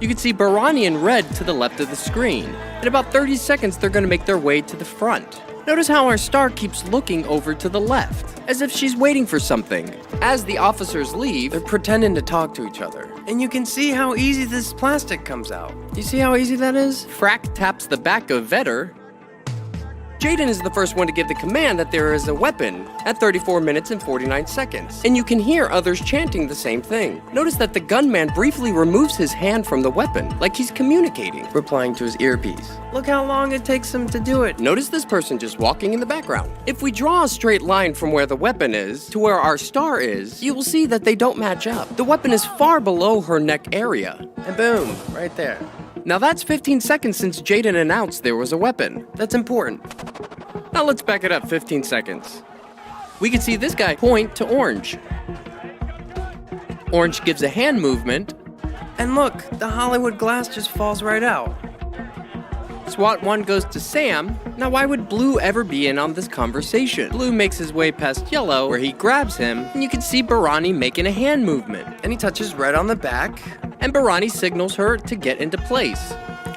You can see Barani in red to the left of the screen. In about 30 seconds, they're going to make their way to the front. Notice how our star keeps looking over to the left, as if she's waiting for something. As the officers leave, they're pretending to talk to each other. And you can see how easy this plastic comes out. You see how easy that is? Frack taps the back of Vetter. Jaden is the first one to give the command that there is a weapon at 34 minutes and 49 seconds. And you can hear others chanting the same thing. Notice that the gunman briefly removes his hand from the weapon, like he's communicating, replying to his earpiece. Look how long it takes him to do it. Notice this person just walking in the background. If we draw a straight line from where the weapon is to where our star is, you will see that they don't match up. The weapon is far below her neck area. And boom, right there. Now that's 15 seconds since Jaden announced there was a weapon. That's important. Now let's back it up 15 seconds. We can see this guy point to Orange. Orange gives a hand movement, and look, the Hollywood glass just falls right out. SWAT 1 goes to Sam. Now why would Blue ever be in on this conversation? Blue makes his way past Yellow, where he grabs him, and you can see Barani making a hand movement. And he touches Red on the back, and Barani signals her to get into place.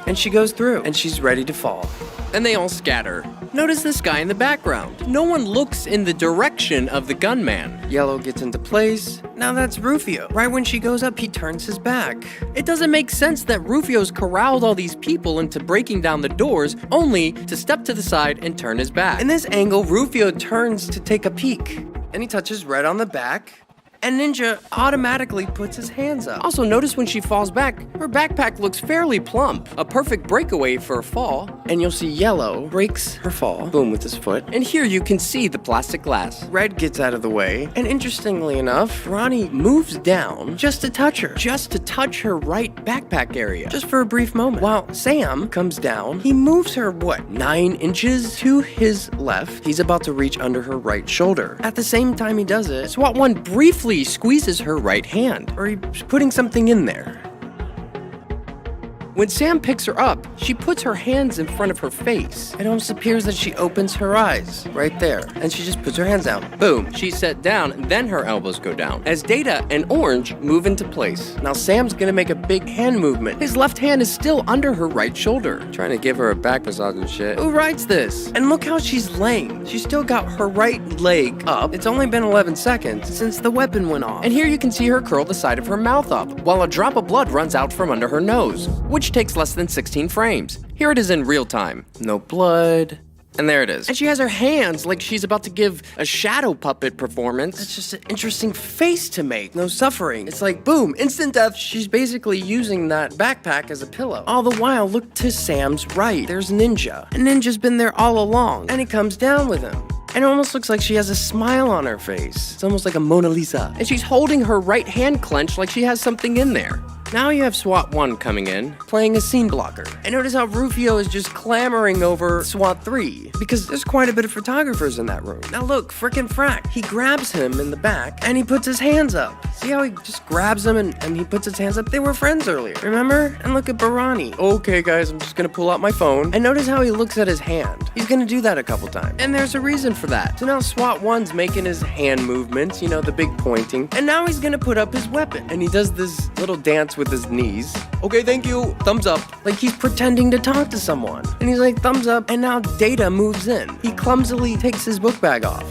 And she goes through, and she's ready to fall. And they all scatter. Notice this guy in the background. No one looks in the direction of the gunman. Yellow gets into place. Now that's Rufio. Right when she goes up, he turns his back. It doesn't make sense that Rufio's corralled all these people into breaking down the doors only to step to the side and turn his back. In this angle, Rufio turns to take a peek. And he touches Red on the back. And Ninja automatically puts his hands up. Also, notice when she falls back, her backpack looks fairly plump. A perfect breakaway for a fall. And you'll see Yellow breaks her fall, boom, with his foot. And here you can see the plastic glass. Red gets out of the way. And interestingly enough, Ronnie moves down just to touch her right backpack area. Just for a brief moment. While Sam comes down, he moves her, 9 inches to his left. He's about to reach under her right shoulder. At the same time he does it, SWAT 1 briefly squeezes her right hand, or he's putting something in there. When Sam picks her up, she puts her hands in front of her face. It almost appears that she opens her eyes right there, and she just puts her hands down. Boom, she's set down, and then her elbows go down as Data and Orange move into place. Now Sam's gonna make a big hand movement. His left hand is still under her right shoulder, trying to give her a back massage and shit. Who writes this? And look how she's laying. She's still got her right leg up. It's only been 11 seconds since the weapon went off. And here you can see her curl the side of her mouth up, while a drop of blood runs out from under her nose, which takes less than 16 frames. Here it is in real time. No blood. And there it is. And she has her hands like she's about to give a shadow puppet performance. It's just an interesting face to make. No suffering. It's like, boom, instant death. She's basically using that backpack as a pillow. All the while, look to Sam's right. There's Ninja. And Ninja's been there all along. And he comes down with him. And it almost looks like she has a smile on her face. It's almost like a Mona Lisa. And she's holding her right hand clenched like she has something in there. Now you have SWAT 1 coming in, playing a scene blocker. And notice how Rufio is just clamoring over SWAT 3, because there's quite a bit of photographers in that room. Now look, frickin' Frack. He grabs him in the back, and he puts his hands up. See how he just grabs him and he puts his hands up? They were friends earlier, remember? And look at Barani. Okay guys, I'm just gonna pull out my phone. And notice how he looks at his hand. He's gonna do that a couple times. And there's a reason for that. So now SWAT 1's making his hand movements, you know, the big pointing. And now he's gonna put up his weapon. And he does this little dance with his knees. Okay, thank you. Thumbs up. Like he's pretending to talk to someone. And he's like, thumbs up. And now Data moves in. He clumsily takes his book bag off.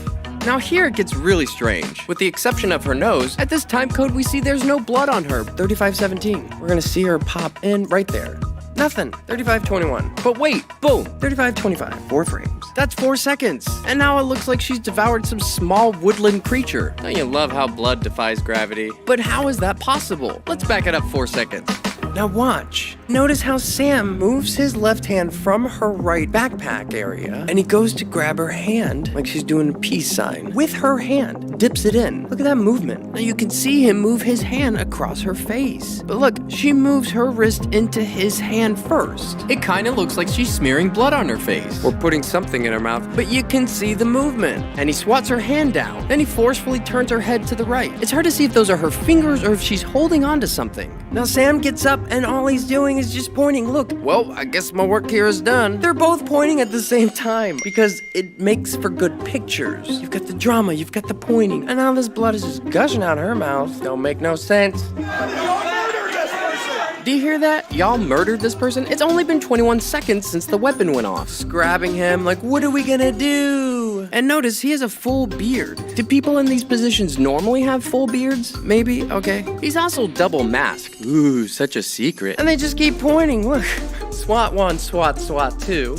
Now here it gets really strange. With the exception of her nose, at this time code we see there's no blood on her. 3517. We're gonna see her pop in right there. Nothing. 3521. But wait, boom. 3525. 4 frames. That's 4 seconds. And now it looks like she's devoured some small woodland creature. Don't you love how blood defies gravity? But how is that possible? Let's back it up 4 seconds. Now watch. Notice how Sam moves his left hand from her right backpack area, and he goes to grab her hand, like she's doing a peace sign, with her hand, dips it in. Look at that movement. Now you can see him move his hand across her face. But look, she moves her wrist into his hand first. It kind of looks like she's smearing blood on her face, or putting something in her mouth, but you can see the movement. And he swats her hand down. Then he forcefully turns her head to the right. It's hard to see if those are her fingers or if she's holding on to something. Now Sam gets up, and all he's doing is just pointing. Look, well, I guess my work here is done. They're both pointing at the same time because it makes for good pictures. You've got the drama, you've got the pointing, and now this blood is just gushing out of her mouth. Don't make no sense. Don't murder this person! Do you hear that? Y'all murdered this person? It's only been 21 seconds since the weapon went off. Just grabbing him like, what are we gonna do? And notice he has a full beard. Do people in these positions normally have full beards? Maybe, okay. He's also double masked. Ooh, such a secret. And they just keep pointing, look. SWAT 1, SWAT 2.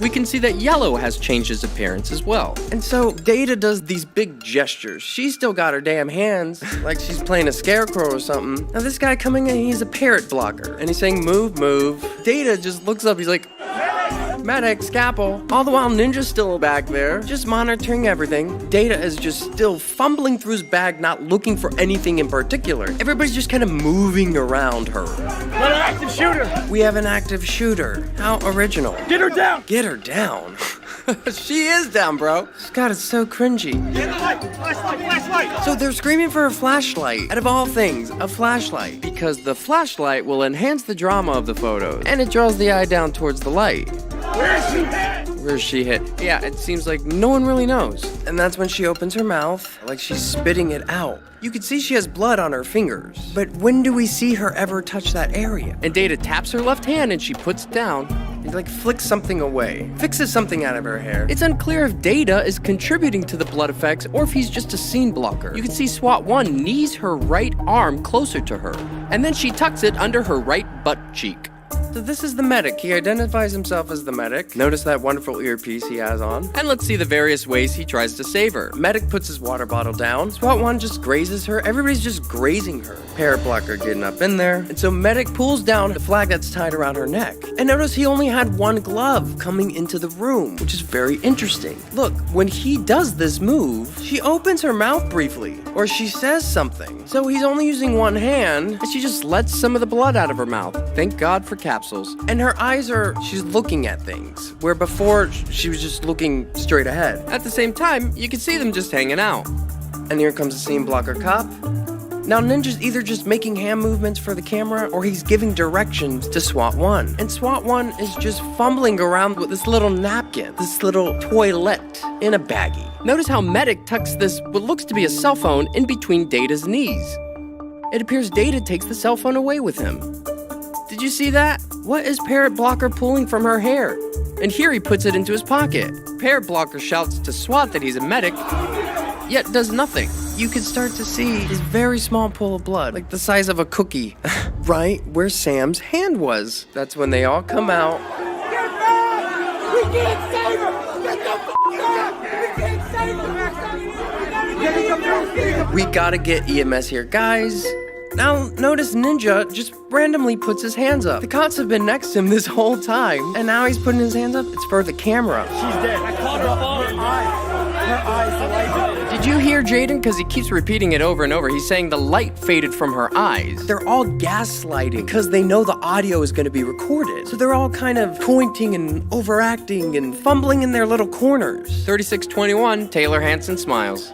We can see that Yellow has changed his appearance as well. And so Data does these big gestures. She's still got her damn hands like she's playing a scarecrow or something. Now this guy coming in, he's a parrot blocker. And he's saying, move, move. Data just looks up, he's like, medic, scalpel. All the while Ninja's still back there, just monitoring everything. Data is just still fumbling through his bag, not looking for anything in particular. Everybody's just kind of moving around her. Got an active shooter! We have an active shooter. How original. Get her down! Get her down. She is down, bro. God, it's so cringy. Get the light! Flashlight! So they're screaming for a flashlight. Out of all things, a flashlight. Because the flashlight will enhance the drama of the photos. And it draws the eye down towards the light. Where's she hit? Where's she hit? Yeah, it seems like no one really knows. And that's when she opens her mouth, like she's spitting it out. You can see she has blood on her fingers. But when do we see her ever touch that area? And Data taps her left hand and she puts it down. He like flicks something away, fixes something out of her hair. It's unclear if Data is contributing to the blood effects or if he's just a scene blocker. You can see SWAT 1 knees her right arm closer to her, and then she tucks it under her right butt cheek. So this is the medic. He identifies himself as the medic. Notice that wonderful earpiece he has on. And let's see the various ways he tries to save her. Medic puts his water bottle down. SWAT 1 just grazes her. Everybody's just grazing her. Parrot blocker getting up in there. And so medic pulls down the flag that's tied around her neck. And notice he only had one glove coming into the room, which is very interesting. Look, when he does this move, she opens her mouth briefly, or she says something. So he's only using one hand, and she just lets some of the blood out of her mouth. Thank God for capsules. And her eyes she's looking at things, where before she was just looking straight ahead. At the same time, you can see them just hanging out. And here comes the scene blocker cop. Now Ninja's either just making hand movements for the camera or he's giving directions to SWAT 1. And SWAT 1 is just fumbling around with this little napkin, this little toilet in a baggie. Notice how Medic tucks this, what looks to be a cell phone, in between Data's knees. It appears Data takes the cell phone away with him. Did you see that? What is Parrot Blocker pulling from her hair? And here he puts it into his pocket. Parrot Blocker shouts to SWAT that he's a medic, yet does nothing. You can start to see his very small pool of blood, like the size of a cookie, right where Sam's hand was. That's when they all come out. Get back! We can't save her! Get the f*** back! We can't save her! We gotta get EMS here, guys. Now, notice Ninja just randomly puts his hands up. The cops have been next to him this whole time, and now he's putting his hands up. It's for the camera. She's dead. I caught her phone. Her eyes. Did you hear Jaden? Because he keeps repeating it over and over. He's saying the light faded from her eyes. They're all gaslighting because they know the audio is going to be recorded. So they're all kind of pointing and overacting and fumbling in their little corners. 3621, Taylor Hansen smiles.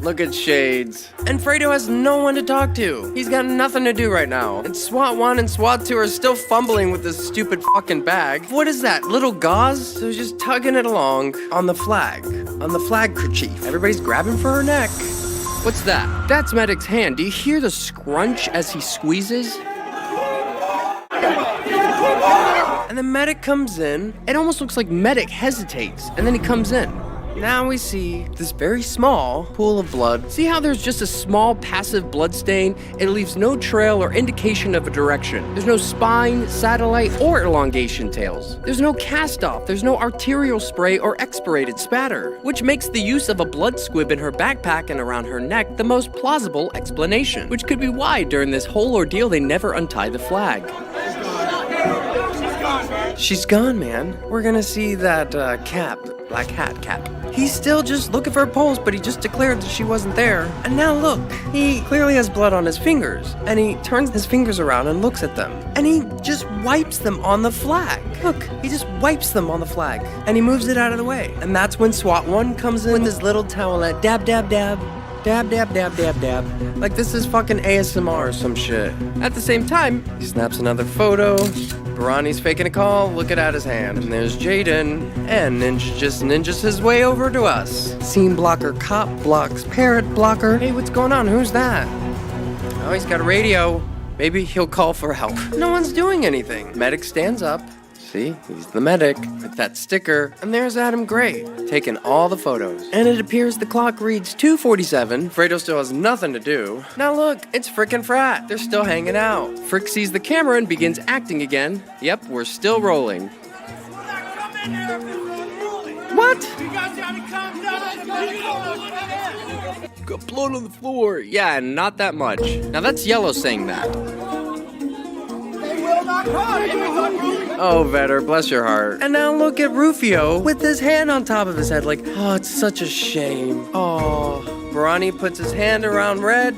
Look at Shades. And Fredo has no one to talk to. He's got nothing to do right now. And SWAT 1 and SWAT 2 are still fumbling with this stupid fucking bag. What is that, little gauze? So he's just tugging it along on the flag kerchief. Everybody's grabbing for her neck. What's that? That's Medic's hand. Do you hear the scrunch as he squeezes? And then Medic comes in. It almost looks like Medic hesitates, and then he comes in. Now we see this very small pool of blood. See how there's just a small passive blood stain? It leaves no trail or indication of a direction. There's no spine, satellite, or elongation tails. There's no cast off. There's no arterial spray or expirated spatter, which makes the use of a blood squib in her backpack and around her neck the most plausible explanation, which could be why during this whole ordeal they never untie the flag. She's gone, man. We're gonna see that black hat cap. He's still just looking for a pulse, but he just declared that she wasn't there. And now look, he clearly has blood on his fingers. And he turns his fingers around and looks at them. And he just wipes them on the flag. Look, he just wipes them on the flag. And he moves it out of the way. And that's when SWAT 1 comes in with his little towelette. Dab, dab, dab. Dab, dab, dab, dab, dab. Like this is fucking ASMR or some shit. At the same time, he snaps another photo. Barani's faking a call, looking at his hand. And there's Jaden, and Ninja just ninjas his way over to us. Scene blocker cop blocks Parrot blocker. Hey, what's going on? Who's that? Oh, he's got a radio. Maybe he'll call for help. No one's doing anything. Medic stands up. See, he's the medic with that sticker. And there's Adam Gray, taking all the photos. And it appears the clock reads 2:47. Fredo still has nothing to do. Now look, it's frickin' Frat. They're still hanging out. Frick sees the camera and begins acting again. Yep, we're still rolling. What? Got blood on the floor. Yeah, not that much. Now that's Yellow saying that. Oh, Vetter, bless your heart. And now look at Rufio with his hand on top of his head like, oh, it's such a shame. Oh, Bronny puts his hand around Red.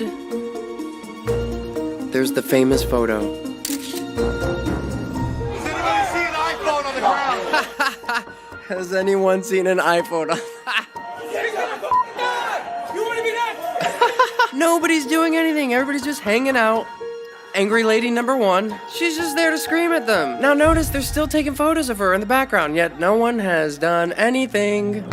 There's the famous photo. Has anyone seen an iPhone on? Nobody's doing anything. Everybody's just hanging out. Angry lady number 1. She's just there to scream at them. Now notice they're still taking photos of her in the background, yet no one has done anything.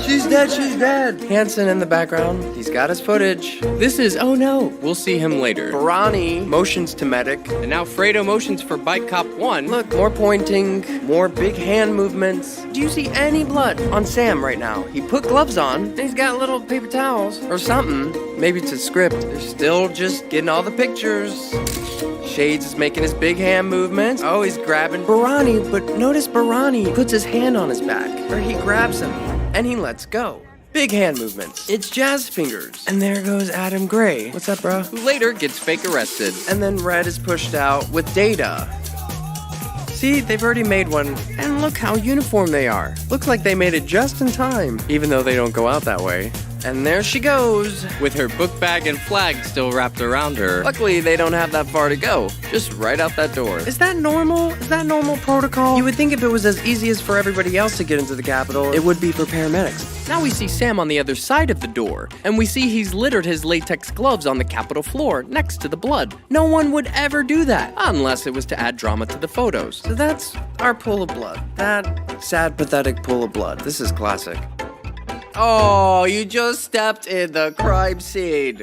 She's dead, she's dead. Hanson in the background. He's got his footage. This is, oh no, we'll see him later. Barani motions to medic. And now Fredo motions for Bike Cop 1. Look, more pointing, more big hand movements. Do you see any blood on Sam right now? He put gloves on, and he's got little paper towels or something. Maybe it's a script. They're still just getting all the pictures. Shades is making his big hand movements. Oh, he's grabbing Barani, but notice Barani puts his hand on his back, or he grabs him, and he lets go. Big hand movements. It's Jazz Fingers. And there goes Adam Gray. What's up, bro? Who later gets fake arrested. And then Red is pushed out with Data. See, they've already made one, and look how uniform they are. Looks like they made it just in time, even though they don't go out that way. And there she goes, with her book bag and flag still wrapped around her. Luckily, they don't have that far to go, just right out that door. Is that normal? Is that normal protocol? You would think if it was as easy as for everybody else to get into the Capitol, it would be for paramedics. Now we see Sam on the other side of the door, and we see he's littered his latex gloves on the Capitol floor next to the blood. No one would ever do that, unless it was to add drama to the photos. So that's our pool of blood. That sad, pathetic pool of blood. This is classic. Oh, you just stepped in the crime scene.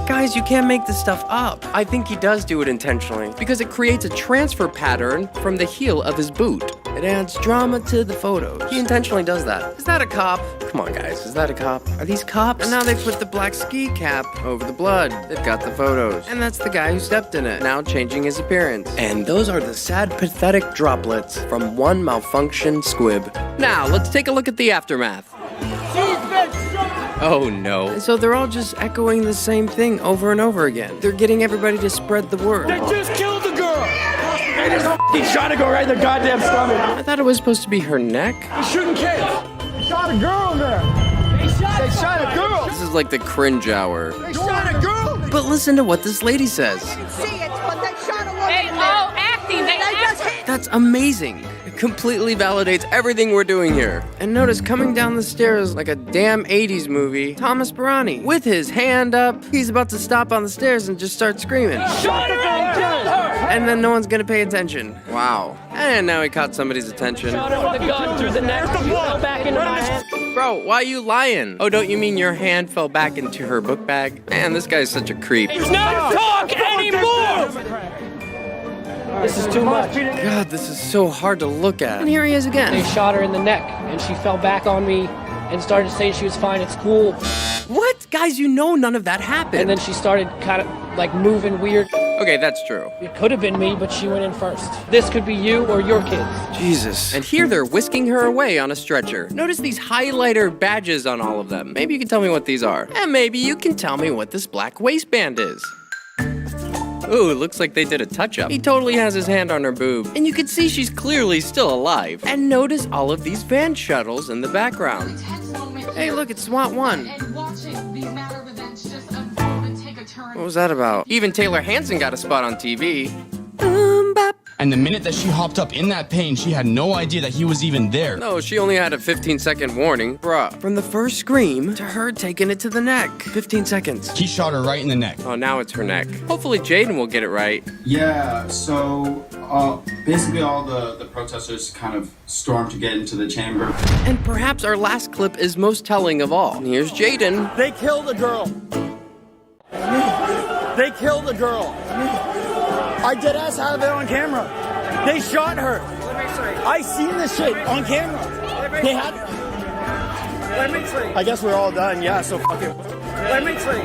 Guys, you can't make this stuff up. I think he does do it intentionally because it creates a transfer pattern from the heel of his boot. It adds drama to the photos. He intentionally does that. Is that a cop? Come on, guys. Is that a cop? Are these cops? And now they put the black ski cap over the blood. They've got the photos. And that's the guy who stepped in it, now changing his appearance. And those are the sad, pathetic droplets from one malfunctioned squib. Now, let's take a look at the aftermath. Oh no. And so they're all just echoing the same thing over and over again. They're getting everybody to spread the word. They just killed the girl! They just f***ing shot a girl right in the goddamn stomach. I thought it was supposed to be her neck. They're shooting kids. They shot a girl there. They shot a girl. This is like the cringe hour. They shot a girl. But listen to what this lady says. See it, but they shot a woman. They all acting. They just hit. That's amazing. It completely validates everything we're doing here. And notice coming down the stairs like a damn 80s movie, Thomas Barani. With his hand up, he's about to stop on the stairs and just start screaming. Shot her and killed her. And then no one's gonna pay attention. Wow. And now he caught somebody's attention. Shot her with a gun through the neck. She fell back into my hand. Bro, why are you lying? Oh, don't you mean your hand fell back into her book bag? Man, this guy's such a creep. It's not talk anymore! This is too much. God, this is so hard to look at. And here he is again. They shot her in the neck, and she fell back on me and started saying she was fine at school. What? Guys, you know none of that happened. And then she started kind of like moving weird. Okay, that's true. It could have been me, but she went in first. This could be you or your kids. Jesus. And here they're whisking her away on a stretcher. Notice these highlighter badges on all of them. Maybe you can tell me what these are. And maybe you can tell me what this black waistband is. Ooh, looks like they did a touch-up. He totally has his hand on her boob. And you can see she's clearly still alive. And notice all of these van shuttles in the background. Hey, look, it's SWAT 1. What was that about? Even Taylor Hanson got a spot on TV. And the minute that she hopped up in that pain, she had no idea that he was even there. No, she only had a 15-second warning. Bruh. From the first scream to her taking it to the neck. 15 seconds. He shot her right in the neck. Oh, now it's her neck. Hopefully Jaden will get it right. Yeah, so basically all the protesters kind of stormed to get into the chamber. And perhaps our last clip is most telling of all. And here's Jaden. They killed a girl. They killed a girl. I dead ass have it on camera. They shot her. I seen this shit on camera. They had. I guess we're all done. Yeah, so fuck it.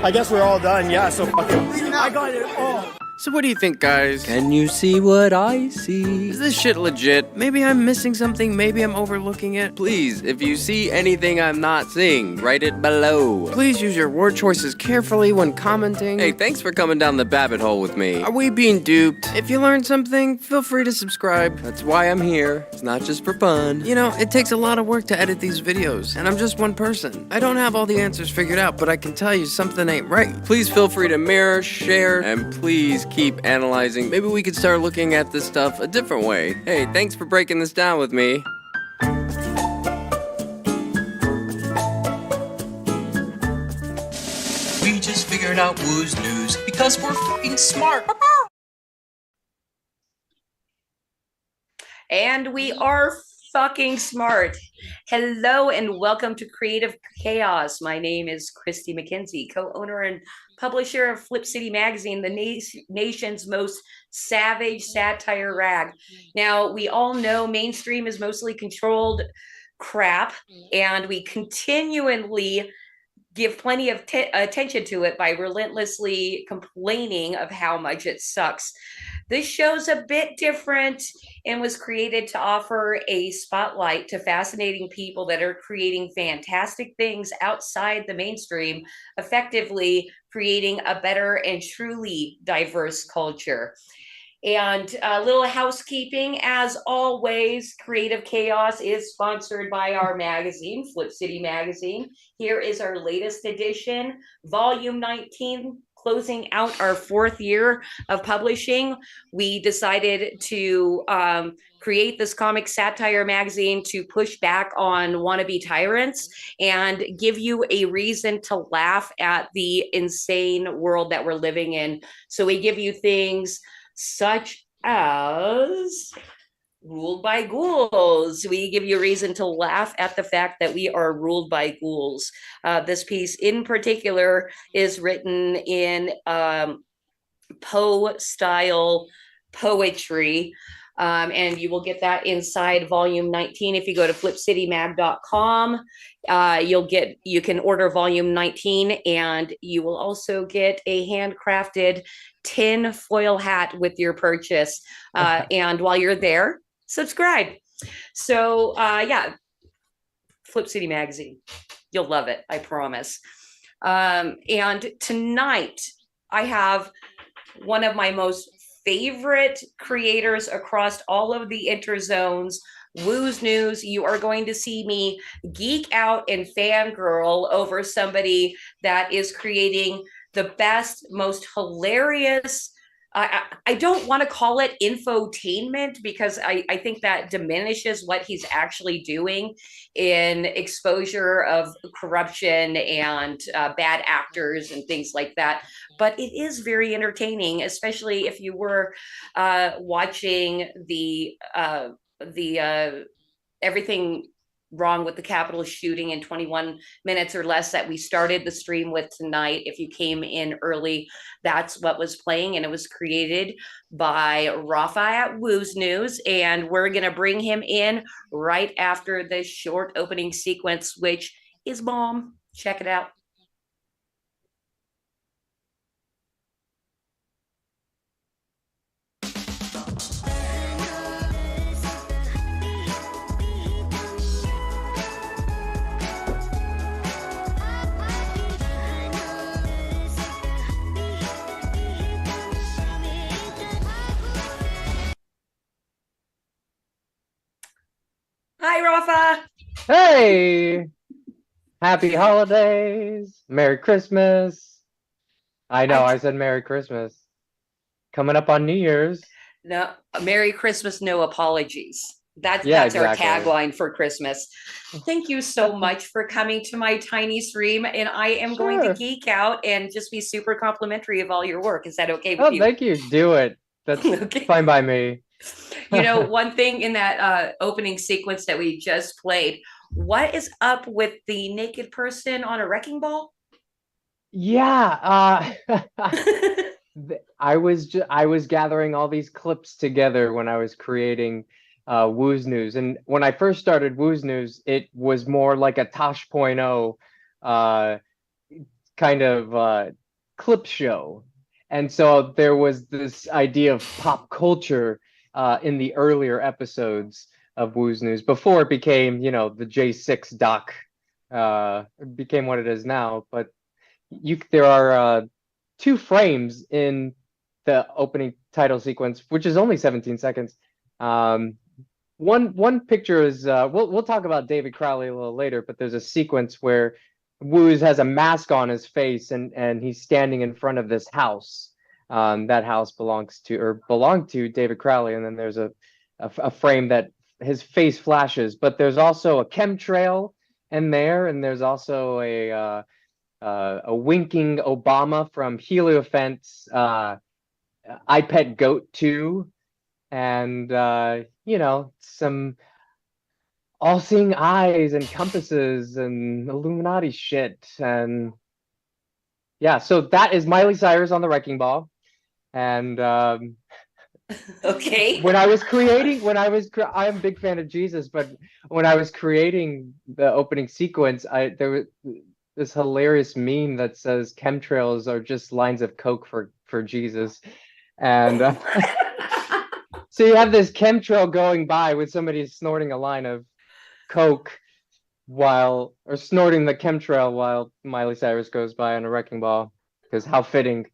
I guess we're all done. Yeah, so fuck it. I got it all. So what do you think, guys? Can you see what I see? Is this shit legit? Maybe I'm missing something, maybe I'm overlooking it. Please, if you see anything I'm not seeing, write it below. Please use your word choices carefully when commenting. Hey, thanks for coming down the Babbitt hole with me. Are we being duped? If you learned something, feel free to subscribe. That's why I'm here. It's not just for fun. You know, it takes a lot of work to edit these videos, and I'm just one person. I don't have all the answers figured out, but I can tell you something ain't right. Please feel free to mirror, share, and please keep analyzing. Maybe we could start looking at this stuff a different way. Hey, thanks for breaking this down with me. We just figured out Wooz News because we're fucking smart. And we are fucking smart. Hello and welcome to Creative Chaos. My name is Christy McKenzie, co-owner and publisher of Flip City Magazine, the nation's most savage satire rag. Now, we all know mainstream is mostly controlled crap, and we continually give plenty of attention to it by relentlessly complaining of how much it sucks. This show's a bit different and was created to offer a spotlight to fascinating people that are creating fantastic things outside the mainstream, effectively creating a better and truly diverse culture. And a little housekeeping, as always, Creative Chaos is sponsored by our magazine, Flip City Magazine. Here is our latest edition, Volume 19, closing out our 4th year of publishing. We decided to create this comic satire magazine to push back on wannabe tyrants and give you a reason to laugh at the insane world that we're living in. So we give you things such as ruled by ghouls. We give you a reason to laugh at the fact that we are ruled by ghouls. This piece in particular is written in Poe-style poetry. And you will get that inside volume 19. If you go to flipcitymag.com, you can order volume 19, and you will also get a handcrafted tin foil hat with your purchase. And while you're there, subscribe. So yeah, Flip City Magazine. You'll love it, I promise. And tonight I have one of my most favorite creators across all of the interzones, Wooz News. You are going to see me geek out and fangirl over somebody that is creating the best, most hilarious, I don't want to call it infotainment, because I think that diminishes what he's actually doing in exposure of corruption and bad actors and things like that. But it is very entertaining, especially if you were watching the everything wrong with the Capitol shooting in 21 minutes or less that we started the stream with tonight. If you came in early, that's what was playing, and it was created by Rafa at Wooz News, and we're going to bring him in right after this short opening sequence, which is bomb. Check it out. Hi, Rafa. Hey! Happy holidays. Merry Christmas. I know, I said Merry Christmas. Coming up on New Year's. No, Merry Christmas, no apologies. That's exactly. Our tagline for Christmas. Thank you so much for coming to my tiny stream, and I am going to geek out and just be super complimentary of all your work. Is that okay with you? Oh, thank you. Do it. That's okay. Fine by me. You know, one thing in that opening sequence that we just played, what is up with the naked person on a wrecking ball? Yeah. I was gathering all these clips together when I was creating Wooz News. And when I first started Wooz News, it was more like a Tosh.0 uh kind of clip show. And so there was this idea of pop culture in the earlier episodes of Wooz News before it became, the J6 doc became what it is now. But there are two frames in the opening title sequence, which is only 17 seconds. One picture is we'll talk about David Crowley a little later, but there's a sequence where Wooz has a mask on his face and he's standing in front of this house. That house belonged to David Crowley, and then there's a frame that his face flashes, but there's also a chemtrail in there, and there's also a winking Obama from Heliofence, I Pet Goat 2, and some all-seeing eyes and compasses and Illuminati shit. And yeah, so that is Miley Cyrus on the Wrecking Ball. And Okay. when I was creating, I'm a big fan of Jesus, but when I was creating the opening sequence, there was this hilarious meme that says chemtrails are just lines of coke for Jesus. And so you have this chemtrail going by with somebody snorting a line of coke snorting the chemtrail while Miley Cyrus goes by on a wrecking ball, because how fitting.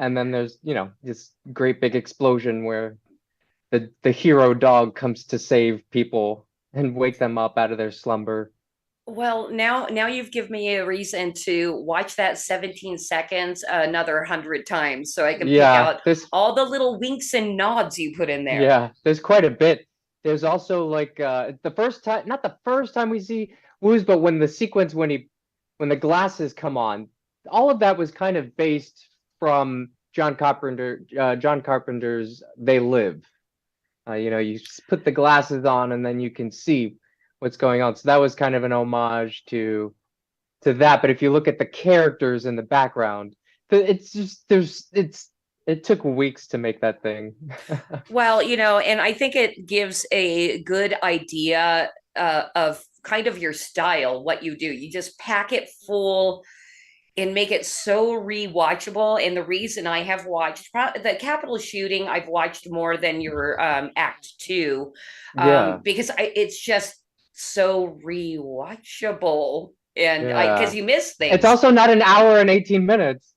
And then there's this great big explosion where the hero dog comes to save people and wake them up out of their slumber. Well, now you've given me a reason to watch that 17 seconds another 100 times so I can pick out all the little winks and nods you put in there. Yeah, there's quite a bit. There's also like the first time, not the first time we see Wooz, but when the sequence when the glasses come on, all of that was kind of based from John Carpenter's They Live. You put the glasses on and then you can see what's going on. So that was kind of an homage to that. But if you look at the characters in the background, it's just it took weeks to make that thing. Well, and I think it gives a good idea of kind of your style, what you do. You just pack it full and make it so rewatchable. And the reason I have watched the Capitol shooting, I've watched more than your Act 2, because it's just so rewatchable, and because you miss things. It's also not an hour and 18 minutes.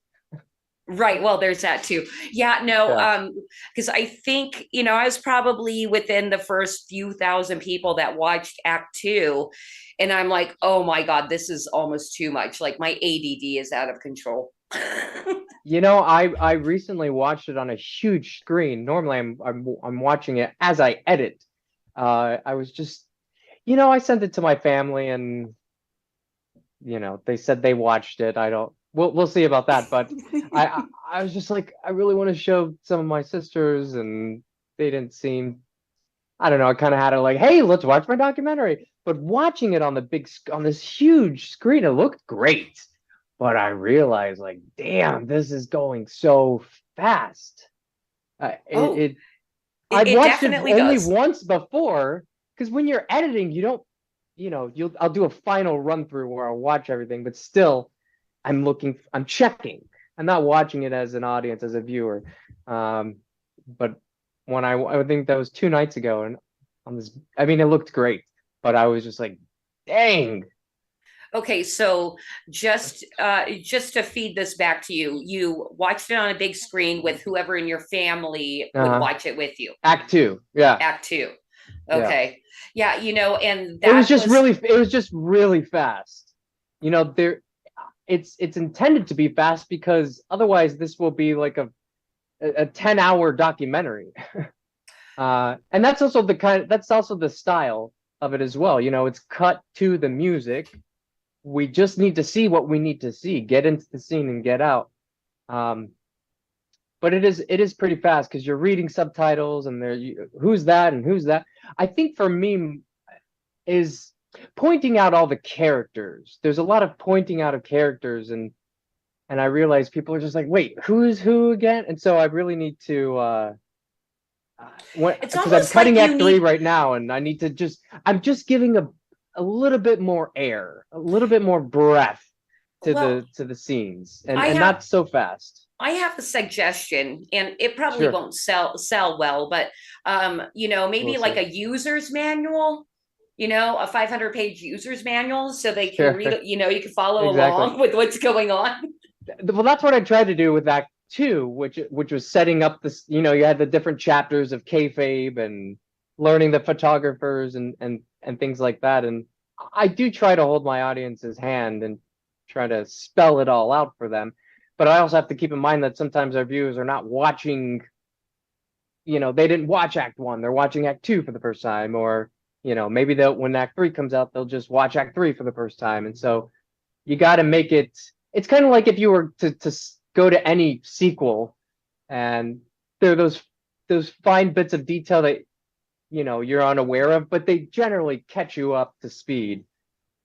Right. Well, there's that too. Yeah, no, because I think, I was probably within the first few thousand people that watched Act 2. And I'm like, oh my God, this is almost too much. Like my ADD is out of control. I recently watched it on a huge screen. Normally I'm watching it as I edit. I was just, I sent it to my family and, they said they watched it. We'll see about that, but I was just like, I really want to show some of my sisters, and they didn't seem, I don't know, I kind of had to like, hey, let's watch my documentary. But watching it on this huge screen, it looked great. But I realized, like, damn, this is going so fast. I've watched it only once before, because when you're editing, you don't, I'll do a final run through where I'll watch everything, but still, I'm checking. I'm not watching it as an audience, as a viewer. But when I think that was 2 nights ago, and it looked great, but I was just like, dang. Okay, so just to feed this back to you, you watched it on a big screen with whoever in your family would watch it with you. Act 2, yeah. Act 2. Okay. Yeah, and that it was just really fast. It's intended to be fast, because otherwise this will be like a 10-hour documentary. And that's also the style of it as well. It's cut to the music. We just need to see what we need to see, get into the scene and get out. But it is pretty fast, because you're reading subtitles and who's that and who's that. I think for me is pointing out all the characters. There's a lot of pointing out of characters, and and I realized people are just like, wait, who's who again? And so I really need to It's because I'm almost cutting like you Act 3 need. right now, and I need to I'm just giving a little bit more air, a little bit more breath to Well, the scenes, I and have not so fast. I have a suggestion, and it probably Sure, won't sell well, but maybe we'll like see. a user's manual, a 500-page user's manual, so they can read Sure, it. You can follow exactly. along with what's going on. Well, that's what I tried to do with Act 2, which was setting up this. You had the different chapters of kayfabe and learning the photographers and things like that. And I do try to hold my audience's hand and try to spell it all out for them. But I also have to keep in mind that sometimes our viewers are not watching. They didn't watch Act 1; they're watching Act 2 for the first time, or maybe when Act 3 comes out, they'll just watch Act 3 for the first time. And so you got to make it. It's kind of like if you were to go to any sequel, and there are those fine bits of detail that you're unaware of, but they generally catch you up to speed.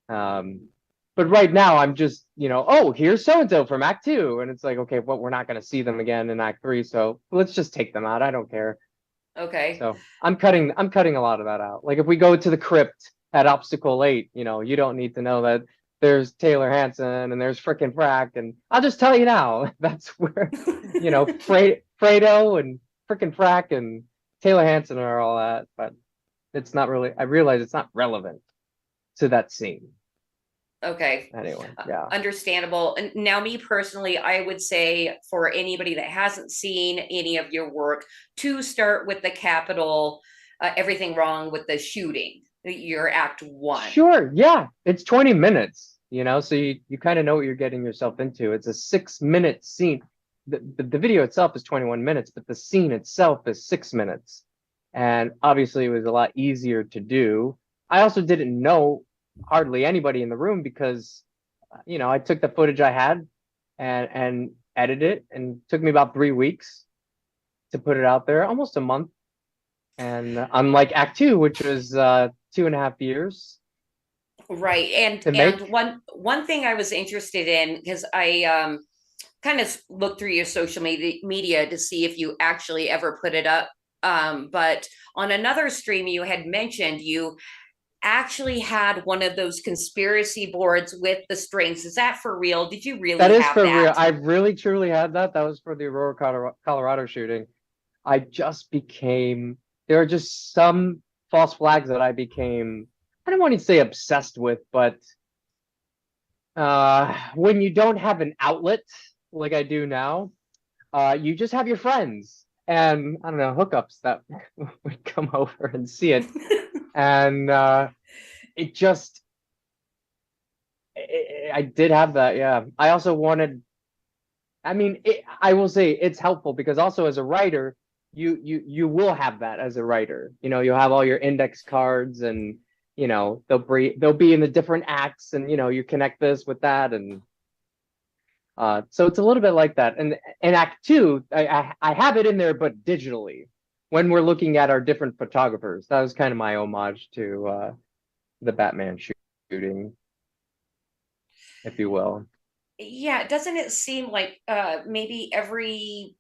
But right now I'm just oh, here's so and so from Act 2, and it's like, okay, well, we're not going to see them again in Act 3, so let's just take them out. I don't care. Okay. So I'm cutting a lot of that out. Like if we go to the crypt at Obstacle 8, you don't need to know that there's Taylor Hanson and there's frickin' Frack, and I'll just tell you now, that's where Fredo and frickin' Frack and Taylor Hanson are all at, but it's not really. I realize it's not relevant to that scene. Okay. Anyway, yeah. Understandable. And now, me personally, I would say for anybody that hasn't seen any of your work, to start with the Capitol, everything wrong with the shooting, your Act 1. Sure, yeah. It's 20 minutes, so you kind of know what you're getting yourself into. It's a 6-minute scene. The video itself is 21 minutes, but the scene itself is 6 minutes. And obviously it was a lot easier to do. I also didn't know hardly anybody in the room because, I took the footage I had and edited it, and it took me about 3 weeks to put it out there, almost a month. And unlike Act 2, which was 2.5 years. Right. And one thing I was interested in, because I kind of looked through your social media to see if you actually ever put it up. But on another stream, you had mentioned you actually had one of those conspiracy boards with the strings. Is that for real? Did you really That is have for that? real. I really truly had that. That was for the Aurora, Colorado shooting. There are just some false flags that I became, I don't want to say obsessed with, but when you don't have an outlet like I do now, you just have your friends and, I don't know, hookups that would come over and see it. And it just, I did have that, yeah. I also wanted, I will say it's helpful because also as a writer, you will have that as a writer. You'll have all your index cards, and they'll be in the different acts, and you connect this with that, and so it's a little bit like that. And in Act 2, I have it in there, but digitally. When we're looking at our different photographers, that was kind of my homage to the Batman shooting, if you will. Yeah, doesn't it seem like maybe every,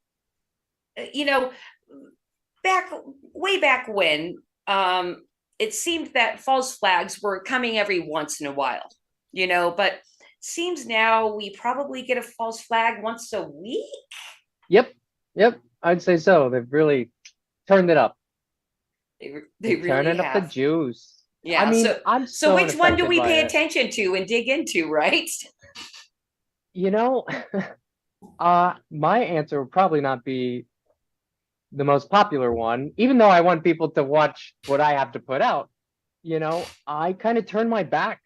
way back when, it seemed that false flags were coming every once in a while, but seems now we probably get a false flag once a week. Yep, I'd say so. They've really turned it up. They really turning up the juice. Yeah. So which one do we pay attention to and dig into, right? My answer would probably not be the most popular one, even though I want people to watch what I have to put out. I kind of turned my back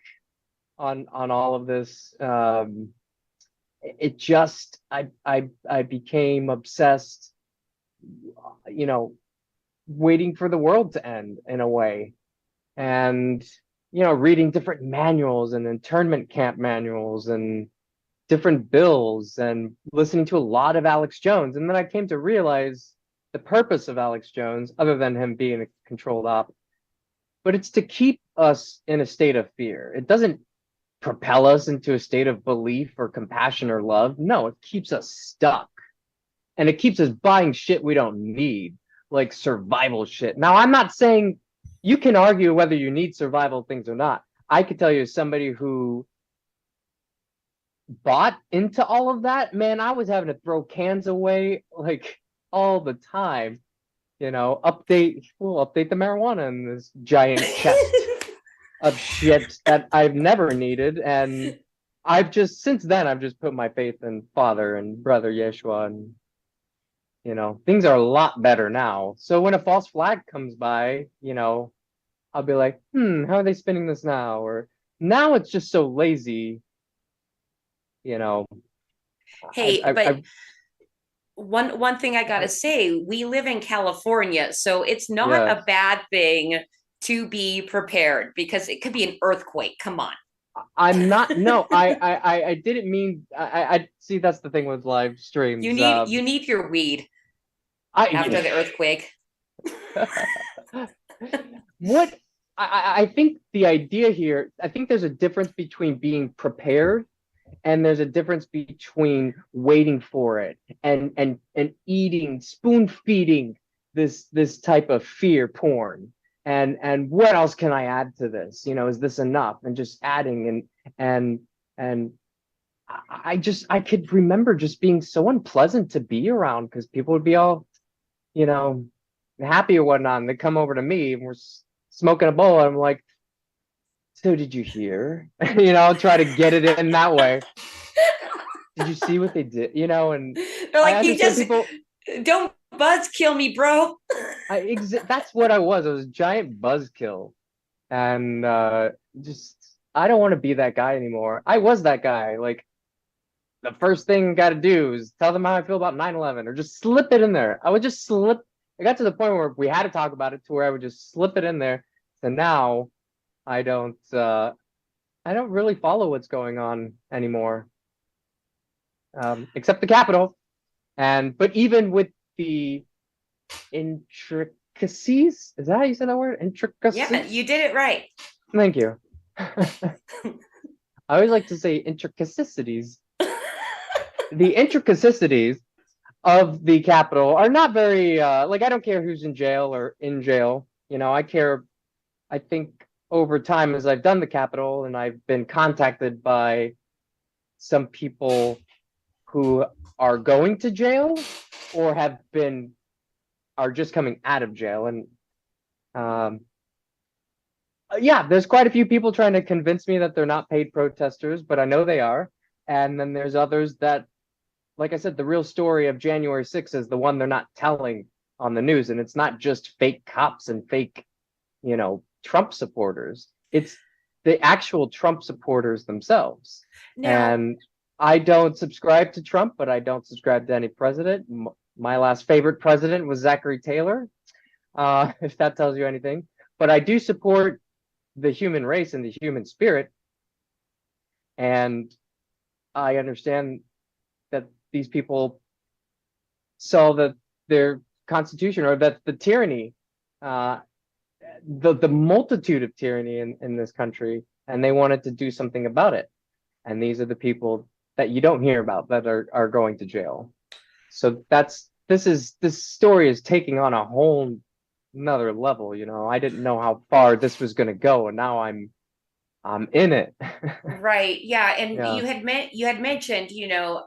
on all of this. It just, I became obsessed, waiting for the world to end in a way, and reading different manuals and internment camp manuals and different bills, and listening to a lot of Alex Jones. And then I came to realize the purpose of Alex Jones, other than him being a controlled op, but it's to keep us in a state of fear. It doesn't propel us into a state of belief or compassion or love. No, it keeps us stuck. And it keeps us buying shit we don't need, like survival shit. Now, I'm not saying you can argue whether you need survival things or not. I could tell you, as somebody who bought into all of that, man, I was having to throw cans away like all the time. You know, we'll update the marijuana in this giant chest of shit that I've never needed. And since then, I've just put my faith in Father and Brother Yeshua, and you know, things are a lot better now. So when a false flag comes by, you know, I'll be like, how are they spinning this now? Or now it's just so lazy, you know. Hey, but one thing I gotta say, we live in California, so it's not a bad thing to be prepared, because it could be an earthquake. Come on. I'm not. No, I didn't mean. I see. That's the thing with live streams. You need your weed after the earthquake. What I think the idea here. I think there's a difference between being prepared, and there's a difference between waiting for it and eating, spoon feeding this type of fear porn. And what else can I add to this? You know, is this enough? And just adding and I could remember just being so unpleasant to be around, because people would be all, you know, happy or whatnot, and they come over to me and we're smoking a bowl, and I'm like, so did you hear? You know, I'll try to get it in that way. Did you see what they did? You know, and they're like, you just don't buzzkill me, bro. That's what I was. I was a giant buzzkill, and just I don't want to be that guy anymore. I was that guy. Like, the first thing I got to do is tell them how I feel about 9/11, or just slip it in there. I would just slip. I got to the point where we had to talk about it, to where I would just slip it in there. So now I don't really follow what's going on anymore, except the Capitol. But even with the intricacies, is that how you said that word? Intricacies? Yeah, you did it right. Thank you. I always like to say intricacies. The intricacies of the Capitol are not very like, I don't care who's in jail or in jail. You know, I think over time, as I've done the Capitol, and I've been contacted by some people who are going to jail or are just coming out of jail. And yeah, there's quite a few people trying to convince me that they're not paid protesters, but I know they are. And then there's others that, like I said, the real story of January 6th is the one they're not telling on the news. And it's not just fake cops and fake, you know, Trump supporters. It's the actual Trump supporters themselves. And I don't subscribe to Trump, but I don't subscribe to any president. My last favorite president was Zachary Taylor, if that tells you anything. But I do support the human race and the human spirit. And I understand that these people saw that their constitution, or that the tyranny, the multitude of tyranny in this country, and they wanted to do something about it. And these are the people that you don't hear about that are going to jail. So this story is taking on a whole another level. You know, I didn't know how far this was going to go, and now I'm in it. Right. Yeah. And Yeah. you had mentioned, you know,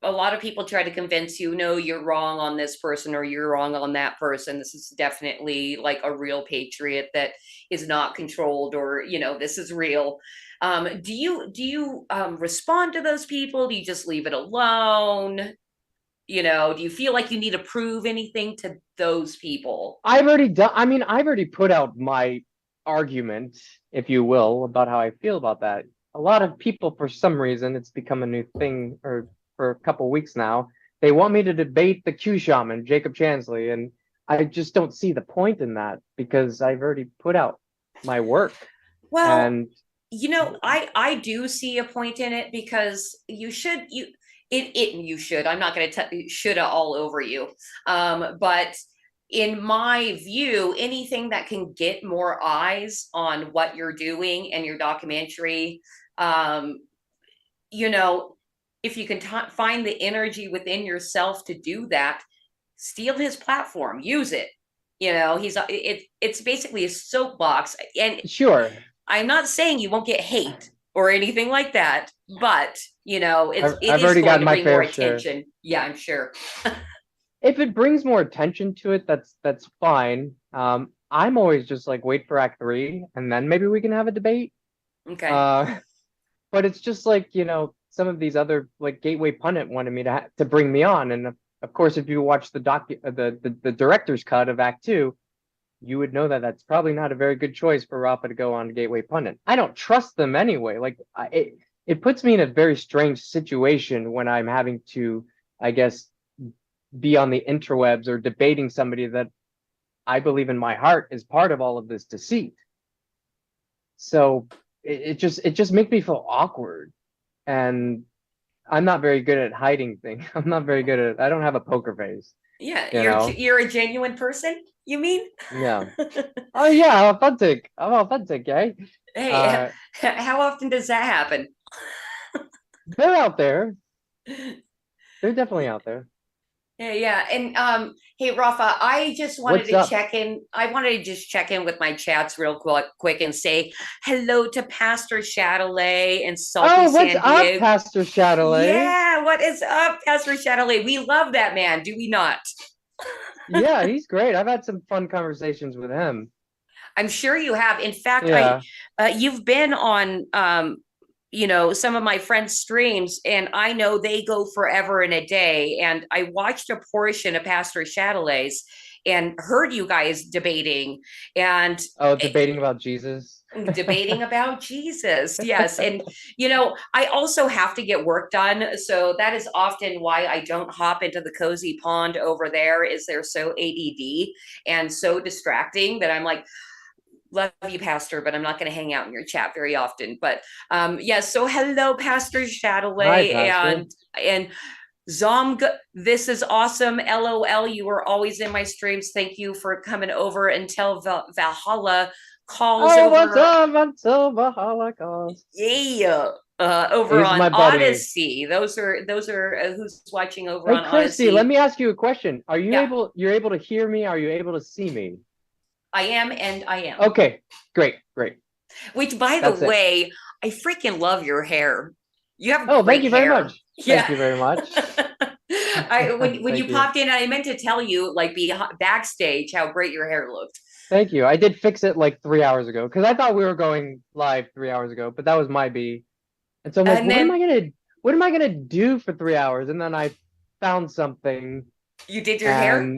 a lot of people try to convince you, no, you're wrong on this person, or you're wrong on that person. This is definitely like a real patriot that is not controlled, or, you know, this is real. Do you respond to those people? Do you just leave it alone? You know, do you feel like you need to prove anything to those people? I've already put out my argument, if you will, about how I feel about that. A lot of people, for some reason, it's become a new thing, or for a couple of weeks now, they want me to debate the Q shaman, Jacob Chansley, and I just don't see the point in that, because I've already put out my work. Well, and you know, I do see a point in it, because you should. I'm not going to shoulda all over you, but in my view, anything that can get more eyes on what you're doing and your documentary, you know, if you can find the energy within yourself to do that, steal his platform, use it. You know, it's basically a soapbox. And Sure. I'm not saying you won't get hate or anything like that, but you know, it I've is already going gotten to my bring more fair share. attention. Yeah, I'm sure. If it brings more attention to it, that's fine. I'm always just like wait for Act 3, and then maybe we can have a debate. Okay. But it's just like, you know, some of these other like Gateway Pundit wanted me to bring me on, and of course, if you watch the director's cut of Act 2, you would know that that's probably not a very good choice for Rafa to go on Gateway Pundit. I don't trust them anyway. Like it puts me in a very strange situation when I'm having to, I guess, be on the interwebs or debating somebody that I believe in my heart is part of all of this deceit. So it just makes me feel awkward, and I'm not very good at hiding things. I'm not very good at. I don't have a poker face. Yeah, you're a genuine person. You mean? Yeah. Oh yeah, authentic. I'm authentic, eh? Hey, how often does that happen? They're out there. They're definitely out there. Yeah. And hey Rafa, I just wanted What's up? check in. I wanted to just check in with my chats real quick and say hello to Pastor Chatelet and Salty Oh, what's San up, Diego. Pastor Chatelet? Yeah, what is up, Pastor Chatelet? We love that man, do we not? Yeah, he's great. I've had some fun conversations with him. I'm sure you have. In fact, Yeah. you've been on you know, some of my friends' streams, and I know they go forever and a day. And I watched a portion of Pastor Chatelet's and heard you guys debating and Debating about Jesus. Debating about Jesus. Yes. And, you know, I also have to get work done. So that is often why I don't hop into the cozy pond over there, is they're so ADD and so distracting that I'm like, love you, Pastor, but I'm not going to hang out in your chat very often. But so hello, Pastor Chatelet. Hi, Pastor. And Zomg, this is awesome. LOL, you were always in my streams. Thank you for coming over until Valhalla calls over. What's up until Valhalla calls? Yeah. Over on Odyssey. Those are who's watching over on Christy, Odyssey. let me ask you a question. Are you you're able to hear me? Are you able to see me? I am, and I am. Okay, great. Which, by the way, I freaking love your hair. You have great thank you very hair. much. Yeah. Thank you very much. When you popped in, I meant to tell you, like, backstage, how great your hair looked. Thank you. I did fix it like 3 hours ago because I thought we were going live 3 hours ago, but that was my B. And so I'm like, what am I gonna do for 3 hours? And then I found something. You did your hair?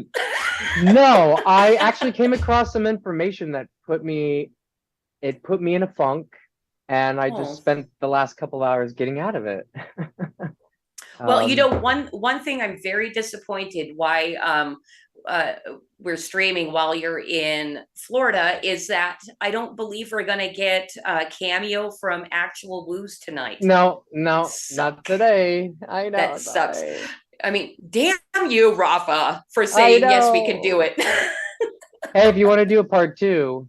No, I actually came across some information that put me in a funk, and I just spent the last couple hours getting out of it. Well, you know, one thing I'm very disappointed why we're streaming while you're in Florida is that I don't believe we're gonna get a cameo from actual Wooz tonight. No, not today. I know that sucks. I mean, damn you, Rafa, for saying yes, we can do it. Hey, if you want to do a part 2.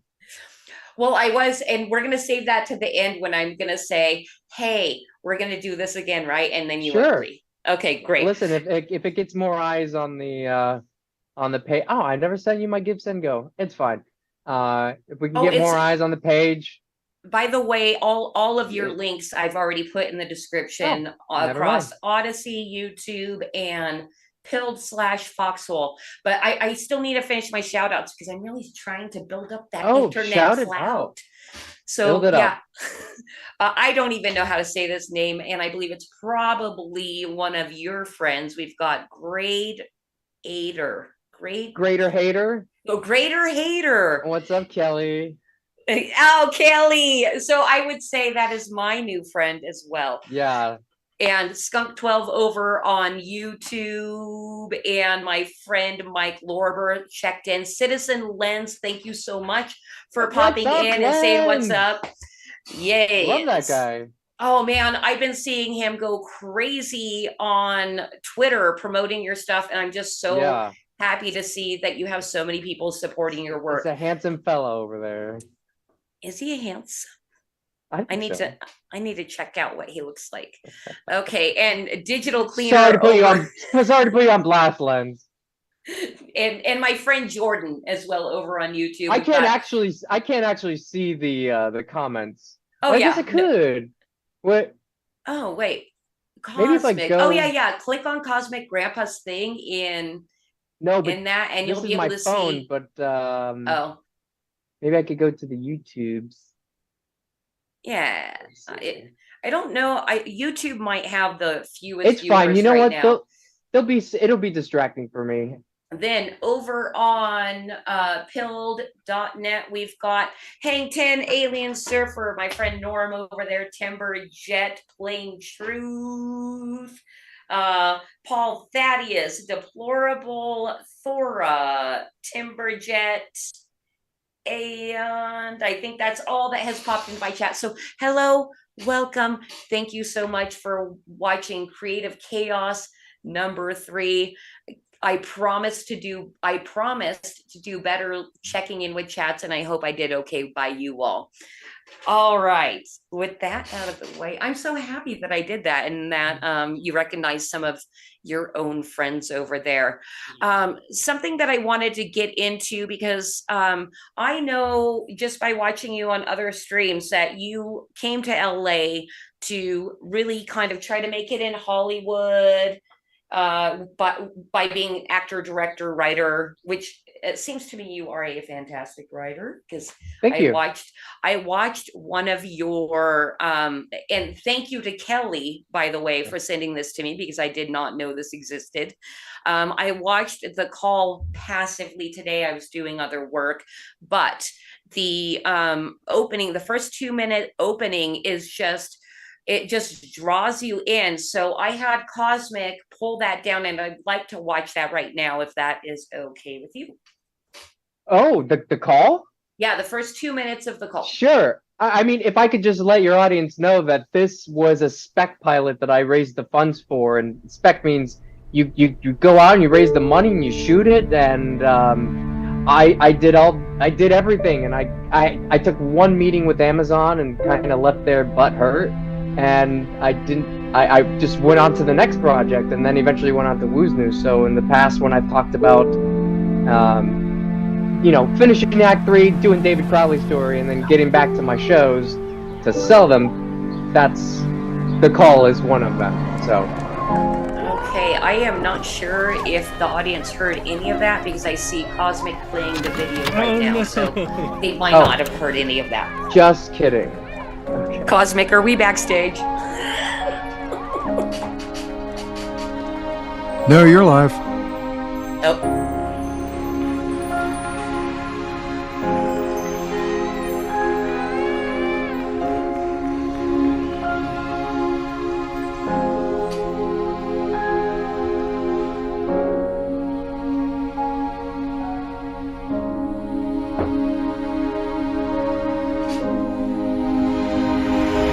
Well, and we're gonna save that to the end when I'm gonna say, hey, we're gonna do this again, right? And then you agree. Okay, great. Listen, if it gets more eyes on the page. Oh, I never sent you my Give Send Go. It's fine. If we can get more eyes on the page. By the way, all of your links I've already put in the description across Odyssey, YouTube, and Pilled/Foxhole. But I still need to finish my shout outs because I'm really trying to build up that internet clout. So yeah, I don't even know how to say this name, and I believe it's probably one of your friends. We've got Greater Hater. Oh, Greater Hater. What's up, Kelly? Oh, Kelly. So I would say that is my new friend as well. Yeah. And Skunk12 over on YouTube, and my friend Mike Lorber checked in. Citizen Lens, thank you so much for popping in and saying what's up. Yay. Love that guy. Oh man, I've been seeing him go crazy on Twitter promoting your stuff, and I'm just so happy to see that you have so many people supporting your work. It's a handsome fellow over there. Is he a handsome? I need to check out what he looks like. Okay, and digital cleaner. Sorry to put you on blast, Lens. And my friend Jordan as well over on YouTube. I can't actually see the comments. Oh, I yeah. guess I could. What? Oh, wait. Maybe if I Cosmic. go... Oh, yeah. Click on Cosmic Grandpa's thing in that, and you'll be able to see. But oh, maybe I could go to the YouTubes. Yeah, I don't know. YouTube might have the fewest. It's fine. You know what? Now. It'll be distracting for me. Then over on pilled.net, we've got Hang 10, Alien Surfer, my friend Norm over there, Timber Jet, Plain Truth, Paul Thaddeus, Deplorable Thora, Timber Jet, and I think that's all that has popped in my chat. So hello, welcome. Thank you so much for watching Creative Chaos #3. I promised to do better checking in with chats, and I hope I did okay by you all. All right, with that out of the way, I'm so happy that I did that, and that you recognize some of your own friends over there. Something that I wanted to get into, because I know just by watching you on other streams that you came to LA to really kind of try to make it in Hollywood, but by being actor, director, writer, which it seems to me you are a fantastic writer, because I watched one of your and thank you to Kelly, by the way, for sending this to me, because I did not know this existed. I watched the call passively today. I was doing other work, but the opening, the first 2-minute opening is just, it just draws you in. So I had Cosmic pull that down, and I'd like to watch that right now, if that is okay with you. Oh, the call? Yeah, the first 2 minutes of the call. Sure. I mean, if I could just let your audience know that this was a spec pilot that I raised the funds for, and spec means you go out and you raise the money and you shoot it, and I did everything, and I took one meeting with Amazon and kind of left their butt hurt. And I just went on to the next project, and then eventually went on to wooznews. So in the past, when I've talked about, finishing Act 3, doing David Crowley's story, and then getting back to my shows to sell them, that's, the call is one of them, so. Okay, I am not sure if the audience heard any of that, because I see Cosmic playing the video right now, so they might not have heard any of that. Just kidding. Okay. Cosmic, are we backstage? No, you're live. Oh.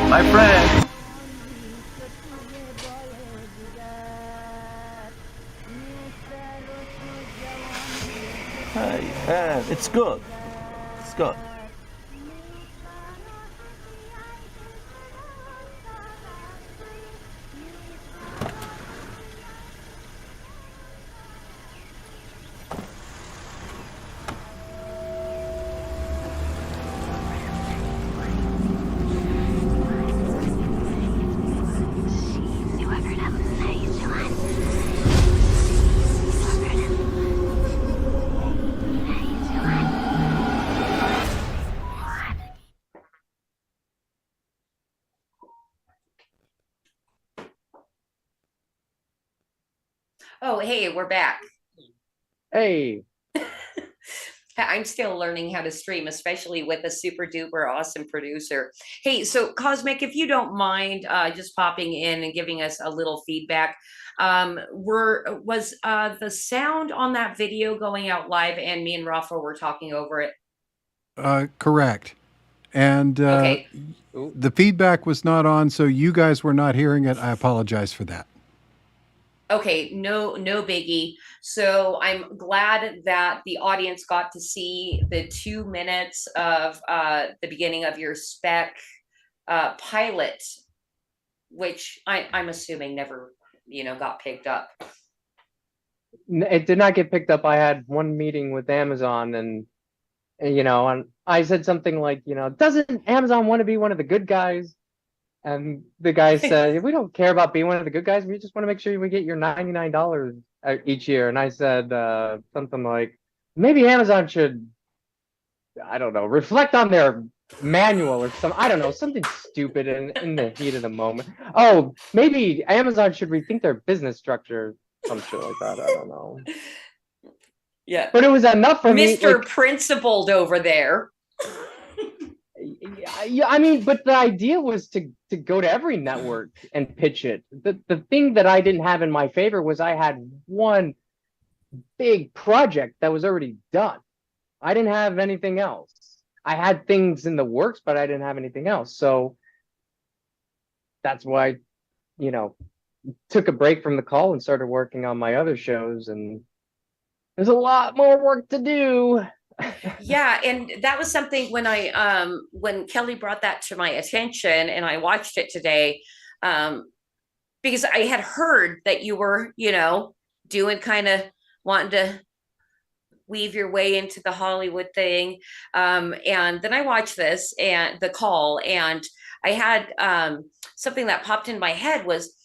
My friend. Hey, it's good. It's good. Oh, hey, we're back. Hey. I'm still learning how to stream, especially with a super duper awesome producer. Hey, so Cosmic, if you don't mind just popping in and giving us a little feedback, was the sound on that video going out live, and me and Rafa were talking over it? Correct. And okay. The feedback was not on, so you guys were not hearing it. I apologize for that. Okay, no biggie. So I'm glad that the audience got to see the 2 minutes of the beginning of your spec pilot, which I'm assuming never, got picked up. It did not get picked up. I had one meeting with Amazon, and and I said something like, doesn't Amazon want to be one of the good guys? And the guy said, we don't care about being one of the good guys. We just want to make sure we get your $99 each year. And I said something like, maybe Amazon should, I don't know, reflect on their manual or I don't know, something stupid in the heat of the moment. Oh, maybe Amazon should rethink their business structure, some shit like that. I don't know. Yeah. But it was enough for me. Mr. Principled over there. Yeah, I mean, but the idea was to go to every network and pitch it. The thing that I didn't have in my favor was I had one big project that was already done. I didn't have anything else. I had things in the works, but I didn't have anything else. So that's why, took a break from the call and started working on my other shows. And there's a lot more work to do. Yeah, and that was something when Kelly brought that to my attention and I watched it today, because I had heard that you were, doing kind of wanting to weave your way into the Hollywood thing. And then I watched this and the call, and I had something that popped in my head was,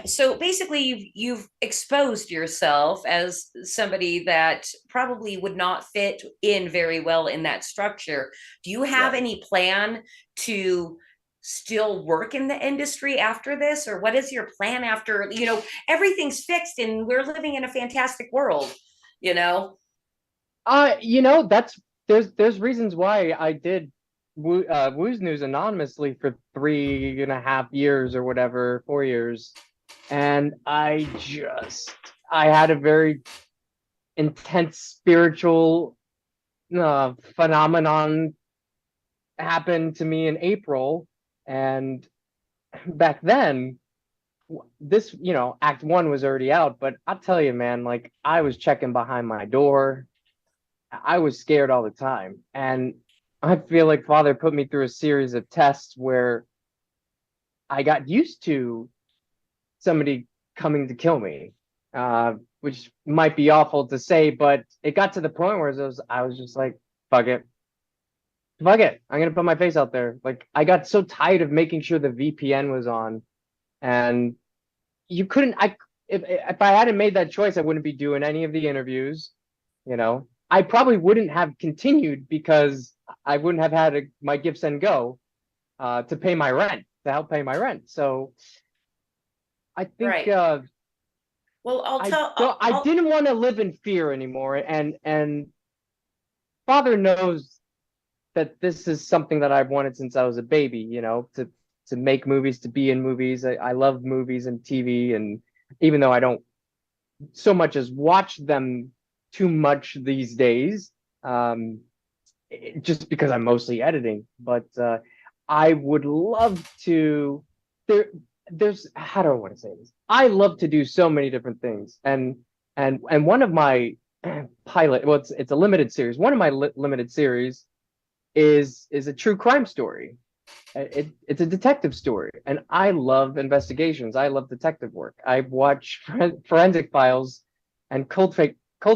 so basically you've exposed yourself as somebody that probably would not fit in very well in that structure. Do you have any plan to still work in the industry after this, or what is your plan after, everything's fixed and we're living in a fantastic world, that's there's reasons why I did Wooz News anonymously for 3.5 years or whatever, 4 years, and I had a very intense spiritual phenomenon happen to me in April, and back then this act 1 was already out, but I'll tell you, man, like, I was checking behind my door. I was scared all the time, and I feel like Father put me through a series of tests where I got used to somebody coming to kill me, which might be awful to say, but it got to the point where I was just like, fuck it. I'm going to put my face out there. Like, I got so tired of making sure the VPN was on, and you couldn't, if I hadn't made that choice, I wouldn't be doing any of the interviews, I probably wouldn't have continued because I wouldn't have had my Give Send Go to pay my rent, to help pay my rent. So I think, right. Well, I didn't want to live in fear anymore. And Father knows that this is something that I've wanted since I was a baby, to make movies, to be in movies. I love movies and TV. And even though I don't so much as watch them too much these days, just because I'm mostly editing, but I would love to. There's how do I want to say this? I love to do so many different things, and one of my pilot, well, it's a limited series. One of my limited series is a true crime story. It's a detective story, and I love investigations. I love detective work. I watch forensic files and cold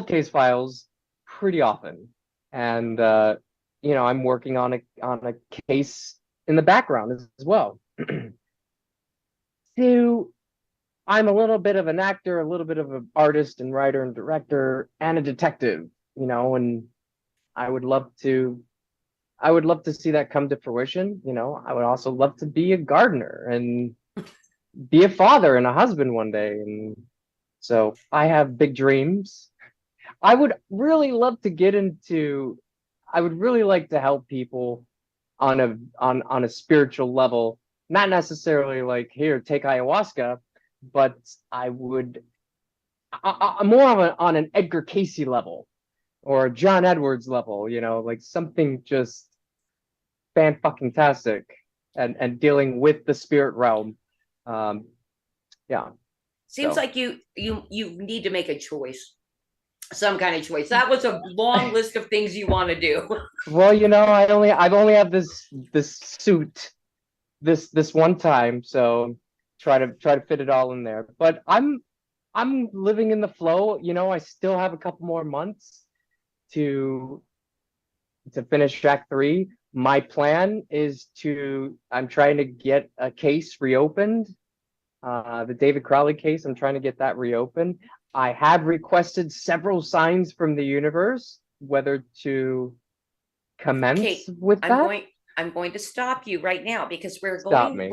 case files pretty often, and I'm working on a case in the background as well. So I'm a little bit of an actor, a little bit of an artist and writer and director, and a detective, and I would love to see that come to fruition. I would also love to be a gardener and be a father and a husband one day, and so I have big dreams. I would really love to get into. I would really like to help people on a spiritual level, not necessarily like, here, take ayahuasca, but I would more on an Edgar Casey level or a John Edwards level, like something just fan-fucking-tastic and dealing with the spirit realm. Yeah. Seems So. like you need to make a choice, some kind of choice. That was a long list of things you want to do. Well, I've only have this suit this one time, so try to fit it all in there. But I'm living in the flow. I still have a couple more months to finish Act 3. My plan is I'm trying to get a case reopened. The David Crowley case, I'm trying to get that reopened. I have requested several signs from the universe, whether to commence with that. I'm going to stop you right now because Stop me.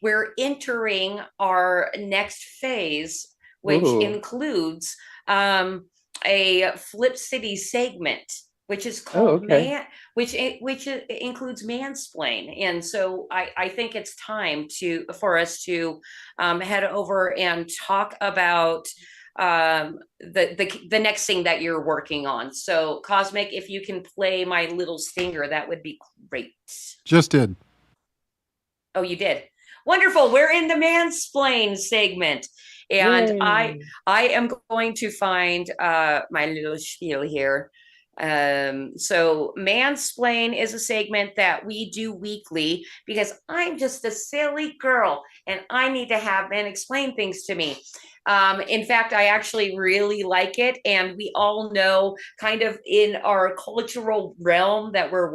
we're entering our next phase, which Ooh. includes a Flip City segment, which is called which includes mansplain. And so I think it's time for us to head over and talk about the next thing that you're working on. So Cosmic, if you can play my little stinger, that would be great. Just did. Oh, you did. Wonderful. We're in the mansplain segment. And Yay. I am going to find my little spiel here. So mansplain is a segment that we do weekly because I'm just a silly girl and I need to have men explain things to me. In fact, I actually really like it. And we all know kind of in our cultural realm that we're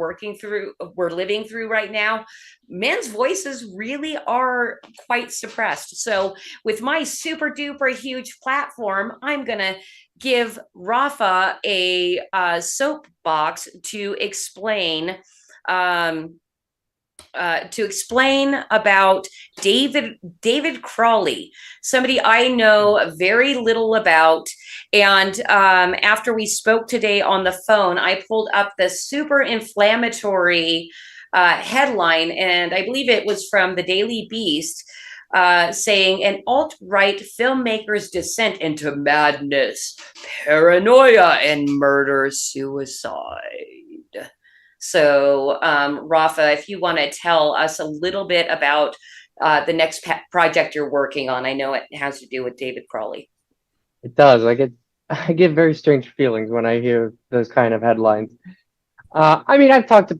living through right now, men's voices really are quite suppressed. So with my super duper huge platform, I'm going to give Rafa a soapbox to explain about David Crowley, somebody I know very little about. And after we spoke today on the phone, I pulled up the super inflammatory headline, and I believe it was from the Daily Beast, saying an alt-right filmmaker's descent into madness, paranoia, and murder-suicide. So, Rafa, if you want to tell us a little bit about the next project you're working on. I know it has to do with David Crowley. It does. I get very strange feelings when I hear those kind of headlines. I mean, I talk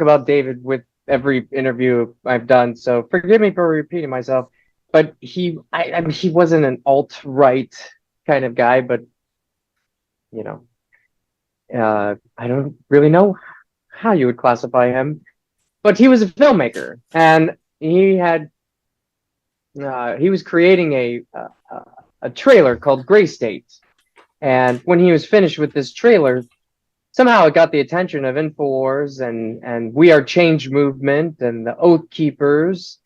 about David with every interview I've done, so forgive me for repeating myself. But he wasn't an alt-right kind of guy, but I don't really know how you would classify him. But he was a filmmaker, and he was creating a trailer called Gray State. And when he was finished with this trailer, somehow it got the attention of InfoWars and We Are Change movement and the Oath Keepers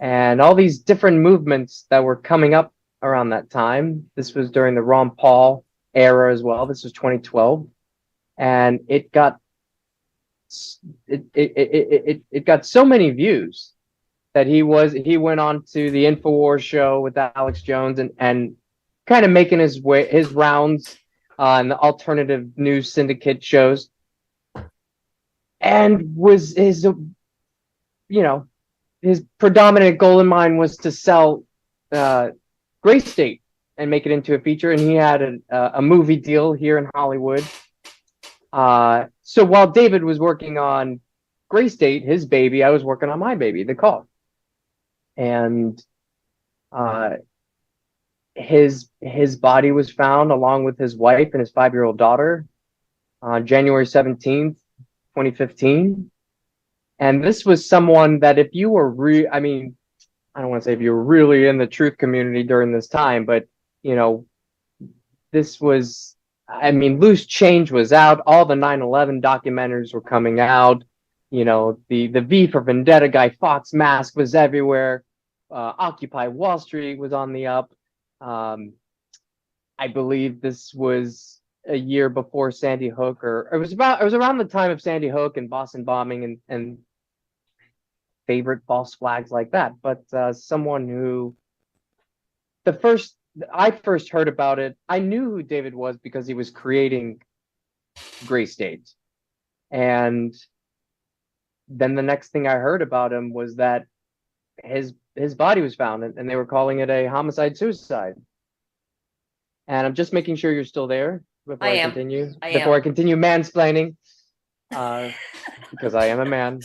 and all these different movements that were coming up around that time. This was during the Ron Paul era as well. This was 2012, and it got so many views that he went on to the InfoWars show with Alex Jones and kind of making his rounds on the alternative news syndicate shows, and was his predominant goal in mind was to sell Gray State and make it into a feature, and he had a movie deal here in Hollywood. So while David was working on Gray State, his baby, I was working on my baby, The Call. And his body was found along with his wife and his 5-year-old daughter on January 17th, 2015. And this was someone that if you were I don't want to say if you were really in the truth community during this time, but this was, Loose Change was out. All the 9/11 documentaries were coming out. The V for Vendetta Guy Fawkes mask was everywhere. Occupy Wall Street was on the up. I believe this was a year before Sandy Hook, or it was around the time of Sandy Hook and Boston bombing and favorite false flags like that. But someone who I first heard about it, I knew who David was because he was creating Gray State. And then the next thing I heard about him was that his body was found, and they were calling it a homicide-suicide. And I'm just making sure you're still there before I I am. continue. I Before am. I continue mansplaining, because I am a man.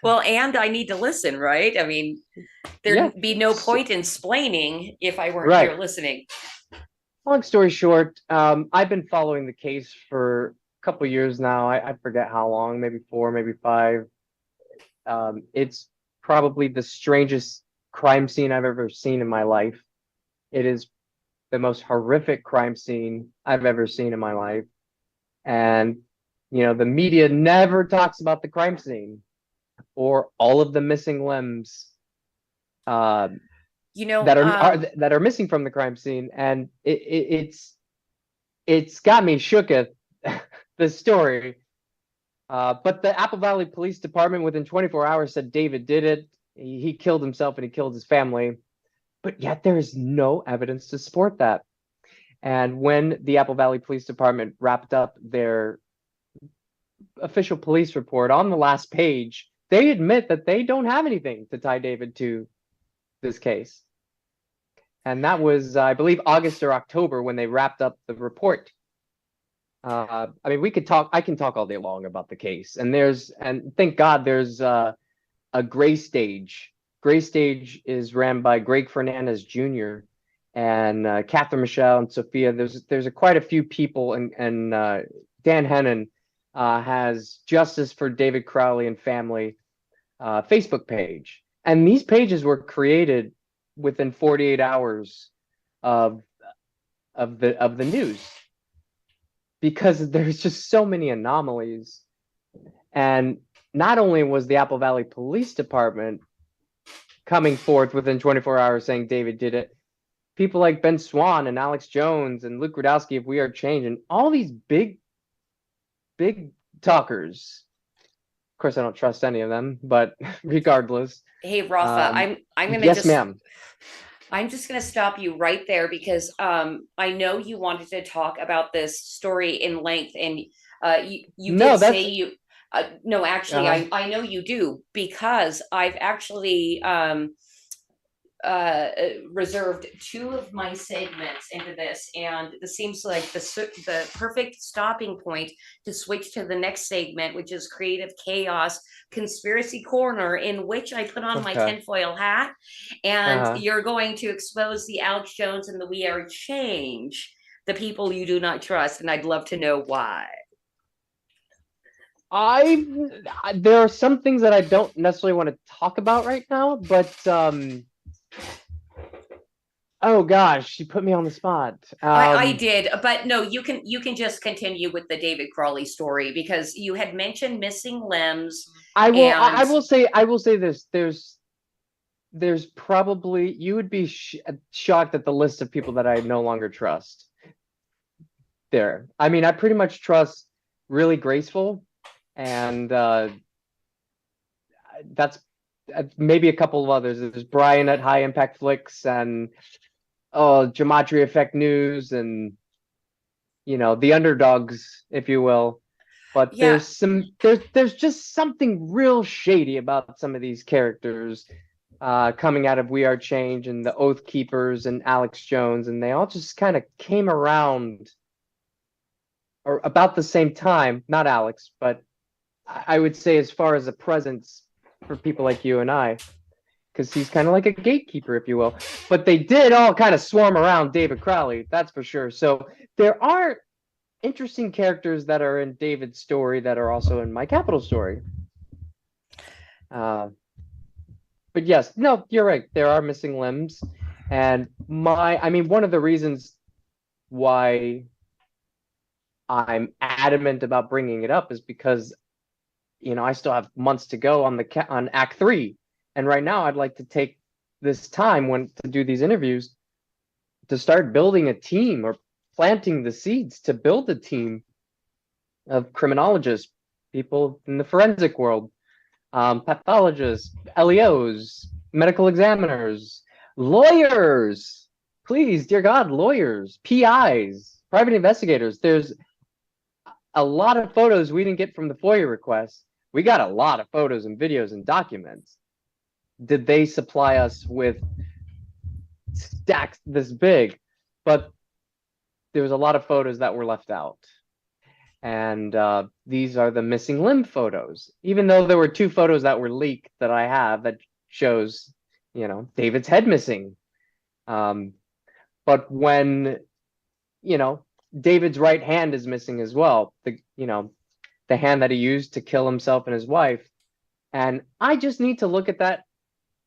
Well, and I need to listen, right? I mean, there'd Yeah. be no point in splaining if I weren't Right. here listening. Long story short, I've been following the case for a couple years now. I forget how long, maybe 4, maybe 5. It's probably the strangest crime scene I've ever seen in my life. It is the most horrific crime scene I've ever seen in my life. And, the media never talks about the crime scene or all of the missing limbs that are missing from the crime scene. And it's got me shooketh, the story. But the Apple Valley Police Department within 24 hours said David did it. He killed himself and he killed his family. But yet there is no evidence to support that. And when the Apple Valley Police Department wrapped up their official police report, on the last page, they admit that they don't have anything to tie David to this case. And that was, I believe, August or October when they wrapped up the report. I mean, I can talk all day long about the case. And thank God there's a gray stage. Gray stage is ran by Greg Fernandez Jr. and Catherine Michelle and Sophia. There's quite a few people, and Dan Hennon has Justice for David Crowley and Family Facebook page. And these pages were created within 48 hours of the news, because there's just so many anomalies. And not only was the Apple Valley Police Department coming forth within 24 hours saying David did it, people like Ben Swan and Alex Jones and Luke Rudowski of We Are Change and all these big talkers. Of course, I don't trust any of them, but regardless. Hey, Rafa, I'm gonna yes, ma'am. I'm just going to stop you right there because I know you wanted to talk about this story in length, and you did say you. No, actually, I know you do, because I've actually reserved 2 of my segments into this, and this seems like the perfect stopping point to switch to the next segment, which is Creative Chaos Conspiracy Corner, in which I put on my tinfoil hat, and you're going to expose the Alex Jones and the We Are Change, the people you do not trust, and I'd love to know why. There are some things that I don't necessarily want to talk about right now, but oh gosh, you put me on the spot. I did, but no, you can just continue with the David Crawley story, because you had mentioned missing limbs. I will say this. There's probably, you would be shocked at the list of people that I no longer trust. I mean, I pretty much trust Really Graceful, and that's maybe a couple of others. There's Brian at High Impact Flicks, and Gematria Effect News, and the underdogs, if you will. But there's just something real shady about some of these characters coming out of We Are Change and the Oath Keepers and Alex Jones, and they all just kind of came around or about the same time. Not Alex, but I would say as far as a presence for people like you and I, because he's kind of like a gatekeeper, if you will. But they did all kind of swarm around David Crowley, that's for sure. So there are interesting characters that are in David's story that are also in my Capitol story. But yes, no, you're right. There are missing limbs. And one of the reasons why I'm adamant about bringing it up is because, I still have months to go on Act 3. And right now I'd like to take this time to do these interviews to start building a team, or planting the seeds to build a team of criminologists, people in the forensic world, pathologists, LEOs, medical examiners, lawyers, please, dear God, lawyers, PIs, private investigators. There's a lot of photos we didn't get from the FOIA requests. We got a lot of photos and videos and documents. Did they supply us with stacks this big? But there was a lot of photos that were left out. And these are the missing limb photos, even though there were 2 photos that were leaked that I have that shows, you know, David's head missing. But when, you know, David's right hand is missing as well, the hand that he used to kill himself and his wife. And I just need to look at that.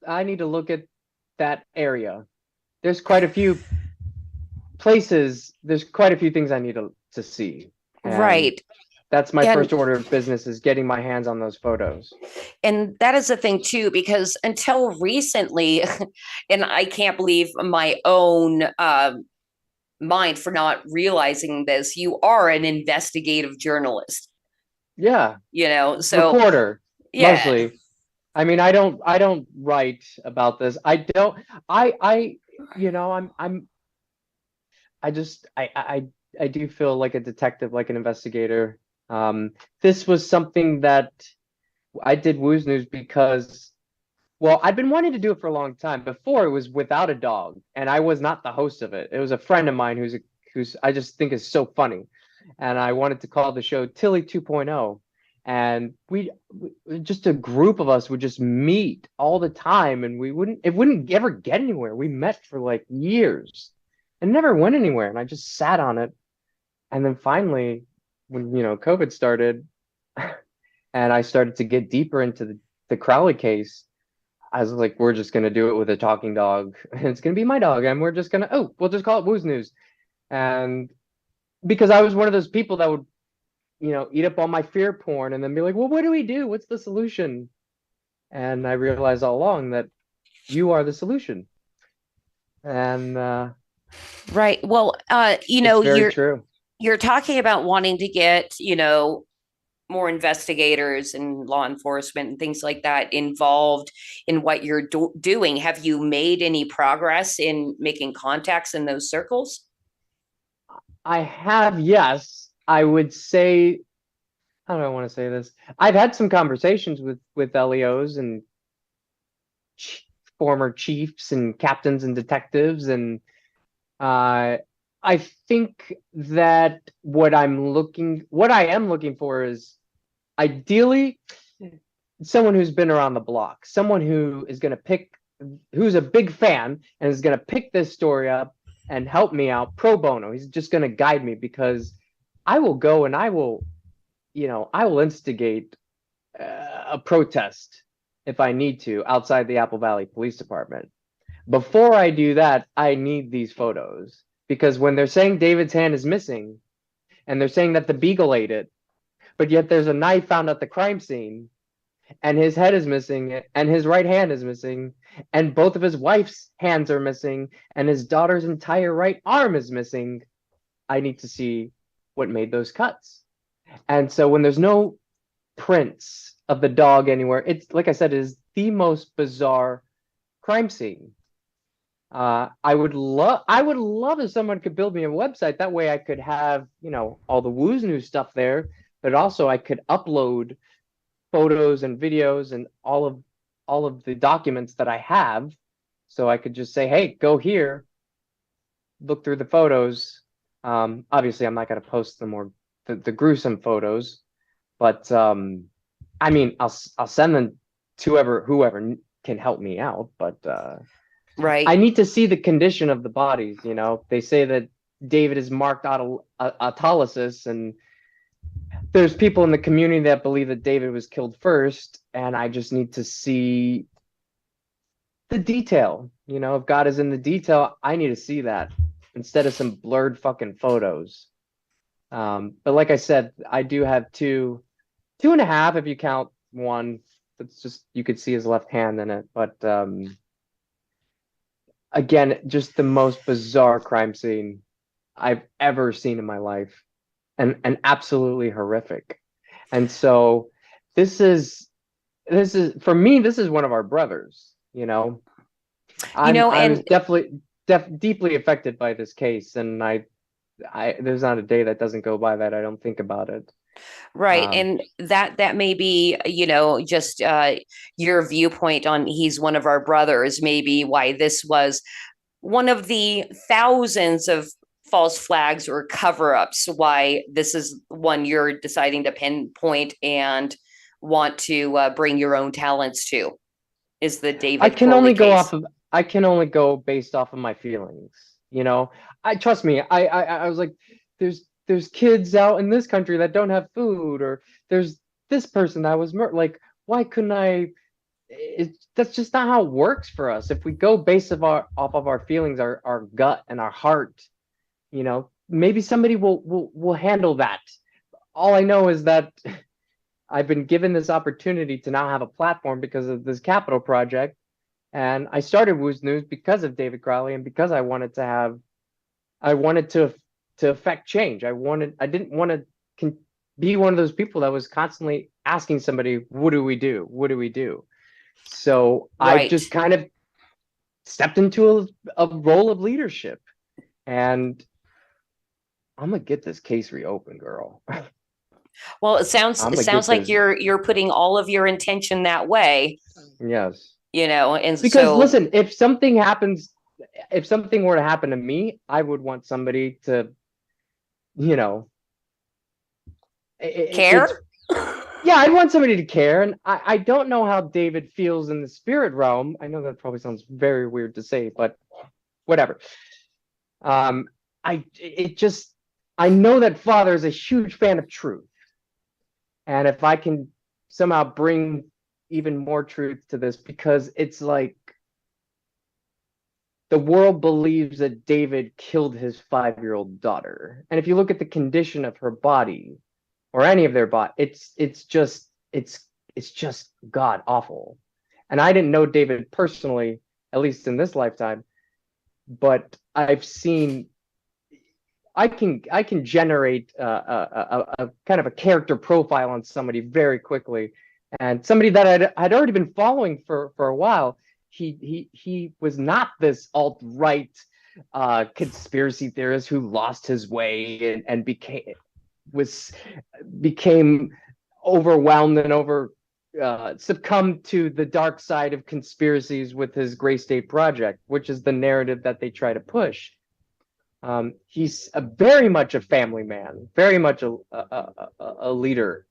I need to look at that area. There's quite a few places. There's quite a few things I need to see. And right. That's my first order of business, is getting my hands on those photos. And that is the thing too, because until recently, and I can't believe my own mind for not realizing this, you are an investigative journalist. Yeah. You know, so reporter, yeah. Mostly. I mean, I don't write about this. I you know, I do feel like a detective, like an investigator. This was something that I did Wooz News because, well, I'd been wanting to do it for a long time. Before, it was without a dog, and I was not the host of it. It was a friend of mine who's I just think is so funny, and I wanted to call the show Tilly 2.0. And we just, a group of us would just meet all the time, and it wouldn't ever get anywhere. We met for like years and never went anywhere. And I just sat on it. And then finally, when, you know, COVID started and I started to get deeper into the Crowley case, I was like, we're just going to do it with a talking dog. And it's going to be my dog. And we're just going to, we'll just call it Wooz News. And because I was one of those people that would, you know, eat up all my fear porn and then be like, well, what do we do? What's the solution? And I realized all along that you are the solution. And right. Well, you know, you're talking about wanting to get, you know, more investigators and law enforcement and things like that involved in what you're doing. Have you made any progress in making contacts in those circles? I have, yes. I would say, how do I want to say this? I've had some conversations with LEOs and former chiefs and captains and detectives, and I think that what I am looking for is ideally someone who's been around the block, someone who is going to who's a big fan and is going to pick this story up and help me out pro bono. He's just going to guide me, because I will go and I will instigate a protest if I need to outside the Apple Valley Police Department. Before I do that, I need these photos, because when they're saying David's hand is missing and they're saying that the beagle ate it, but yet there's a knife found at the crime scene and his head is missing and his right hand is missing and both of his wife's hands are missing and his daughter's entire right arm is missing, I need to see what made those cuts. And so when there's no prints of the dog anywhere, it's, like I said, it is the most bizarre crime scene. I would love if someone could build me a website. That way I could have, you know, all the Wooz News stuff there, but also I could upload photos and videos and all of the documents that I have. So I could just say, hey, go here, look through the photos. Obviously I'm not going to post the gruesome photos, but I mean, I'll send them to whoever can help me out. But right, I need to see the condition of the bodies. You know, they say that David is marked autolysis, and there's people in the community that believe that David was killed first, and I just need to see the detail. You know, if God is in the detail, I need to see that instead of some blurred fucking photos. But like I said, I do have two and a half if you count one that's just, you could see his left hand in it. But again, just the most bizarre crime scene I've ever seen in my life, and absolutely horrific. And so this is for me, this is one of our brothers. You know, I was definitely deeply affected by this case, and I there's not a day that doesn't go by that I don't think about it. Right. And that may be, you know, just your viewpoint on he's one of our brothers, maybe why this was one of the thousands of false flags or cover-ups, why this is one you're deciding to pinpoint and want to bring your own talents to, is the David I can Crowley only go case. off of I can only go based off of my feelings. You know, I trust me. I was like, there's kids out in this country that don't have food, or there's this person that was like, why couldn't I? That's just not how it works for us. If we go based of off of our feelings, our gut and our heart, you know, maybe somebody will handle that. All I know is that I've been given this opportunity to now have a platform because of this Capitol project. And I started Wooz News because of David Crowley and because I wanted to affect change. I didn't want to be one of those people that was constantly asking somebody, what do we do? What do we do? So Right. I just kind of stepped into a role of leadership, and I'm gonna get this case reopened, girl. Well, it sounds like you're putting all of your intention that way. Yes. You know, and because so, listen, if something were to happen to me, I would want somebody to, you know, care. Yeah, I'd want somebody to care. And I don't know how David feels in the spirit realm. I know that probably sounds very weird to say, but whatever. I know that Father is a huge fan of truth. And if I can somehow bring even more truth to this, because it's like the world believes that David killed his 5-year-old daughter. And if you look at the condition of her body or any of their body, it's just god awful. And I didn't know David personally, at least in this lifetime, but I've seen I can generate a kind of a character profile on somebody very quickly. And somebody that I'd already been following for a while, he was not this alt-right conspiracy theorist who lost his way and became overwhelmed and succumbed to the dark side of conspiracies with his Gray State Project, which is the narrative that they try to push. He's very much a family man, very much a leader.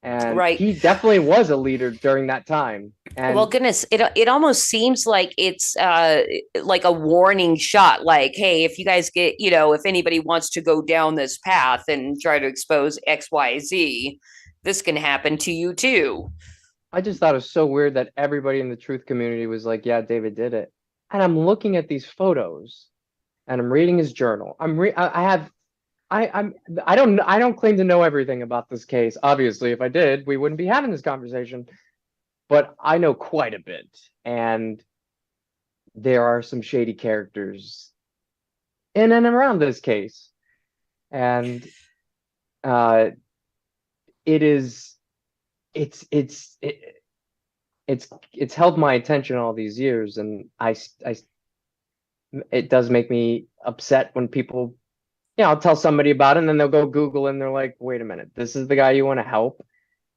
And right. He definitely was a leader during that time. And well, goodness, it almost seems like it's like a warning shot. Like, hey, if you guys get, you know, if anybody wants to go down this path and try to expose X, Y, Z, this can happen to you too. I just thought it was so weird that everybody in the truth community was like, yeah, David did it. And I'm looking at these photos and I'm reading his journal. I don't claim to know everything about this case. Obviously, if I did, we wouldn't be having this conversation. But I know quite a bit, and there are some shady characters in and around this case, and it's held my attention all these years, and it does make me upset when people, yeah, I'll tell somebody about it and then they'll go Google and they're like, wait a minute, this is the guy you want to help?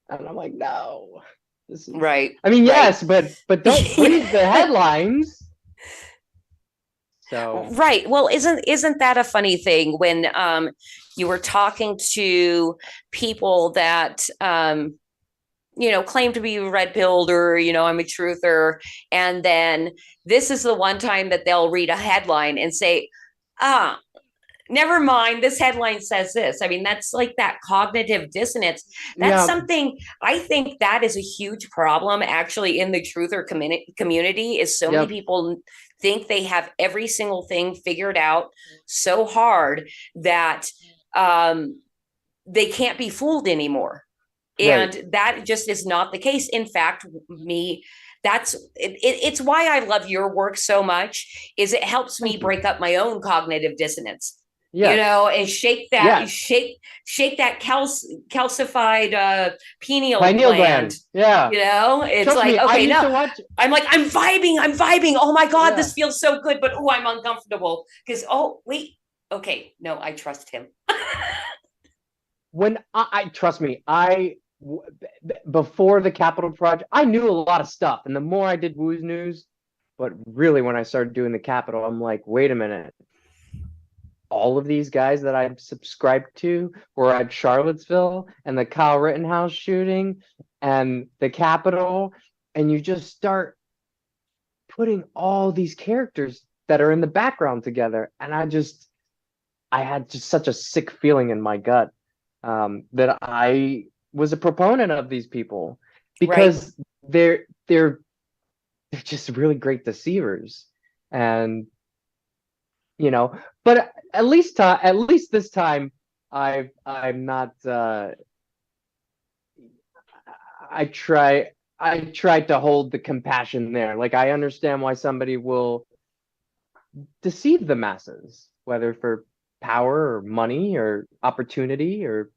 And I'm like, no. This is... Right. I mean, right. yes, but don't read the headlines. So right. Well, isn't that a funny thing when you were talking to people that you know, claim to be red pilled, or, you know, I'm a truther, and then this is the one time that they'll read a headline and say, never mind, this headline says this. I mean, that's like that cognitive dissonance. That's something, I think that is a huge problem actually in the truther community, is so many people think they have every single thing figured out so hard that they can't be fooled anymore. And that just is not the case. In fact, it's why I love your work so much, is it helps me break up my own cognitive dissonance. Yes. You know, and shake that, shake that calcified pineal gland. Yeah. You know, it's trust like, me, okay, no, I'm like, I'm vibing. Oh my God, this feels so good, but I'm uncomfortable because, oh, wait, okay, no, I trust him. When I trust me, before the Capitol Project, I knew a lot of stuff, and the more I did Wooz News, but really when I started doing the Capitol, I'm like, wait a minute, all of these guys that I'm subscribed to were at Charlottesville and the Kyle Rittenhouse shooting and the Capitol, and you just start putting all these characters that are in the background together, and I had just such a sick feeling in my gut that I was a proponent of these people because they're just really great deceivers, and but at least this time I'm not I tried to hold the compassion there. Like, I understand why somebody will deceive the masses, whether for power or money or opportunity or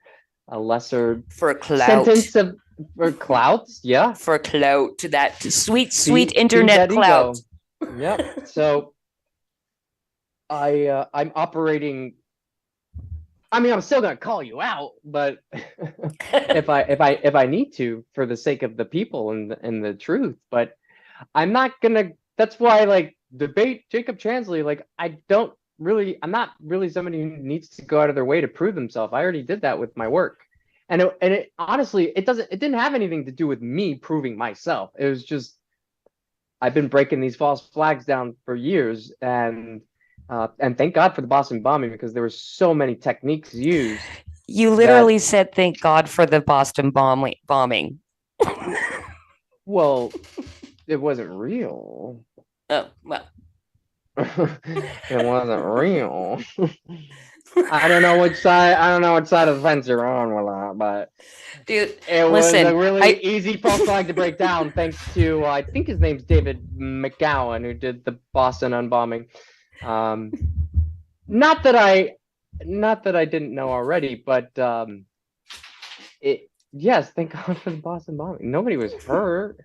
a lesser for clout. Sentence of for clouts, yeah. For clout, to that sweet internet clout. Yep. So I'm operating. I mean, I'm still gonna call you out, but if I need to, for the sake of the people and the truth, but I'm not gonna. That's why, like, debate Jacob Chansley. Like, I'm not really somebody who needs to go out of their way to prove themselves. I already did that with my work, and it honestly, it didn't have anything to do with me proving myself. It was just I've been breaking these false flags down for years, and thank God for the Boston bombing, because there were so many techniques used. You literally said, "Thank God for the Boston bombing." Well, it wasn't real. Oh, well. It wasn't real. I don't know which side of the fence you're on with that, but dude, it was a really easy false flag to break down, thanks to I think his name's David McGowan, who did the Boston unbombing. Not that I didn't know already, but yes, thank God for the Boston bombing. Nobody was hurt.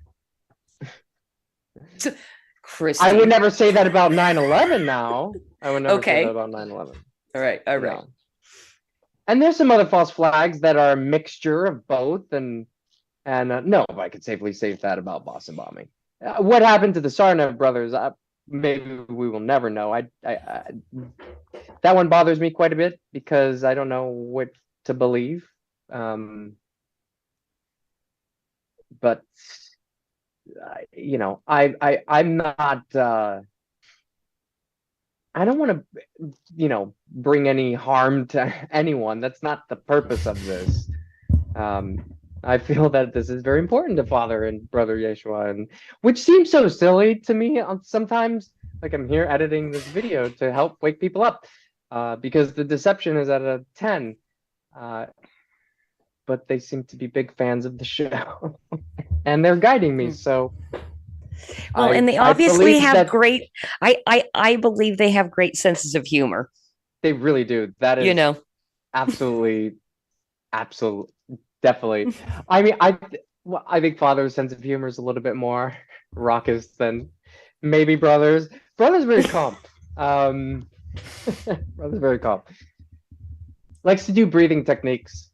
Christy. I would never say that about 9/11 now. I would never say that about 9/11. All right. Yeah. And there's some other false flags that are a mixture of both, and no, I could safely say that about Boston bombing. What happened to the Sarnav brothers? Maybe we will never know. I that one bothers me quite a bit, because I don't know what to believe. But I'm not. I don't want to, bring any harm to anyone. That's not the purpose of this. I feel that this is very important to Father and Brother Yeshua, and which seems so silly to me sometimes. Like, I'm here editing this video to help wake people up, because the deception is at a 10. But they seem to be big fans of the show, and they're guiding me. So, well, and they obviously have great. I believe they have great senses of humor. They really do. That is, absolutely, definitely. I mean, I think Father's sense of humor is a little bit more raucous than maybe Brother's. Brother's very calm. Brother's very calm. Likes to do breathing techniques.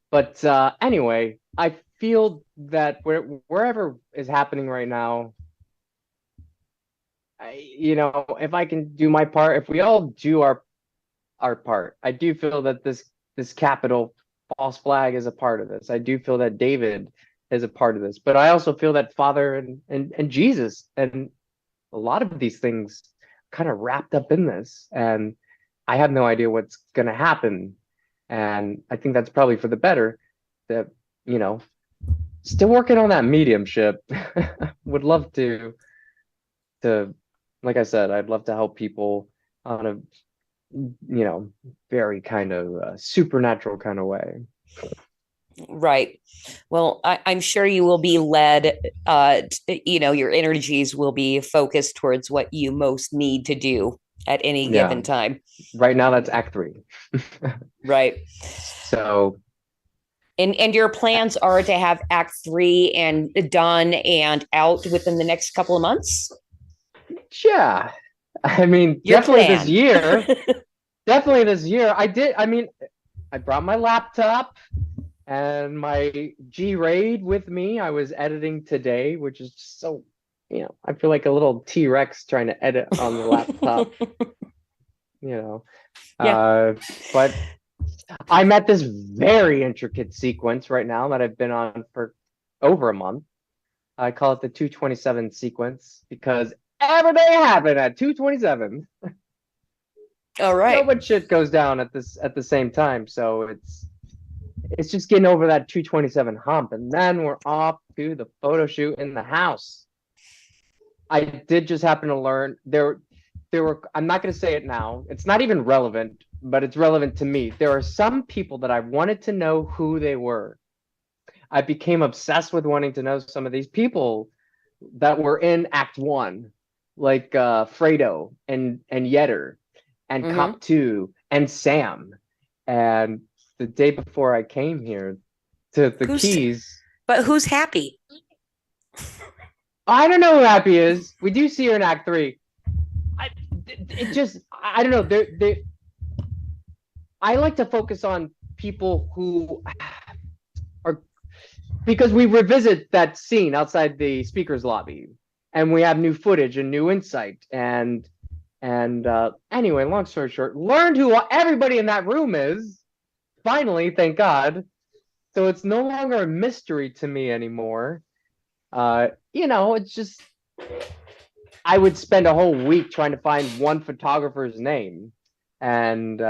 But anyway, I feel that wherever is happening right now, if I can do my part, if we all do our part, I do feel that this Capitol false flag is a part of this. I do feel that David is a part of this, but I also feel that Father and Jesus and a lot of these things kind of wrapped up in this, and I have no idea what's going to happen. And I think that's probably for the better. That, still working on that mediumship. Would love to, like I said, I'd love to help people on a, very kind of supernatural kind of way. Right. Well, I'm sure you will be led, your energies will be focused towards what you most need to do at any given time. Right now, that's Act 3. Right. So. And your plans are to have Act 3 and done and out within the next couple of months? Yeah. I mean, definitely this year. Definitely this year. I brought my laptop and my G-Raid with me. I was editing today, which is just so, I feel like a little T-Rex trying to edit on the laptop. you know. Yeah. But I'm at this very intricate sequence right now that I've been on for over a month. I call it the 227 sequence because every day happened at 227. All right. So much shit goes down at the same time, so it's just getting over that 227 hump, and then we're off to the photo shoot in the house. I did just happen to learn there were, I'm not going to say it now. It's not even relevant, but it's relevant to me. There are some people that I wanted to know who they were. I became obsessed with wanting to know some of these people that were in Act 1, like Fredo and Yetter and Cop 2 and Sam. And the day before I came here to the Keys. But who's Happy? I don't know who Happy is. We do see her in Act 3. I don't know. I like to focus on people who are, because we revisit that scene outside the speaker's lobby, and we have new footage and new insight. And anyway, long story short, learned who everybody in that room is. Finally, thank God. So it's no longer a mystery to me anymore. It's just, I would spend a whole week trying to find one photographer's name. And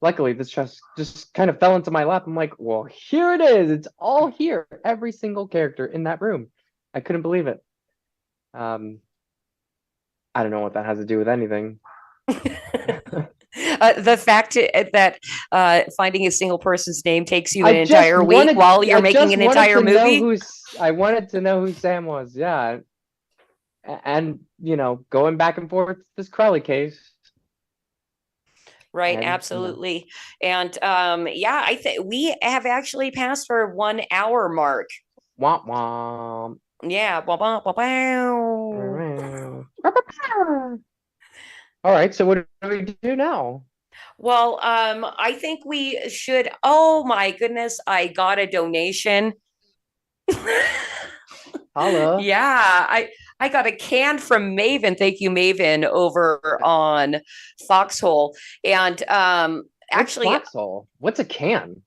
luckily, this just kind of fell into my lap. I'm like, well, here it is. It's all here. Every single character in that room. I couldn't believe it. I don't know what that has to do with anything. The fact that finding a single person's name takes you an entire week while you're making an entire movie. I wanted to know who Sam was. Yeah. And, going back and forth this Crowley case. Right, absolutely. And I think we have actually passed our 1 hour mark. Womp womp. Yeah. Womp womp. All right, so what do we do now? Well, I think we should. Oh my goodness, I got a donation. Hello. Yeah, I got a can from Maven. Thank you, Maven, over on Foxhole. And actually, Foxhole? What's a can?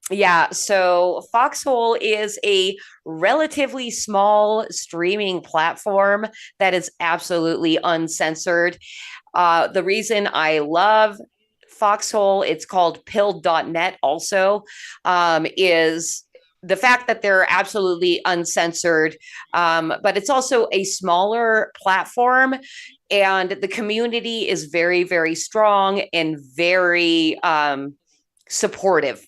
Yeah, so Foxhole is a relatively small streaming platform that is absolutely uncensored. The reason I love Foxhole, it's called pilled.net also, is the fact that they're absolutely uncensored, but it's also a smaller platform, and the community is very, very strong and very supportive.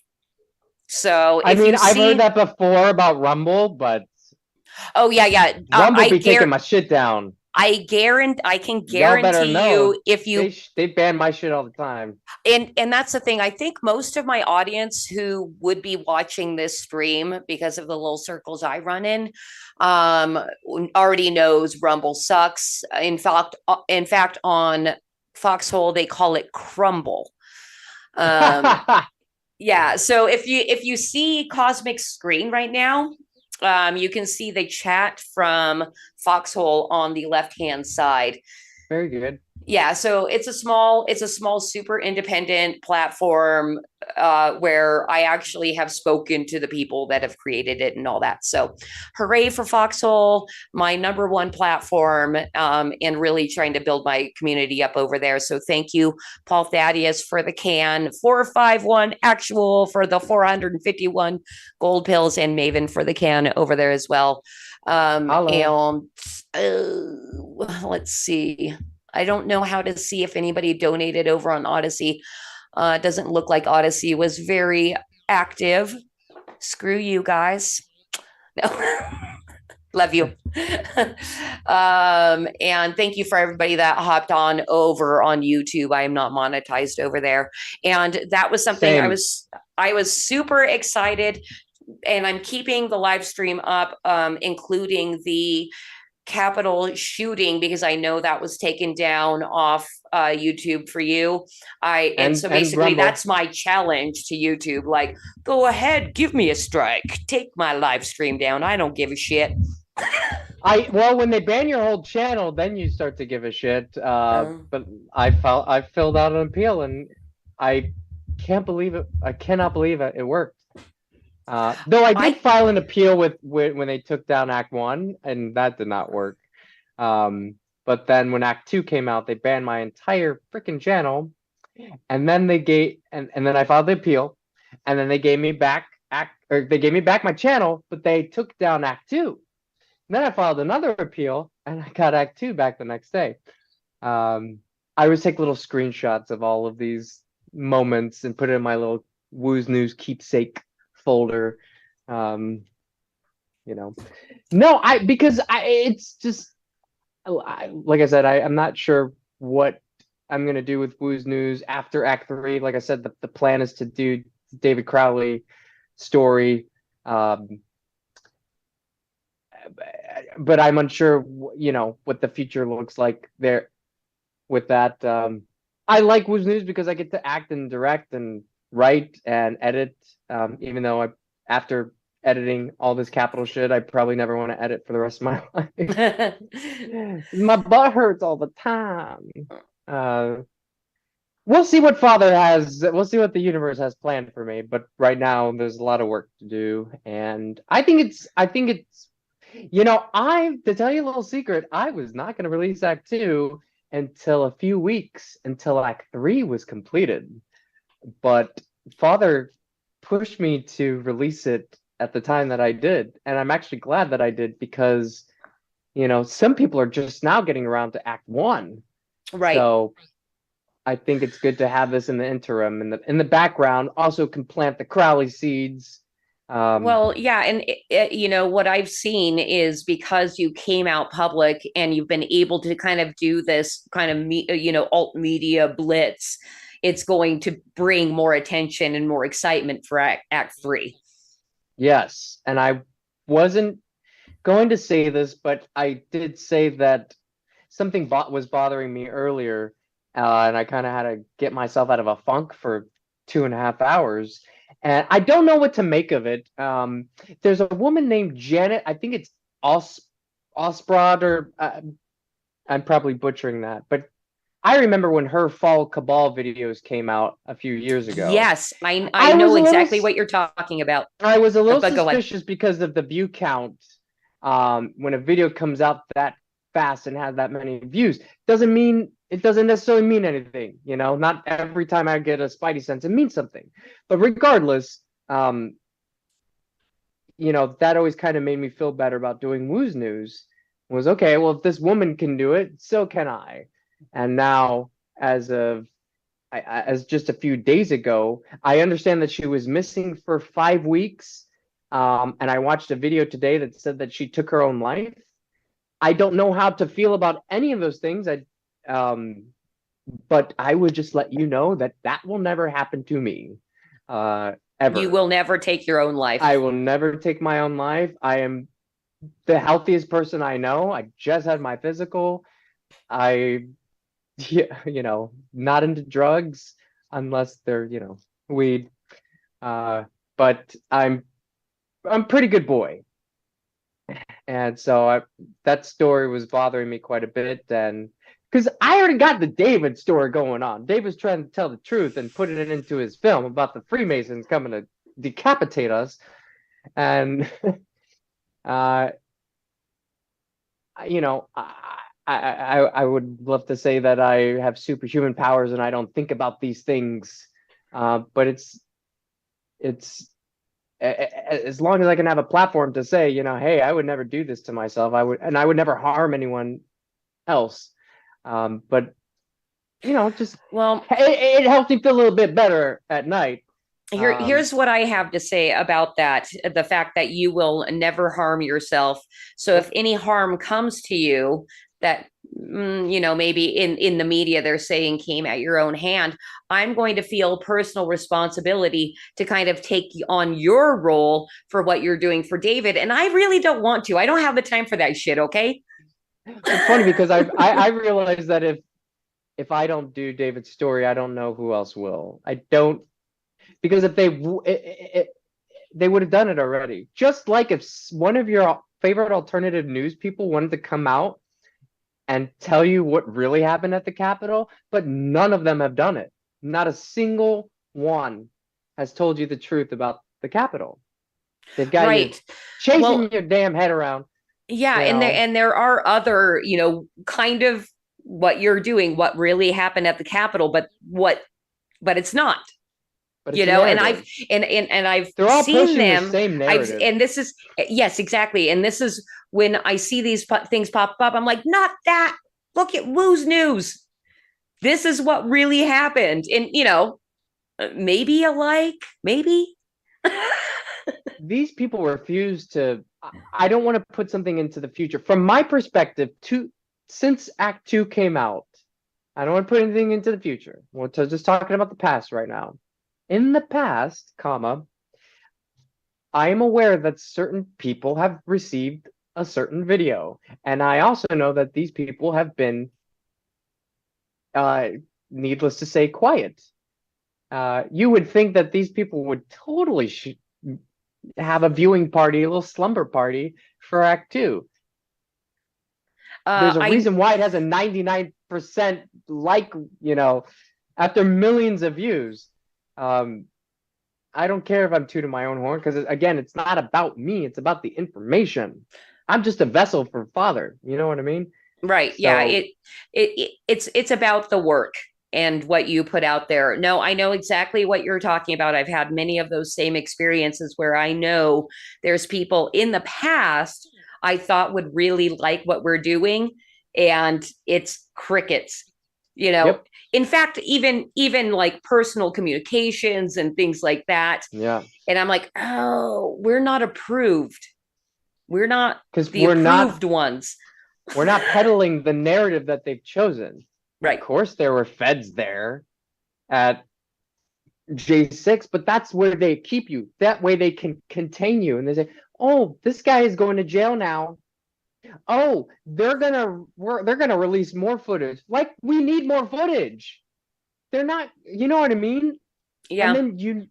So I've heard that before about Rumble, but yeah. Rumble be taking my shit down. I can guarantee you if you they ban my shit all the time. And that's the thing. I think most of my audience who would be watching this stream, because of the little circles I run in, already knows Rumble sucks. In fact, on Foxhole they call it Crumble. Yeah, so if you see Cosmic's screen right now, you can see the chat from Foxhole on the left-hand side. Very good. Yeah, so it's a small, super independent platform where I actually have spoken to the people that have created it and all that. So hooray for Foxhole, my #1 platform, and really trying to build my community up over there. So thank you, Paul Thaddeus, for the can, 451 actual for the 451 gold pills, and Maven for the can over there as well. And let's see. I don't know how to see if anybody donated over on Odyssey. It doesn't look like Odyssey was very active. Screw you guys. No. Love you. And thank you for everybody that hopped on over on YouTube. I am not monetized over there. And that was something I was super excited, and I'm keeping the live stream up, including the Capitol shooting, because I know that was taken down off YouTube for you. So basically that's my challenge to YouTube. Like, go ahead, give me a strike, take my live stream down. I don't give a shit. Well, when they ban your whole channel, then you start to give a shit. But I filled out an appeal, and I can't believe it. I cannot believe it. It worked. Though I did file an appeal with when they took down Act 1, and that did not work. But then when Act 2 came out, they banned my entire freaking channel, and then and then I filed the appeal, and then they gave me back my channel, but they took down Act 2. And then I filed another appeal, and I got Act 2 back the next day. I always take little screenshots of all of these moments and put it in my little Wooz News keepsake folder. You know, no, it's just like I said, I'm not sure what I'm gonna do with Wooz News after Act 3. Like I said, the plan is to do David Crowley story. But I'm unsure, what the future looks like there with that. I like Wooz News because I get to act and direct and write and edit, even though after editing all this Capitol shit, I probably never want to edit for the rest of my life. My butt hurts all the time. We'll see what we'll see what the universe has planned for me, but right now there's a lot of work to do, and I think it's to tell you a little secret, I was not going to release Act 2 until a few weeks until Act 3 was completed. But Father pushed me to release it at the time that I did. And I'm actually glad that I did because, some people are just now getting around to Act 1. Right. So I think it's good to have this in the interim. In the background, also can plant the Crowley seeds. Well, yeah, and what I've seen is because you came out public and you've been able to kind of do this kind of alt media blitz, it's going to bring more attention and more excitement for Act 3. Yes, and I wasn't going to say this, but I did say that something was bothering me earlier, and I kind of had to get myself out of a funk for 2.5 hours. And I don't know what to make of it. There's a woman named Janet. I think it's Osprod, or I'm probably butchering that. But I remember when her Fall Cabal videos came out a few years ago. Yes, I know exactly what you're talking about. I was a little suspicious because of the view count. When a video comes out that fast and has that many views, it doesn't necessarily mean anything, not every time I get a spidey sense, it means something. But regardless, that always kind of made me feel better about doing Wooz News. It was okay, well, if this woman can do it, so can I. And now, as just a few days ago, I understand that she was missing for 5 weeks. And I watched a video today that said that she took her own life. I don't know how to feel about any of those things. But I would just let you know that will never happen to me, ever. You will never take your own life. I will never take my own life. I am the healthiest person I know. I just had my physical. Not into drugs unless they're, weed. But I'm a pretty good boy. And so that story was bothering me quite a bit, and because I already got the David story going on. David's trying to tell the truth and putting it into his film about the Freemasons coming to decapitate us. And, I would love to say that I have superhuman powers and I don't think about these things. But it's as long as I can have a platform to say, hey, I would never do this to myself. I would never harm anyone else. But it helps me feel a little bit better at night. Here's what I have to say about that: the fact that you will never harm yourself. So if any harm comes to you, that maybe in the media they're saying came at your own hand, I'm going to feel personal responsibility to kind of take on your role for what you're doing for David. And I really don't want to. I don't have the time for that shit. Okay. It's funny because I realize that if I don't do David's story, I don't know who else will. I don't, because if they would have done it already. Just like if one of your favorite alternative news people wanted to come out and tell you what really happened at the Capitol, but none of them have done it. Not a single one has told you the truth about the Capitol. They've got you chasing your damn head around. Yeah, and there are other, kind of what you're doing, what really happened at the Capitol, but it's not. But and I've they're all seen them. The same narrative. And this is yes, exactly. And this is when I see these things pop up, I'm like, not that. Look at Wooz News. This is what really happened. And maybe maybe. These people refuse to. I don't want to put something into the future. From my perspective, since Act 2 came out, I don't want to put anything into the future. We're just talking about the past right now. In the past, I am aware that certain people have received a certain video. And I also know that these people have been, needless to say, quiet. You would think that these people would totally have a viewing party, a little slumber party for Act 2. There's a reason why it has a 99% after millions of views. I don't care if I'm tooting my own horn, because again, it's not about me, it's about the information. I'm just a vessel for Father, you know what I mean? Right. So, yeah, it's about the work and what you put out there. No, I know exactly what you're talking about. I've had many of those same experiences where I know there's people in the past I thought would really like what we're doing, and it's crickets. Yep. In fact, even like personal communications and things like that. Yeah. And I'm like, oh, we're not approved. We're not the approved ones. We're not peddling the narrative that they've chosen. Right. Of course, there were feds there at J6, but that's where they keep you. That way they can contain you. And they say, oh, this guy is going to jail now. Oh, they're gonna release more footage. Like, we need more footage. They're not, you know what I mean? Yeah. And then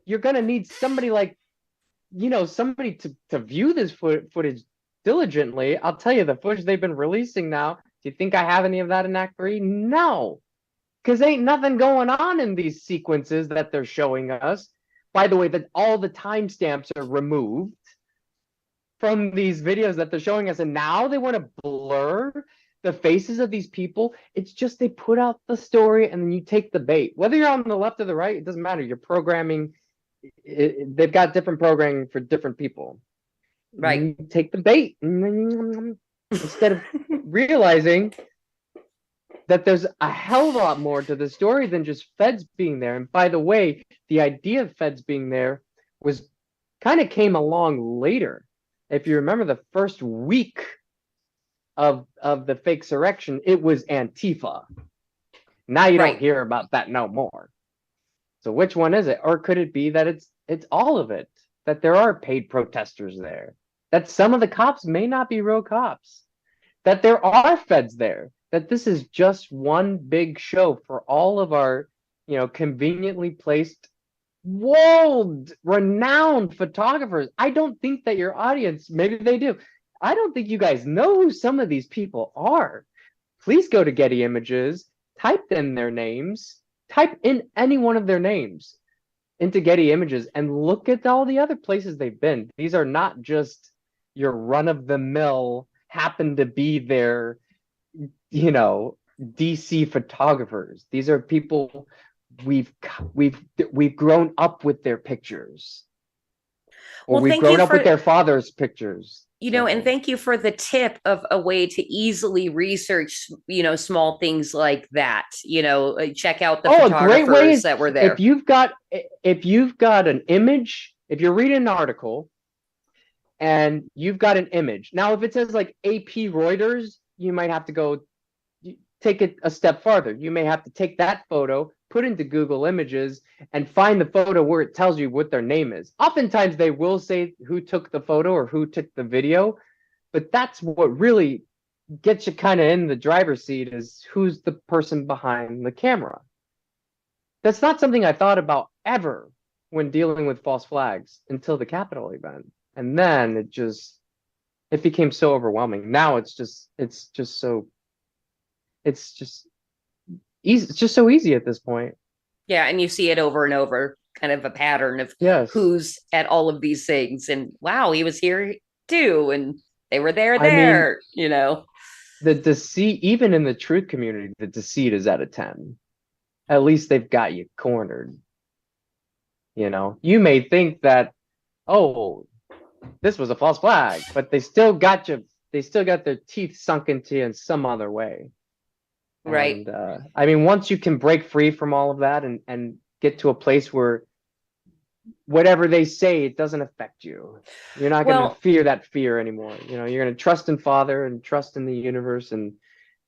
you're gonna need somebody like, somebody to view this footage diligently. I'll tell you, the footage they've been releasing now. Do you think I have any of that in Act 3? No, because ain't nothing going on in these sequences that they're showing us. By the way, that all the timestamps are removed from these videos that they're showing us, and now they want to blur the faces of these people. It's just they put out the story and then you take the bait. Whether you're on the left or the right, it doesn't matter. You're programming. They've got different programming for different people. Right. You take the bait instead of realizing that there's a hell of a lot more to the story than just feds being there. And by the way, the idea of feds being there came along later. If you remember the first week of the fake surrection, it was Antifa. Now you don't hear about that no more. So which one is it? Or could it be that it's all of it? That there are paid protesters there? That some of the cops may not be real cops? That there are feds there? That this is just one big show for all of our, conveniently placed world-renowned photographers? I don't think that your audience, maybe they do. I don't think you guys know who some of these people are. Please go to Getty Images, type in their names, type in any one of their names into Getty Images, and look at all the other places they've been. These are not just your run-of-the-mill, happen to be there, DC photographers. These are people we've grown up with their pictures, or we've grown up with their father's pictures. And thank you for the tip of a way to easily research, small things like that. Check out the photographers that were there. If you've got an image, if you're reading an article and you've got an image. Now, if it says like AP Reuters, you might have to go take it a step farther. You may have to take that photo, put into Google Images, and find the photo where it tells you what their name is. Oftentimes they will say who took the photo or who took the video, but that's what really gets you kind of in the driver's seat, is who's the person behind the camera. That's not something I thought about ever when dealing with false flags until the Capitol event. And then it became so overwhelming. Now it's just so easy. It's just so easy at this point. Yeah, and you see it over and over, kind of a pattern of Yes. who's at all of these things. And wow, he was here too, and they were there, you know. The deceit, even in the truth community, the deceit is at a 10. At least they've got you cornered. You know, you may think that, oh, this was a false flag, but they still got you. They still got their teeth sunk into you in some other way. Right. And, I mean, once you can break free from all of that and get to a place where whatever they say, it doesn't affect you. You're not going to fear that fear anymore. You know, you're going to trust in Father and trust in the universe and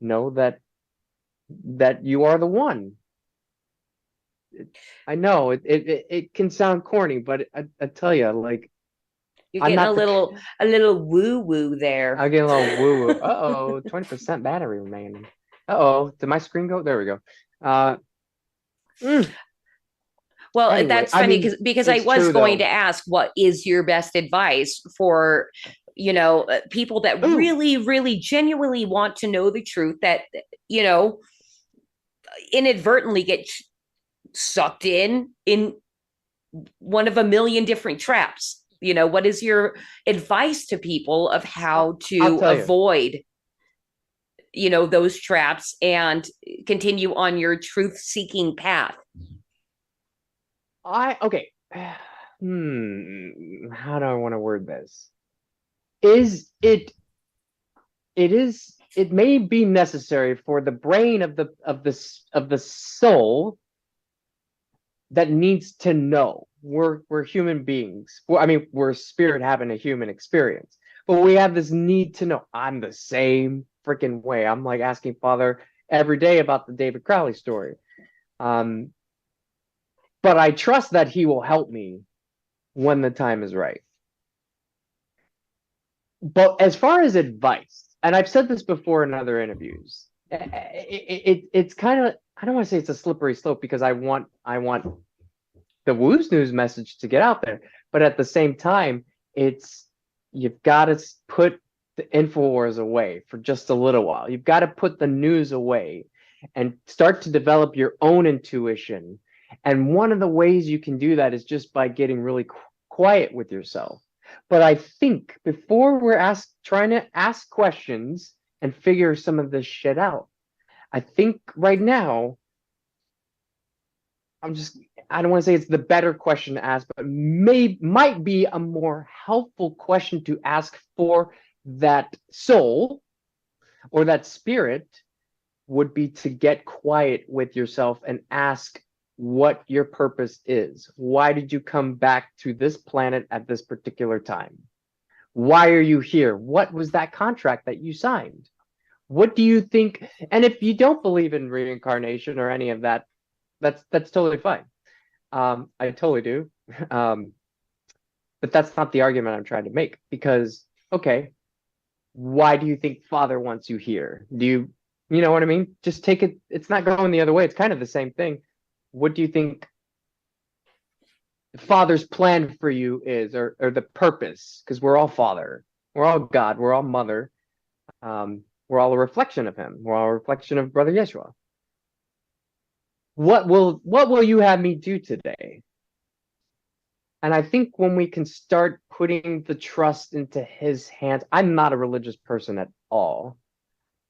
know that you are the one. I know it can sound corny, but I tell you, like, you're getting a little woo woo there. I'm getting a little woo woo. 20% battery remaining. Did my screen go? There we go. Well, anyway, that's funny because I was going to ask, what is your best advice for, you know, people that really, really genuinely want to know the truth, that, you know, inadvertently get sucked in one of a million different traps. You know, what is your advice to people of how to avoid, you know, those traps and continue on your truth-seeking path? Okay. How do I want to word this? It may be necessary for the brain of the soul that needs to know. We're human beings. I mean, we're spirit having a human experience, but we have this need to know. I'm the same freaking way. I'm like asking Father every day about the David Crowley story. But I trust that he will help me when the time is right. But as far as advice, and I've said this before in other interviews, it's kind of, I don't want to say it's a slippery slope because I want the Wooz News message to get out there. But at the same time, you've got to put the InfoWars away for just a little while. You've got to put the news away and start to develop your own intuition. And one of the ways you can do that is just by getting really quiet with yourself. But I think before we're trying to ask questions and figure some of this shit out, I think right now, I don't want to say it's the better question to ask, but might be a more helpful question to ask for that soul or that spirit would be to get quiet with yourself and ask what your purpose is. Why did you come back to this planet at this particular time? Why are you here? What was that contract that you signed? What do you think? And if you don't believe in reincarnation or any of that, that's totally fine. I totally do. But that's not the argument I'm trying to make, because, okay, why do you think Father wants you here? You know what I mean? Just take it. It's not going the other way. It's kind of the same thing. What do you think Father's plan for you is, or the purpose? Because we're all Father, we're all God, we're all Mother. We're all a reflection of Him. We're all a reflection of Brother Yeshua. What will you have me do today? And I think when we can start putting the trust into His hands, I'm not a religious person at all.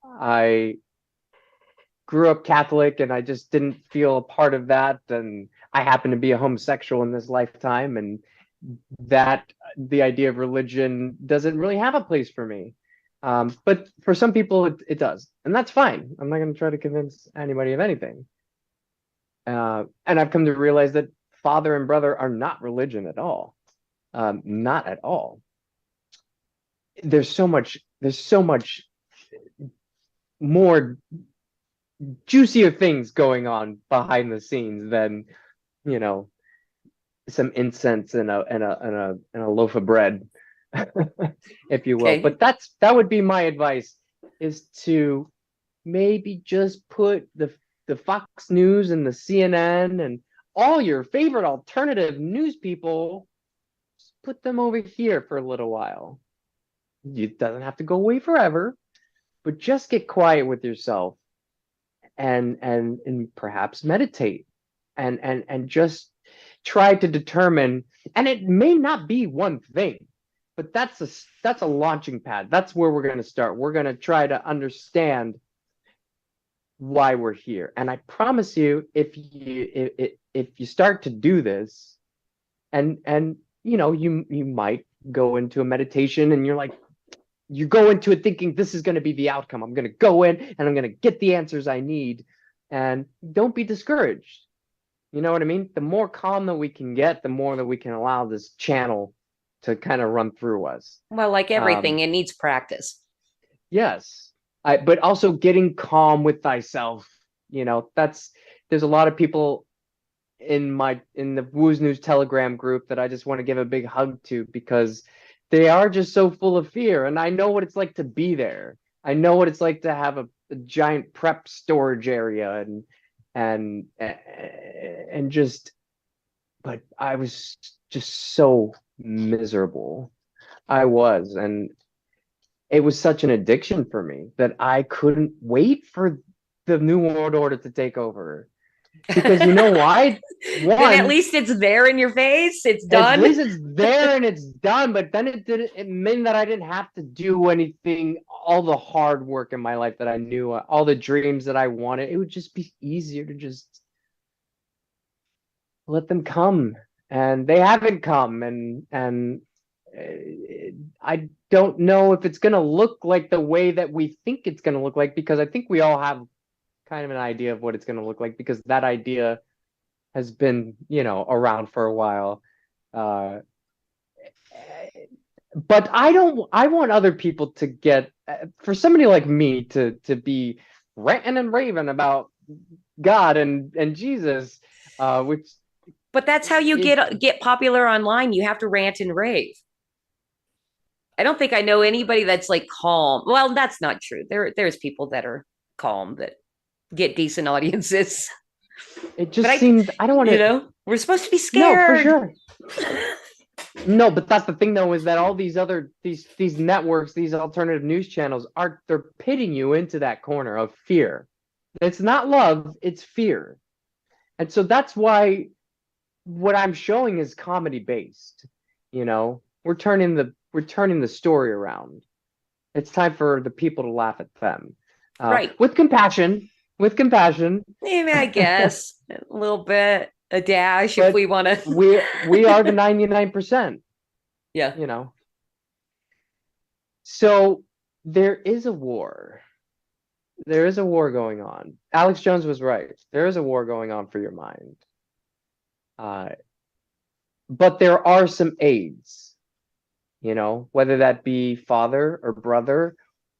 I grew up Catholic and I just didn't feel a part of that. And I happen to be a homosexual in this lifetime, and that the idea of religion doesn't really have a place for me. But for some people it does, and that's fine. I'm not going to try to convince anybody of anything. And I've come to realize that Father and Brother are not religion at all. Not at all. There's so much more juicier things going on behind the scenes than, you know, some incense and a loaf of bread, if you will. Okay. But that would be my advice, is to maybe just put the Fox News and the CNN and all your favorite alternative news people, just put them over here for a little while. It doesn't have to go away forever, but just get quiet with yourself and perhaps meditate and just try to determine, and it may not be one thing, but that's a launching pad. That's where we're going to start. We're going to try to understand why we're here. And I promise you, if you start to do this, and you know, you might go into a meditation and you go into it thinking this is going to be the outcome. I'm going to go in and I'm going to get the answers I need, and don't be discouraged. You know what I mean? The more calm that we can get, the more that we can allow this channel to kind of run through us. Well, like everything, it needs practice. Yes. But also getting calm with thyself. You know, there's a lot of people in the Wooz News Telegram group that I just want to give a big hug to, because they are just so full of fear. And I know what it's like to be there. I know what it's like to have a giant prep storage area and just, but I was just so miserable. I was, and it was such an addiction for me that I couldn't wait for the New World Order to take over. Because you know why? Then at least it's there in your face. It's done. At least it's there and it's done. But then it meant that I didn't have to do anything, all the hard work in my life that I knew, all the dreams that I wanted. It would just be easier to just let them come. And they haven't come. And I don't know if it's going to look like the way that we think it's going to look like, because I think we all have kind of an idea of what it's going to look like, because that idea has been, you know, around for a while. But I want other people to get, for somebody like me to be ranting and raving about God and Jesus, which. But that's how you get popular online. You have to rant and rave. I don't think I know anybody that's like calm. Well, that's not true. There's people that are calm that get decent audiences. It just seems, I don't want to, you know, we're supposed to be scared. No, for sure. No, but that's the thing though, is that all these other, these networks, these alternative news channels they're pitting you into that corner of fear. It's not love, it's fear. And so that's why what I'm showing is comedy based. You know, we're turning the story around. It's time for the people to laugh at them. Right. With compassion. Maybe, I guess a little bit, a dash, but if we want to. we are the 99%. Yeah. You know. So there is a war. There is a war going on. Alex Jones was right. There is a war going on for your mind. But there are some aids, you know, whether that be father or brother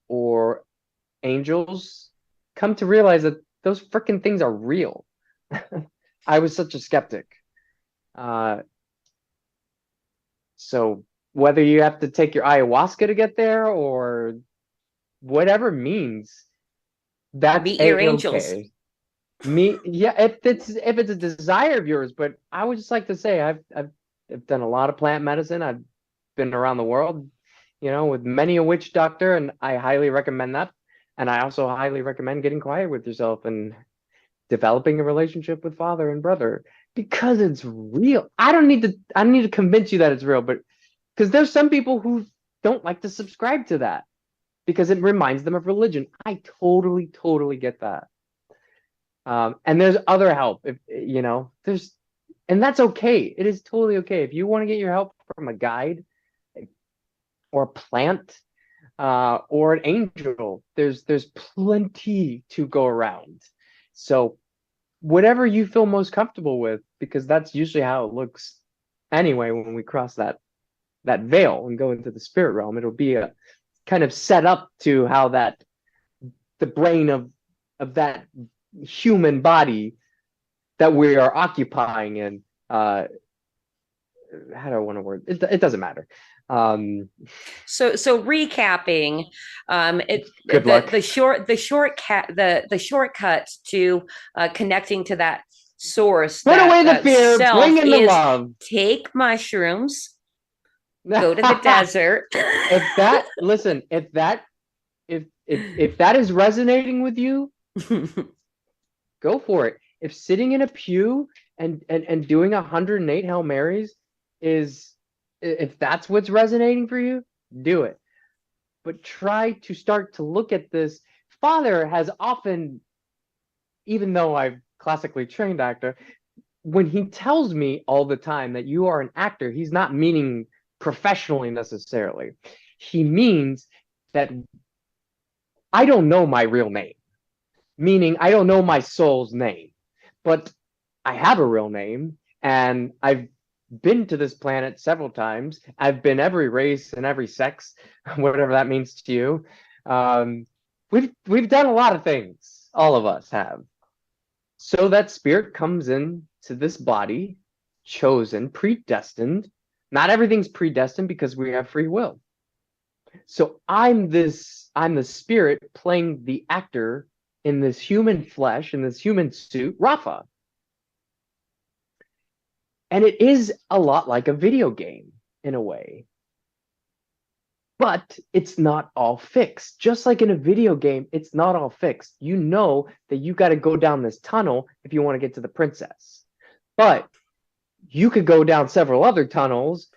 or angels. Come to realize that those freaking things are real. I was such a skeptic. So whether you have to take your ayahuasca to get there or whatever means, that's meet your angels. Yeah, if it's a desire of yours. But I would just like to say I've done a lot of plant medicine. I've been around the world, you know, with many a witch doctor, and I highly recommend that. And I also highly recommend getting quiet with yourself and developing a relationship with father and brother, because it's real. I don't need to convince you that it's real, but because there's some people who don't like to subscribe to that because it reminds them of religion. I totally get that. And there's other help, if you know, and that's okay. It is totally okay. If you want to get your help from a guide or a plant, or an angel, there's plenty to go around. So whatever you feel most comfortable with, because that's usually how it looks anyway when we cross that veil and go into the spirit realm. It'll be a kind of set up to how the brain of that human body that we are occupying in, how do I want to word it? It doesn't matter. So recapping, the shortcut to connecting to that source, Put away the that fear, self bring in the is love. take mushrooms, go to the desert. If that is resonating with you, go for it. If sitting in a pew and doing 108 Hail Marys if that's what's resonating for you, do it. But try to start to look at this. Father has often, even though I've classically trained actor, when he tells me all the time that you are an actor, he's not meaning professionally necessarily. He means that I don't know my real name, meaning I don't know my soul's name, but I have a real name, and I've been to this planet several times. I've been every race and every sex, whatever that means to you. We've done a lot of things, all of us have. So that spirit comes in to this body, chosen, predestined. Not everything's predestined because we have free will. So I'm the spirit playing the actor in this human flesh, in this human suit, Rafa. And it is a lot like a video game in a way. But it's not all fixed. Just like in a video game, it's not all fixed. You know that you got to go down this tunnel if you want to get to the princess. But you could go down several other tunnels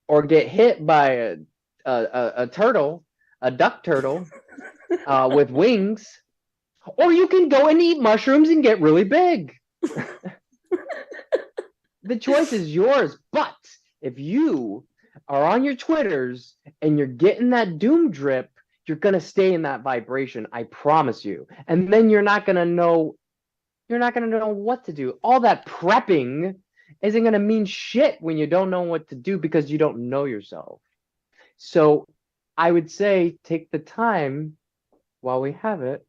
or get hit by a turtle, a duck turtle with wings. Or you can go and eat mushrooms and get really big. The choice is yours. But if you are on your Twitters and you're getting that doom drip, you're going to stay in that vibration. I promise you. And then you're not going to know what to do. All that prepping isn't going to mean shit when you don't know what to do because you don't know yourself. So I would say take the time while we have it.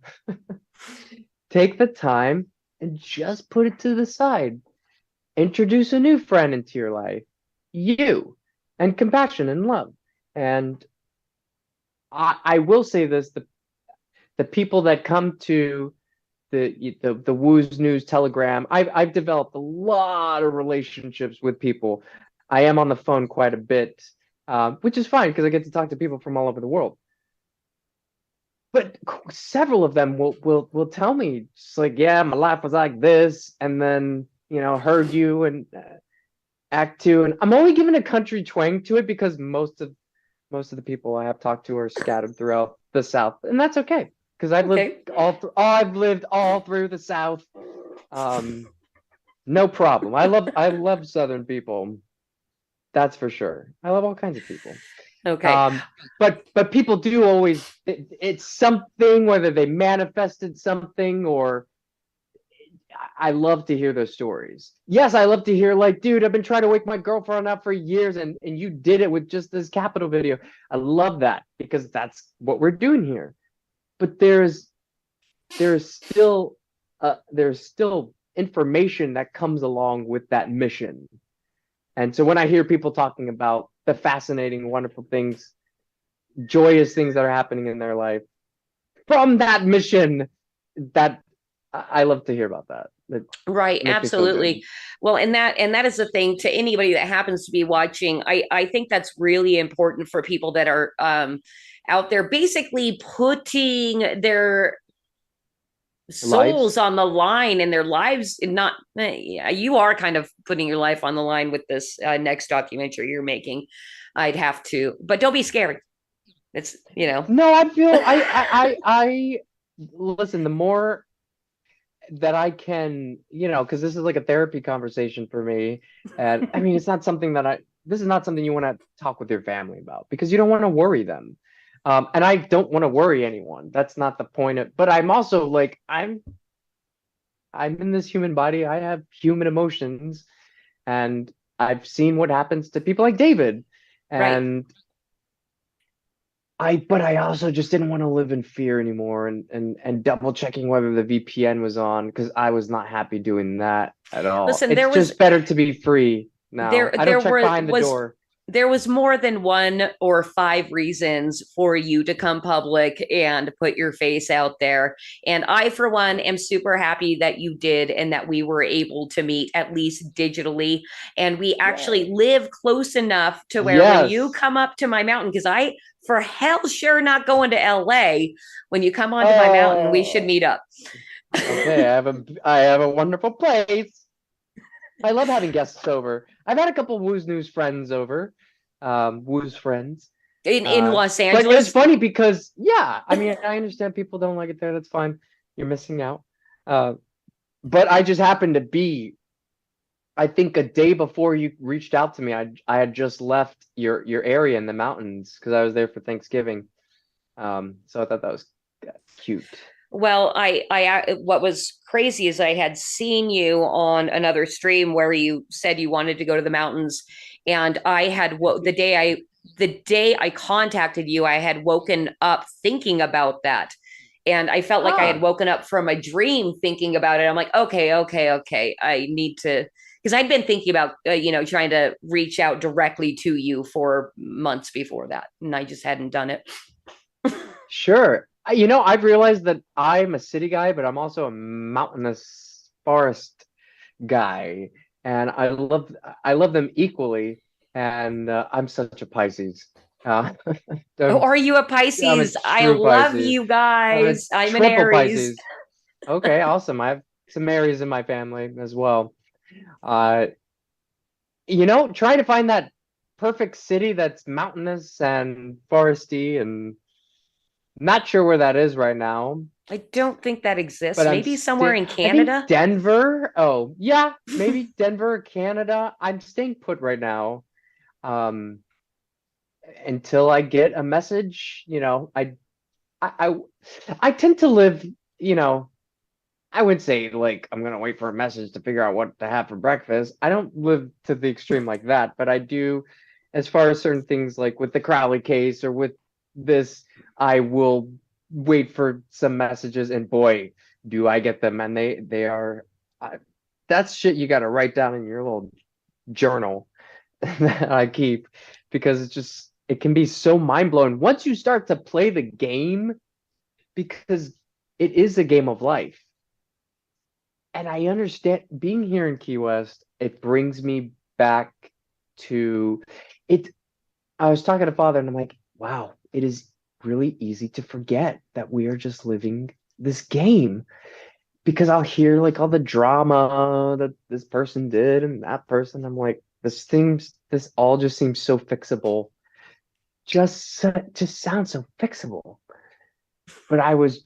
Take the time and just put it to the side. Introduce a new friend into your life. You. And compassion and love. And I will say this, the people that come to the Wooz News Telegram, I've developed a lot of relationships with people. I am on the phone quite a bit, which is fine because I get to talk to people from all over the world. But several of them will tell me, just like, yeah, my life was like this, and then, heard you and act two. And I'm only giving a country twang to it because most of the people I have talked to are scattered throughout the South, and that's okay because I've lived all through the South. No problem. I love Southern people. That's for sure. I love all kinds of people. Okay. But people do always, it's something, whether they manifested something or I love to hear those stories. Yes, I love to hear like, dude, I've been trying to wake my girlfriend up for years and you did it with just this Capitol video. I love that because that's what we're doing here. But there's still information that comes along with that mission. And so when I hear people talking about the fascinating, wonderful things, joyous things that are happening in their life from that mission, that I love to hear about that. Right, absolutely. Well, and that is the thing to anybody that happens to be watching. I think that's really important for people that are out there basically putting their souls on the line and their lives. Not you are kind of putting your life on the line with this next documentary you're making. I'd have to, but don't be scared. It's No, I feel I listen. The more that I can, because this is like a therapy conversation for me, and I mean, it's not something this is not something you want to talk with your family about because you don't want to worry them. And I don't want to worry anyone. That's not the point but I'm also like, I'm in this human body. I have human emotions and I've seen what happens to people like David. And but I also just didn't want to live in fear anymore and double checking whether the VPN was on because I was not happy doing that at all. Listen, it's just better to be free now. I don't check behind the door. there was more than 1 or 5 reasons for you to come public and put your face out there. And I, for one, am super happy that you did and that we were able to meet at least digitally. And we actually live close enough to where when you come up to my mountain, because I, for hell sure not going to LA, when you come onto my mountain, we should meet up. Okay, I have a wonderful place. I love having guests over. I've had a couple Wooz News friends over, Wooz friends. In Los Angeles? But it's funny because, yeah, I mean, I understand people don't like it there. That's fine. You're missing out. But I just happened to be, I think a day before you reached out to me, I had just left your area in the mountains because I was there for Thanksgiving. So I thought that was cute. Well, I what was crazy is I had seen you on another stream where you said you wanted to go to the mountains, and I had the day I contacted you, I had woken up thinking about that, and I felt like I had woken up from a dream thinking about it. I'm like, okay, I need to, because I'd been thinking about trying to reach out directly to you for months before that, and I just hadn't done it. Sure. I've realized that I'm a city guy, but I'm also a mountainous forest guy, and I love them equally. And I'm such a Pisces. Are you a Pisces? I love Pisces. You guys. I'm an Aries. Pisces. Okay, awesome. I have some Aries in my family as well. Trying to find that perfect city that's mountainous and foresty, and not sure where that is right now. I don't think that exists. But maybe somewhere in Canada. Denver. Oh, yeah, maybe Denver, Canada. I'm staying put right now. Until I get a message, I tend to live, I would say like I'm gonna wait for a message to figure out what to have for breakfast. I don't live to the extreme like that, but I do, as far as certain things like with the Crowley case or with this, I will wait for some messages, and boy, do I get them. And they are, that's shit you got to write down in your little journal that I keep, because it can be so mind blowing once you start to play the game, because it is a game of life. And I understand being here in Key West, it brings me back to it. I was talking to Father, and I'm like, wow, it is really easy to forget that we are just living this game, because I'll hear like all the drama that this person did and that person. I'm like, this all just seems so fixable. Just sounds so fixable. But I was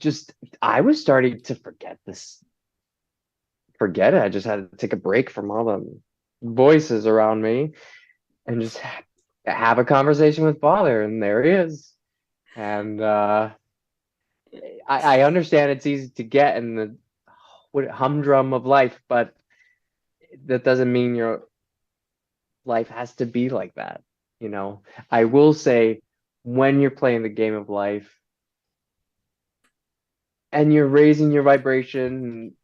starting to forget this. Forget it. I just had to take a break from all the voices around me and just have a conversation with Father, and there he is. And I understand it's easy to get in the humdrum of life, but that doesn't mean your life has to be like that. I will say, when you're playing the game of life and you're raising your vibration,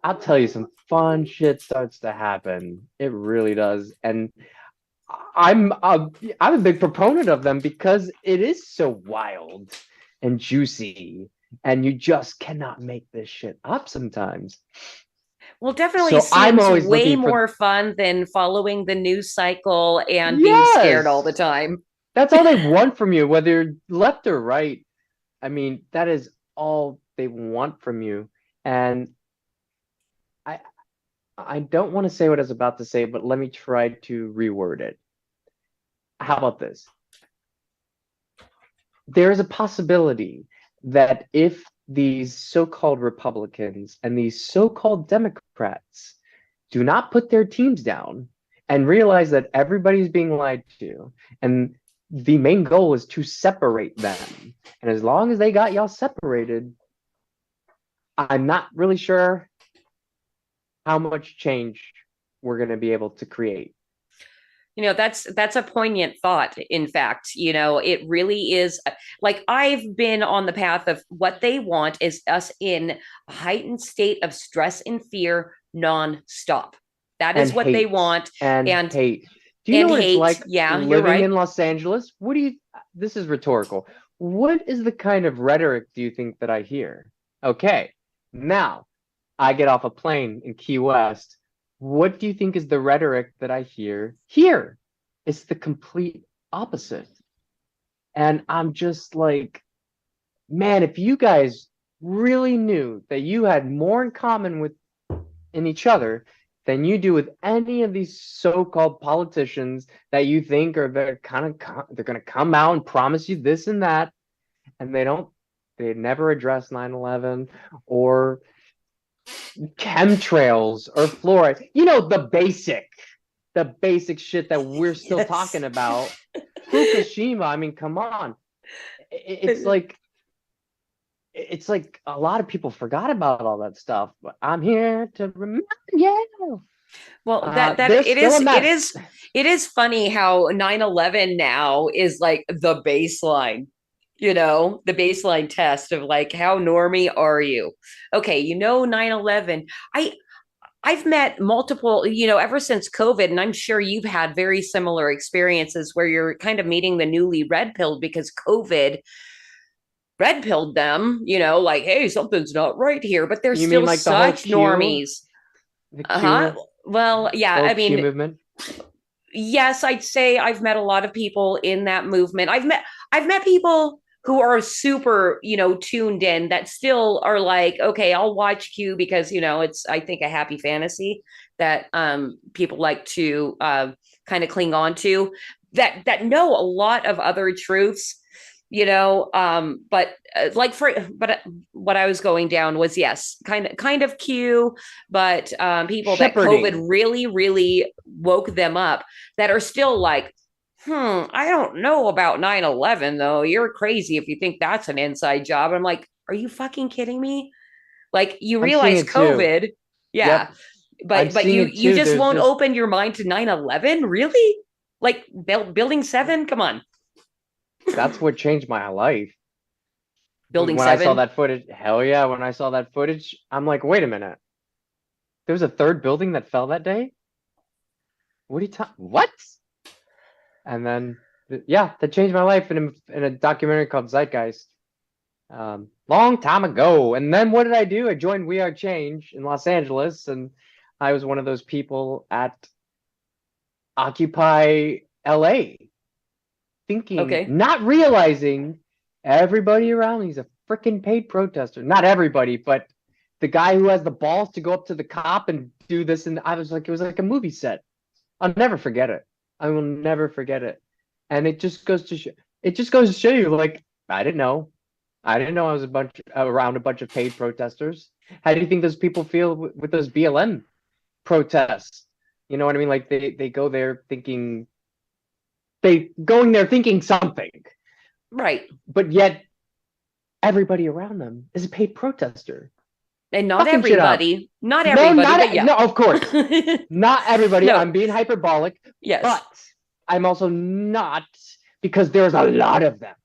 I'll tell you, some fun shit starts to happen. It really does. And I'm a big proponent of them because it is so wild and juicy, and you just cannot make this shit up sometimes. Well, definitely seems way more fun than following the news cycle and being scared all the time. That's all they want from you, whether you're left or right. I mean, that is all they want from you. And I don't want to say what I was about to say, but let me try to reword it. How about this? There is a possibility that if these so-called Republicans and these so-called Democrats do not put their teams down and realize that everybody's being lied to, and the main goal is to separate them, and as long as they got y'all separated, I'm not really sure how much change we're going to be able to create. That's a poignant thought. In fact, it really is. Like, I've been on the path of what they want is us in a heightened state of stress and fear nonstop. That is what they want. And hate. Do you know And what it's hate. like Yeah, you're living right. in Los Angeles? What do you, this is rhetorical. What is the kind of rhetoric do you think that I hear? Okay, now I get off a plane in Key West. What do you think is the rhetoric that I hear here? It's the complete opposite. And I'm just like, man, if you guys really knew that you had more in common with in each other than you do with any of these so-called politicians that you think are they're going to come out and promise you this and that, and they never address 9/11 or chemtrails or fluoride. You know, the basic shit that we're still talking about. Fukushima, I mean, come on. It's like a lot of people forgot about all that stuff, but I'm here to remind you. Well, that it is funny how 9/11 now is like the baseline, the baseline test of like how normie are you? Okay, 9/11. I've met multiple, ever since COVID, and I'm sure you've had very similar experiences where you're kind of meeting the newly red pilled because COVID red pilled them, like, hey, something's not right here, but they're You still mean like such the whole normies. The Q, Uh-huh. Well, yeah, I Q mean, movement. yes, I'd say I've met a lot of people in that movement. I've met people who are super, tuned in that still are like, okay, I'll watch Q because, it's, I think, a happy fantasy that people like to kind of cling on to that know a lot of other truths, but what I was going down was, yes, kind of Q, but people that COVID really, really woke them up that are still like, I don't know about 9/11 though. You're crazy if you think that's an inside job. I'm like, are you fucking kidding me? Like, you realize COVID, too. Yeah. Yep. But you just won't open your mind to 9/11? Really? Like Building 7? Come on. That's what changed my life. Building 7? When I saw that footage, hell yeah, when I saw that footage, I'm like, wait a minute. There was a third building that fell that day? What are you talking? What? And then, yeah, that changed my life in a documentary called Zeitgeist. Long time ago. And then what did I do? I joined We Are Change in Los Angeles, and I was one of those people at Occupy LA. Thinking, not realizing everybody around me is a freaking paid protester. Not everybody, but the guy who has the balls to go up to the cop and do this. And I was like, it was like a movie set. I'll never forget it. I will never forget it. And it just goes to show you, like, I didn't know I was around a bunch of paid protesters. How do you think those people feel with those BLM protests? You know what I mean? Like they go there thinking something. Right. But yet everybody around them is a paid protester. And not everybody. Not everybody. No, of course. Not everybody. No. I'm being hyperbolic. Yes. But I'm also not, because there's a lot of them.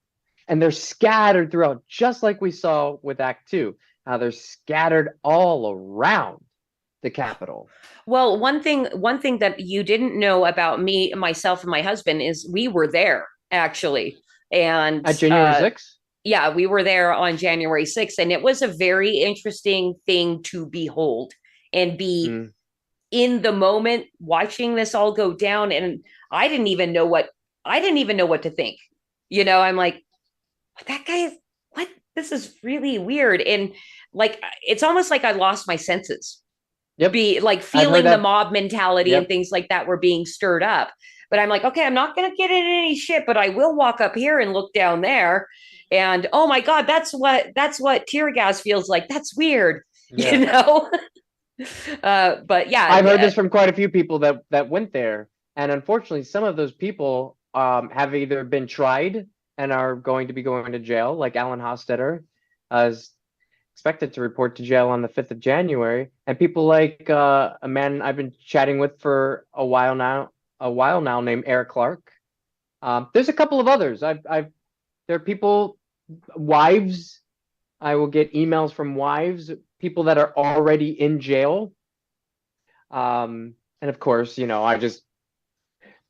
And they're scattered throughout, just like we saw with Act 2. How they're scattered all around the Capitol. Well, one thing that you didn't know about me, myself, and my husband is we were there, actually. And at January 6th? Yeah, we were there on January 6th, and it was a very interesting thing to behold and be in the moment watching this all go down. And I didn't even know what to think. I'm like, that guy is, what? This is really weird. And like, it's almost like I lost my senses. Yep. Be like feeling the mob mentality and things like that were being stirred up. But I'm like, okay, I'm not going to get in any shit, but I will walk up here and look down there. And oh my God, that's what tear gas feels like. That's weird, But yeah, I've heard this from quite a few people that went there, and unfortunately, some of those people have either been tried and are going to be going to jail, like Alan Hostetter is expected to report to jail on the 5th of January, and people like a man I've been chatting with for a while now named Eric Clark. There's a couple of others. There are people, wives. I will get emails from wives, people that are already in jail. And of course,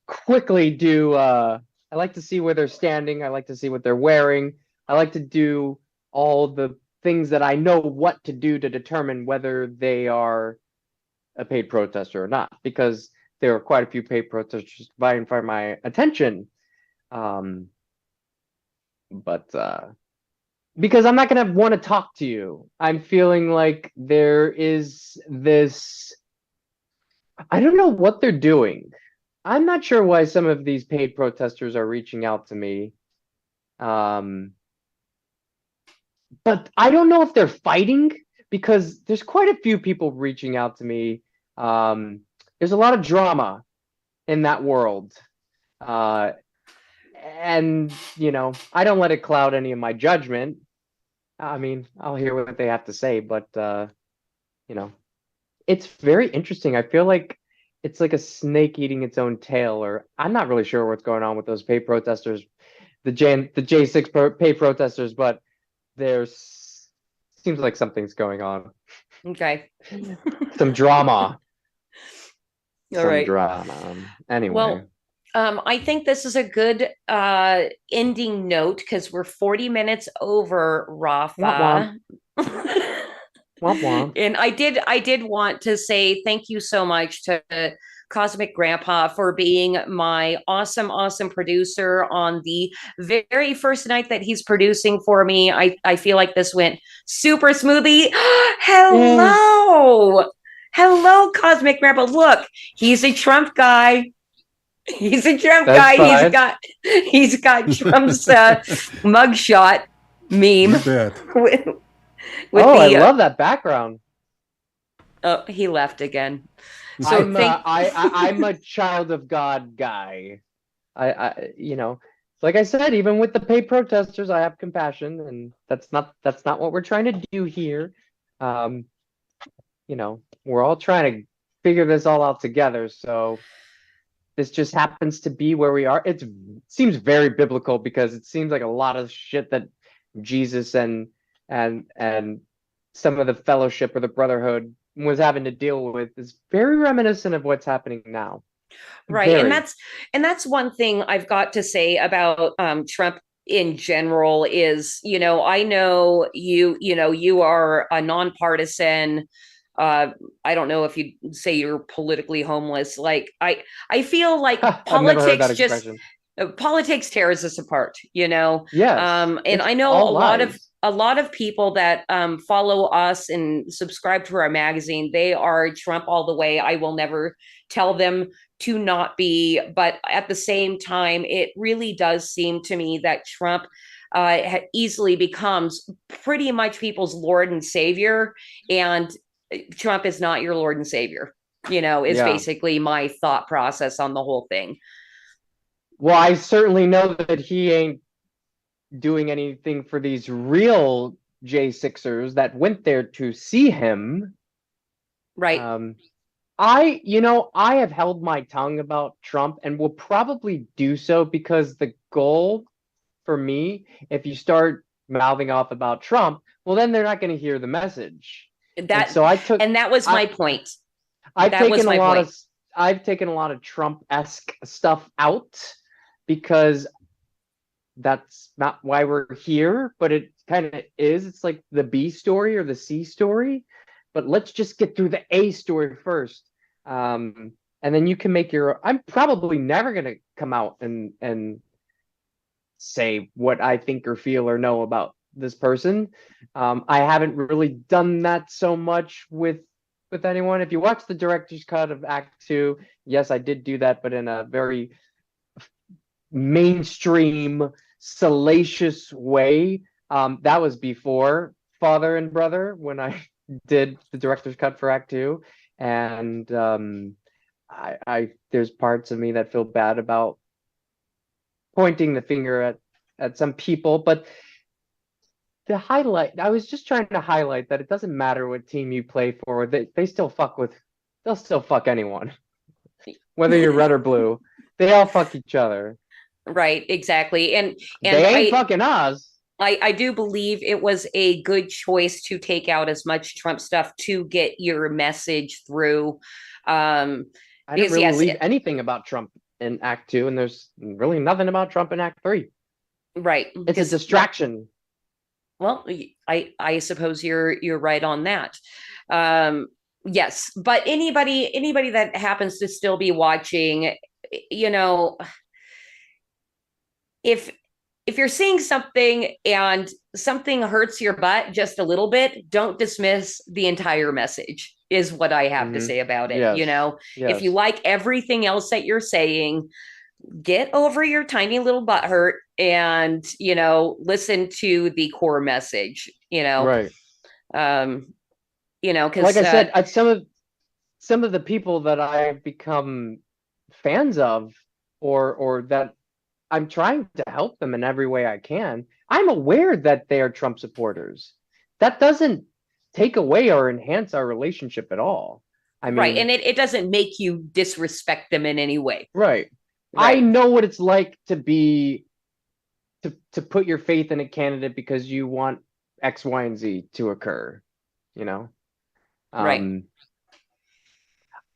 quickly do. I like to see where they're standing. I like to see what they're wearing. I like to do all the things that I know what to do to determine whether they are a paid protester or not, because there are quite a few paid protesters vying for my attention. But because I'm not going to want to talk to you. I'm feeling like there is this, I don't know what they're doing. I'm not sure why some of these paid protesters are reaching out to me. But I don't know if they're fighting, because there's quite a few people reaching out to me. There's a lot of drama in that world. And, I don't let it cloud any of my judgment. I mean, I'll hear what they have to say, but, it's very interesting. I feel like it's like a snake eating its own tail, or I'm not really sure what's going on with those paid protesters, the J6 paid protesters, but there's seems like something's going on. Okay. Some drama. All right. Drama. Anyway. Well, I think this is a good ending note, because we're 40 minutes over, Rafa. Womp womp. And I did want to say thank you so much to Cosmic Grandpa for being my awesome producer on the very first night that he's producing for me. I feel like this went super smoothly. Hello. Hello, Cosmic Grandpa. Look, he's a Trump guy. He's a Trump guy. Fine. He's got Trump's mugshot meme. You bet. I love that background. Oh, he left again. So I'm a child of God guy. I like I said, even with the paid protesters, I have compassion, and that's not what we're trying to do here. We're all trying to figure this all out together. So this just happens to be where we are. It seems very biblical, because it seems like a lot of shit that Jesus and some of the fellowship or the brotherhood was having to deal with is very reminiscent of what's happening now. Right. Very. And that's one thing I've got to say about Trump in general is, I know you are a nonpartisan. I don't know if you say you're politically homeless. Like I feel like politics tears us apart, Yes. And I know a lot of people that follow us and subscribe to our magazine, they are Trump all the way. I will never tell them to not be, but at the same time, it really does seem to me that Trump easily becomes pretty much people's Lord and Savior, and Trump is not your Lord and Savior, is basically my thought process on the whole thing. Well, I certainly know that he ain't doing anything for these real J6ers that went there to see him. Right. I have held my tongue about Trump, and will probably do so, because the goal for me, if you start mouthing off about Trump, well, then they're not going to hear the message. That was my point. I've taken a lot of Trump-esque stuff out, because that's not why we're here, but it kind of is. It's like the B story or the C story, but let's just get through the A story first. And then you can make I'm probably never going to come out and say what I think or feel or know about this person. I haven't really done that so much with anyone. If you watch the director's cut of Act 2, yes, I did do that, but in a very mainstream, salacious way. That was before Father and Brother, when I did the director's cut for Act 2, and I there's parts of me that feel bad about pointing the finger at some people, but I was just trying to highlight that it doesn't matter what team you play for, they'll still fuck anyone, whether you're red or blue. They all fuck each other. Right, exactly. And they ain't fucking us. I do believe it was a good choice to take out as much Trump stuff to get your message through. I didn't really leave anything about Trump in Act 2, and there's really nothing about Trump in Act 3. Right. It's a distraction. Well, I suppose you're right on that. Yes, but anybody that happens to still be watching, you know, if you're seeing something and something hurts your butt just a little bit, don't dismiss the entire message, is what I have to say about it. Yes. You know, Yes. if you like everything else that you're saying, get over your tiny little butt hurt and, you know, listen to the core message, you know. Right. You know, because like I said, some of the people that I've become fans of, or that I'm trying to help them in every way I can, I'm aware that they are Trump supporters. That doesn't take away or enhance our relationship at all. I mean, right, and it doesn't make you disrespect them in any way. Right. I know what it's like to be to put your faith in a candidate because you want X, Y, and Z to occur. You know? Right.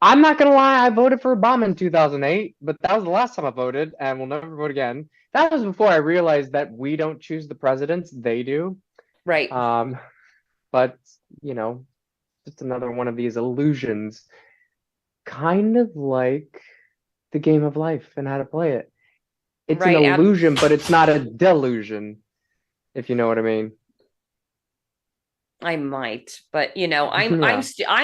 I'm not gonna lie, I voted for Obama in 2008, but that was the last time I voted, and will never vote again. That was before I realized that we don't choose the presidents, they do. Right. But you know, just another one of these illusions, kind of like the game of life and how to play it. It's an illusion, but it's not a delusion, if you know what I mean. I might, but you know, I'm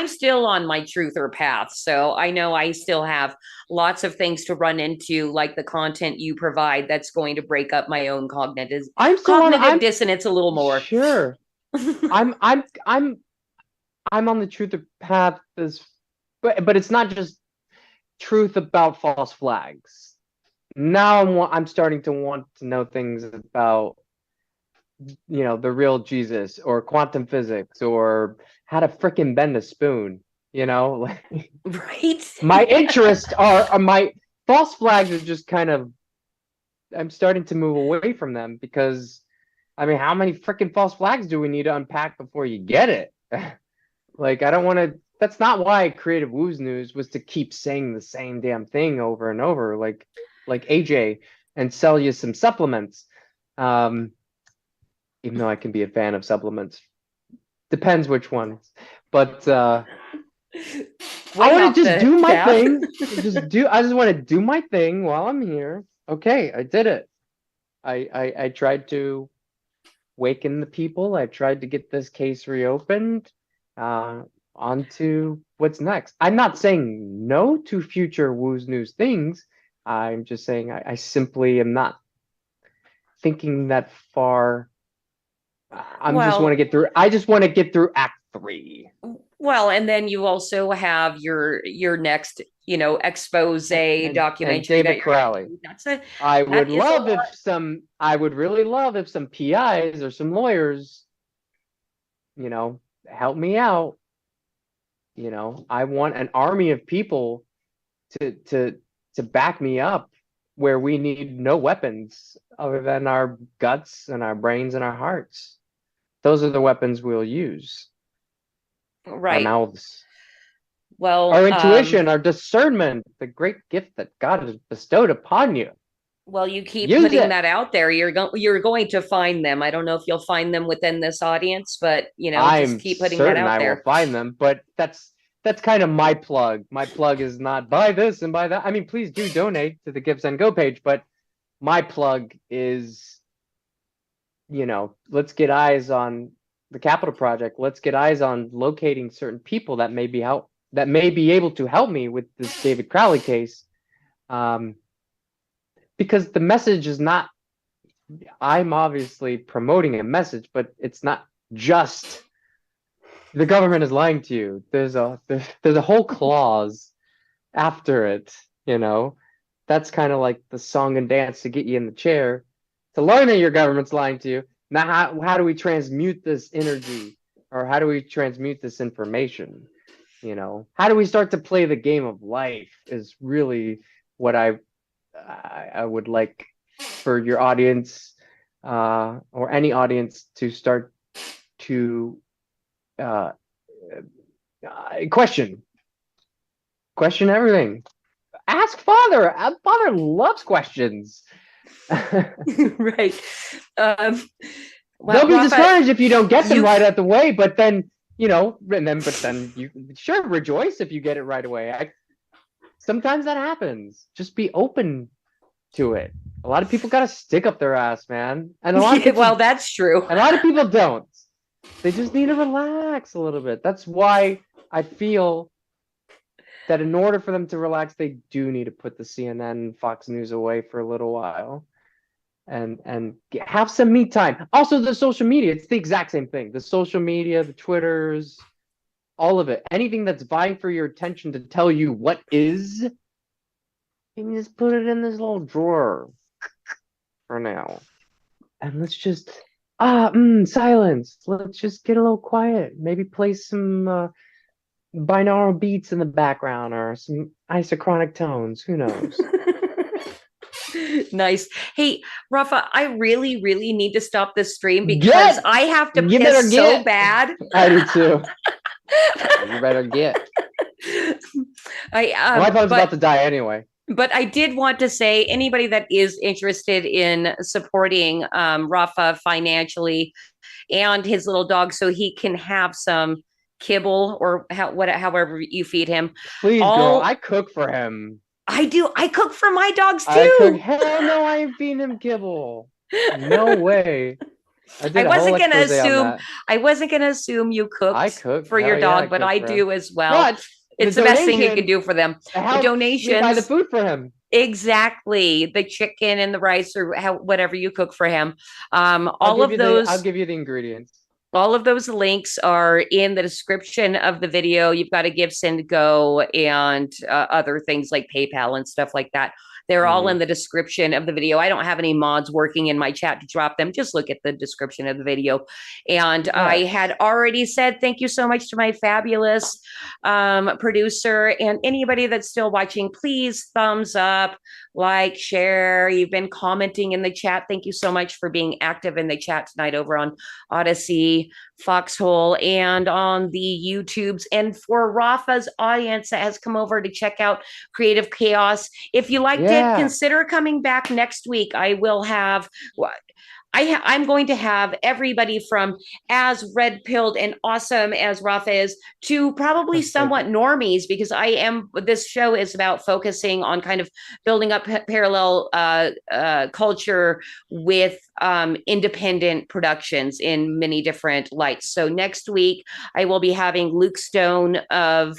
still on my truther path, so I know I still have lots of things to run into, like the content you provide that's going to break up my own cognitive dissonance a little more. Sure. I'm on the truther path, but it's not just truth about false flags. Now I'm starting to want to know things about, you know, the real Jesus or quantum physics or how to frickin' bend a spoon, you know? Right. My interests are my false flags are just kind of, I'm starting to move away from them because, I mean, how many frickin' false flags do we need to unpack before you get it? Like, I don't want to, that's not why I created Wooz News, was to keep saying the same damn thing over and over, like AJ, and sell you some supplements. Even though I can be a fan of supplements. Depends which ones. But I want to just do my thing. I just want to do my thing while I'm here. Okay, I did it. I tried to waken the people. I tried to get this case reopened. On to what's next. I'm not saying no to future Wooz News things. I'm just saying I simply am not thinking that far. I just want to get through Act 3. Well, and then you also have your next, you know, expose documentary. And David Crowley. I would really love if some PIs or some lawyers, you know, help me out. You know, I want an army of people to back me up where we need no weapons other than our guts and our brains and our hearts. Those are the weapons we'll use. Right. Our mouths. Well, our intuition, our discernment, the great gift that God has bestowed upon you. Well, you keep putting that out there. You're going to find them. I don't know if you'll find them within this audience, but you know, just keep putting that out there. I will find them, but that's kind of my plug. My plug is not buy this and buy that. I mean, please do donate to the Give Send Go page, but my plug is, you know, let's get eyes on the Capitol Project. Let's get eyes on locating certain people that may be able to help me with this David Crowley case. Because the message is not, I'm obviously promoting a message, but it's not just the government is lying to you. There's a whole clause after it, you know. That's kind of like the song and dance to get you in the chair. To learn that your government's lying to you. Now, how do we transmute this energy, or how do we transmute this information? You know, how do we start to play the game of life is really what I would like for your audience, or any audience, to start to question everything. Ask father. Father loves questions. Right. Well, They'll be Rafa, discouraged if you don't get them you- right at the way, but then but then you sure rejoice if you get it right away. Sometimes that happens. Just be open to it. A lot of people got to stick up their ass, man, and a lot of people, well, that's true. a lot of people don't. They just need to relax a little bit. That's why I feel that in order for them to relax, they do need to put the CNN and Fox News away for a little while. And have some me time. Also, the social media, it's the exact same thing. The social media, the Twitters, all of it. Anything that's vying for your attention to tell you what is, you can just put it in this little drawer for now. And let's just, silence. Let's just get a little quiet. Maybe play some binaural beats in the background or some isochronic tones. Who knows? Nice. Hey, Rafa, I really need to stop this stream because I have to piss so bad. I do too. You better get. My phone's about to die anyway. But I did want to say, anybody that is interested in supporting Rafa financially and his little dog so he can have some kibble or however you feed him. Please, girl, I cook for him. I do. I cook for my dogs too. Hell no, I ain't feeding him kibble. No way. I wasn't gonna assume you cooked for your dog, but I do as well. But it's the best thing you can do for them. The donations, buy the food for him. Exactly, the chicken and the rice or whatever you cook for him. I'll give you the ingredients. All of those links are in the description of the video. You've got a Give, Send, Go, and other things like PayPal and stuff like that. They're all in the description of the video. I don't have any mods working in my chat to drop them. Just look at the description of the video. And I had already said thank you so much to my fabulous producer and anybody that's still watching. Please thumbs up, like, share. You've been commenting in the chat. Thank you so much for being active in the chat tonight over on Odyssey, Foxhole, and on the YouTubes. And for Rafa's audience that has come over to check out Creative Chaos, if you liked it, consider coming back next week. I will have I'm going to have everybody from as red-pilled and awesome as Rafa is to probably somewhat normies, because this show is about focusing on kind of building up parallel culture with independent productions in many different lights. So next week, I will be having Luke Stone of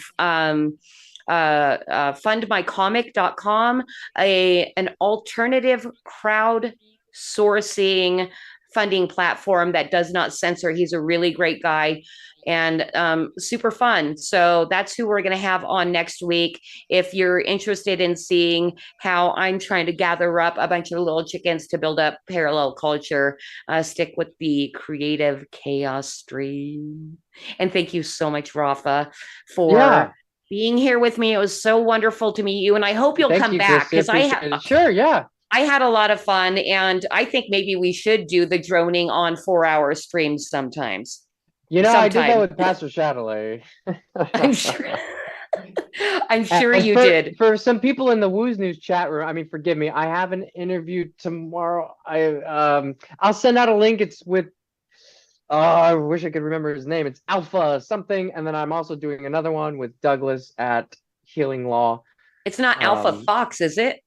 fundmycomic.com, an alternative crowd sourcing funding platform that does not censor. He's a really great guy and super fun. So that's who we're going to have on next week. If you're interested in seeing how I'm trying to gather up a bunch of little chickens to build up parallel culture, stick with the Creative Chaos stream. And thank you so much, Rafa, for being here with me. It was so wonderful to meet you, and I hope you'll come back, because I had a lot of fun, and I think maybe we should do the droning on 4-hour streams sometimes. I did that with Pastor Chatelet. I'm sure you did. For some people in the Wooz News chat room, forgive me, I have an interview tomorrow. I'll send out a link. It's with I wish I could remember his name. It's Alpha something, and then I'm also doing another one with Douglas at Healing Law. It's not Alpha Fox, is it?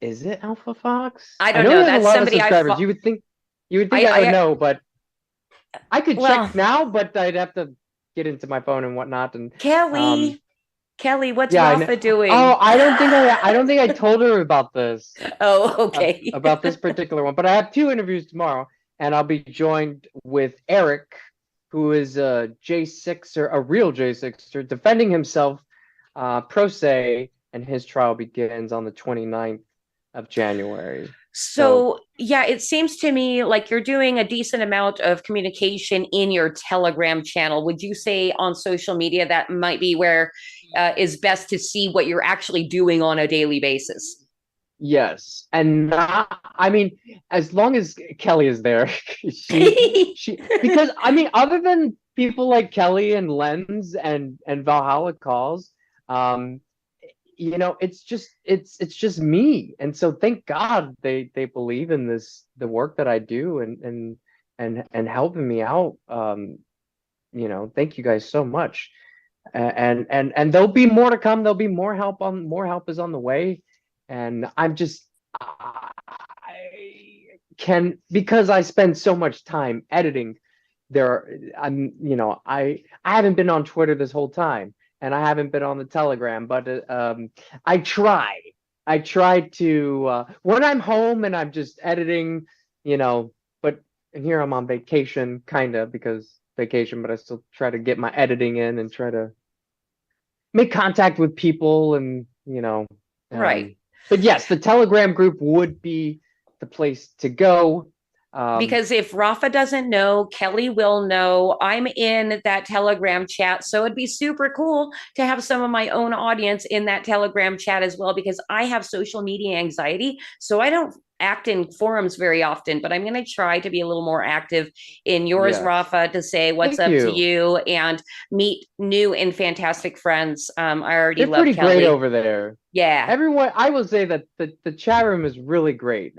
Is it Alpha Fox? I don't know. That's somebody you would think I would know, but I could check now, but I'd have to get into my phone and whatnot. And Kelly, what's Rafa doing? Oh, I don't think I told her about this. Oh, okay. About this particular one, but I have 2 interviews tomorrow, and I'll be joined with Eric, who is a J6er, a real J6er, defending himself pro se, and his trial begins on the 29th of January. So it seems to me like you're doing a decent amount of communication in your Telegram channel. Would you say on social media that might be where is best to see what you're actually doing on a daily basis? Yes, and as long as Kelly is there, because other than people like Kelly and Lens and Valhalla Calls, you know, it's just me. And so thank God they believe in the work that I do, and helping me out. You know, thank you guys so much. And there'll be more to come. There'll be more help is on the way. And I can, because I spend so much time editing I haven't been on Twitter this whole time, and I haven't been on the Telegram, but I try to when I'm home and I'm just editing, but here I'm on vacation, kind of, because vacation, but I still try to get my editing in and try to make contact with people, and right. But yes, the Telegram group would be the place to go. Because if Rafa doesn't know, Kelly will know. I'm in that Telegram chat, so it'd be super cool to have some of my own audience in that Telegram chat as well, because I have social media anxiety, so I don't act in forums very often, but I'm going to try to be a little more active in yours, Yes. Rafa, to say what's Thank up to you. you and meet new and fantastic friends. I already They're love pretty Kelly. great over there. Yeah. Everyone, I will say that the chat room is really great.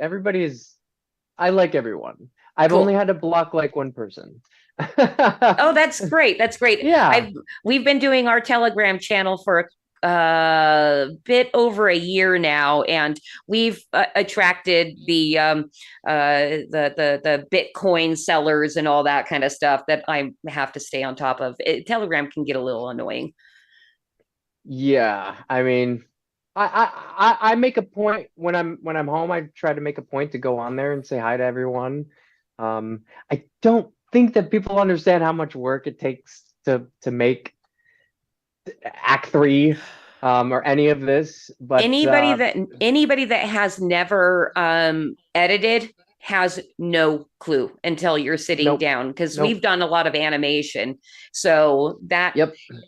I like everyone. I've Cool. only had to block like one person. Oh, that's great. That's great. Yeah. We've been doing our Telegram channel for a bit over a year now, and we've attracted the Bitcoin sellers and all that kind of stuff that I have to stay on top of. Telegram can get a little annoying. Yeah, I mean, I make a point when I'm home. I try to make a point to go on there and say hi to everyone. I don't think that people understand how much work it takes to make Act 3 or any of this. But anybody that has never edited has no clue until you're sitting down, because we've done a lot of animation. So that,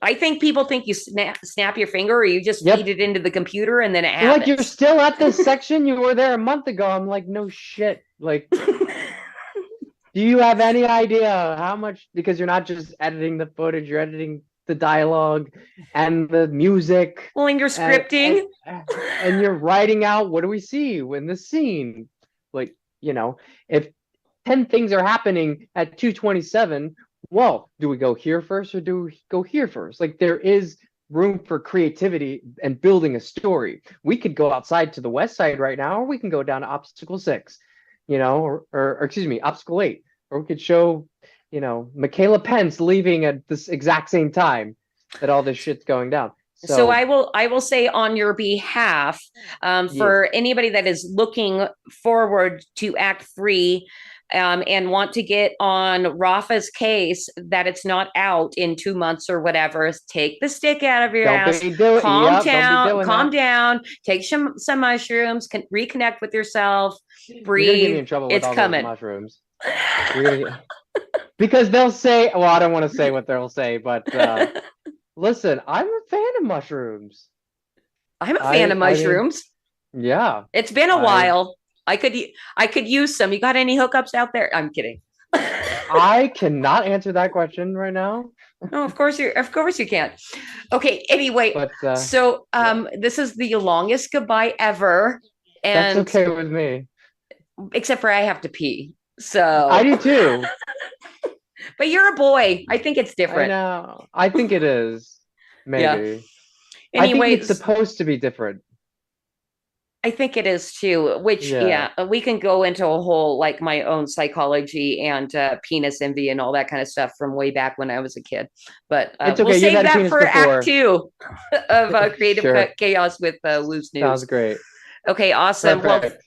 I think people think you snap your finger, or you just feed it into the computer and then it happens. Like, you're still at this section, you were there a month ago. I'm like, no shit. Like, do you have any idea how much, because you're not just editing the footage, you're editing the dialogue and the music. Well, and you're scripting. And you're writing out, what do we see in the scene? Like, if 10 things are happening at 2:27, well, do we go here first or do we go here first? Like, there is room for creativity and building a story. We could go outside to the west side right now, or we can go down to obstacle 6, or excuse me, obstacle 8, or we could show, Michaela Pence leaving at this exact same time that all this shit's going down. So I will say on your behalf, for anybody that is looking forward to Act 3 and want to get on Rafa's case that it's not out in 2 months or whatever, take the stick out of your ass, calm down, take some mushrooms, reconnect with yourself, breathe. You're gonna get me in trouble with all coming. Those mushrooms. Because they'll say, well, I don't want to say what they'll say, but listen, I'm a fan of mushrooms. I'm a fan of mushrooms. Yeah. It's been a while. I could use some. You got any hookups out there? I'm kidding. I cannot answer that question right now. No, of course you can't. Okay, anyway, but, so this is the longest goodbye ever. And that's okay with me. Except for I have to pee. So I do too. But you're a boy. I think it's different. I know. I think it is. Maybe. Yeah. Anyway, I think it's supposed to be different. I think it is too, which, we can go into a whole, like, my own psychology and penis envy and all that kind of stuff from way back when I was a kid. But we'll save that for Act 2 of Creative Chaos with Wooz News. Sounds great. Okay, awesome. Perfect. Well,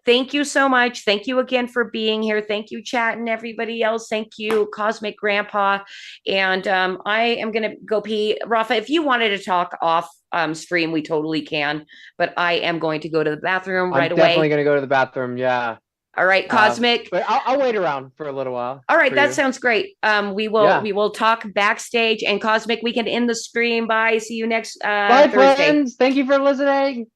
thank you so much. Thank you again for being here. Thank you, chat and everybody else. Thank you, Cosmic Grandpa. And I am going to go pee. Rafa, if you wanted to talk off stream, we totally can. But I am going to go to the bathroom right away. I'm definitely going to go to the bathroom. Yeah. All right, Cosmic. But I'll wait around for a little while. All right, that sounds great. We will talk backstage. And Cosmic, we can end the stream. Bye. See you next Bye, Thursday. friends. Thank you for listening.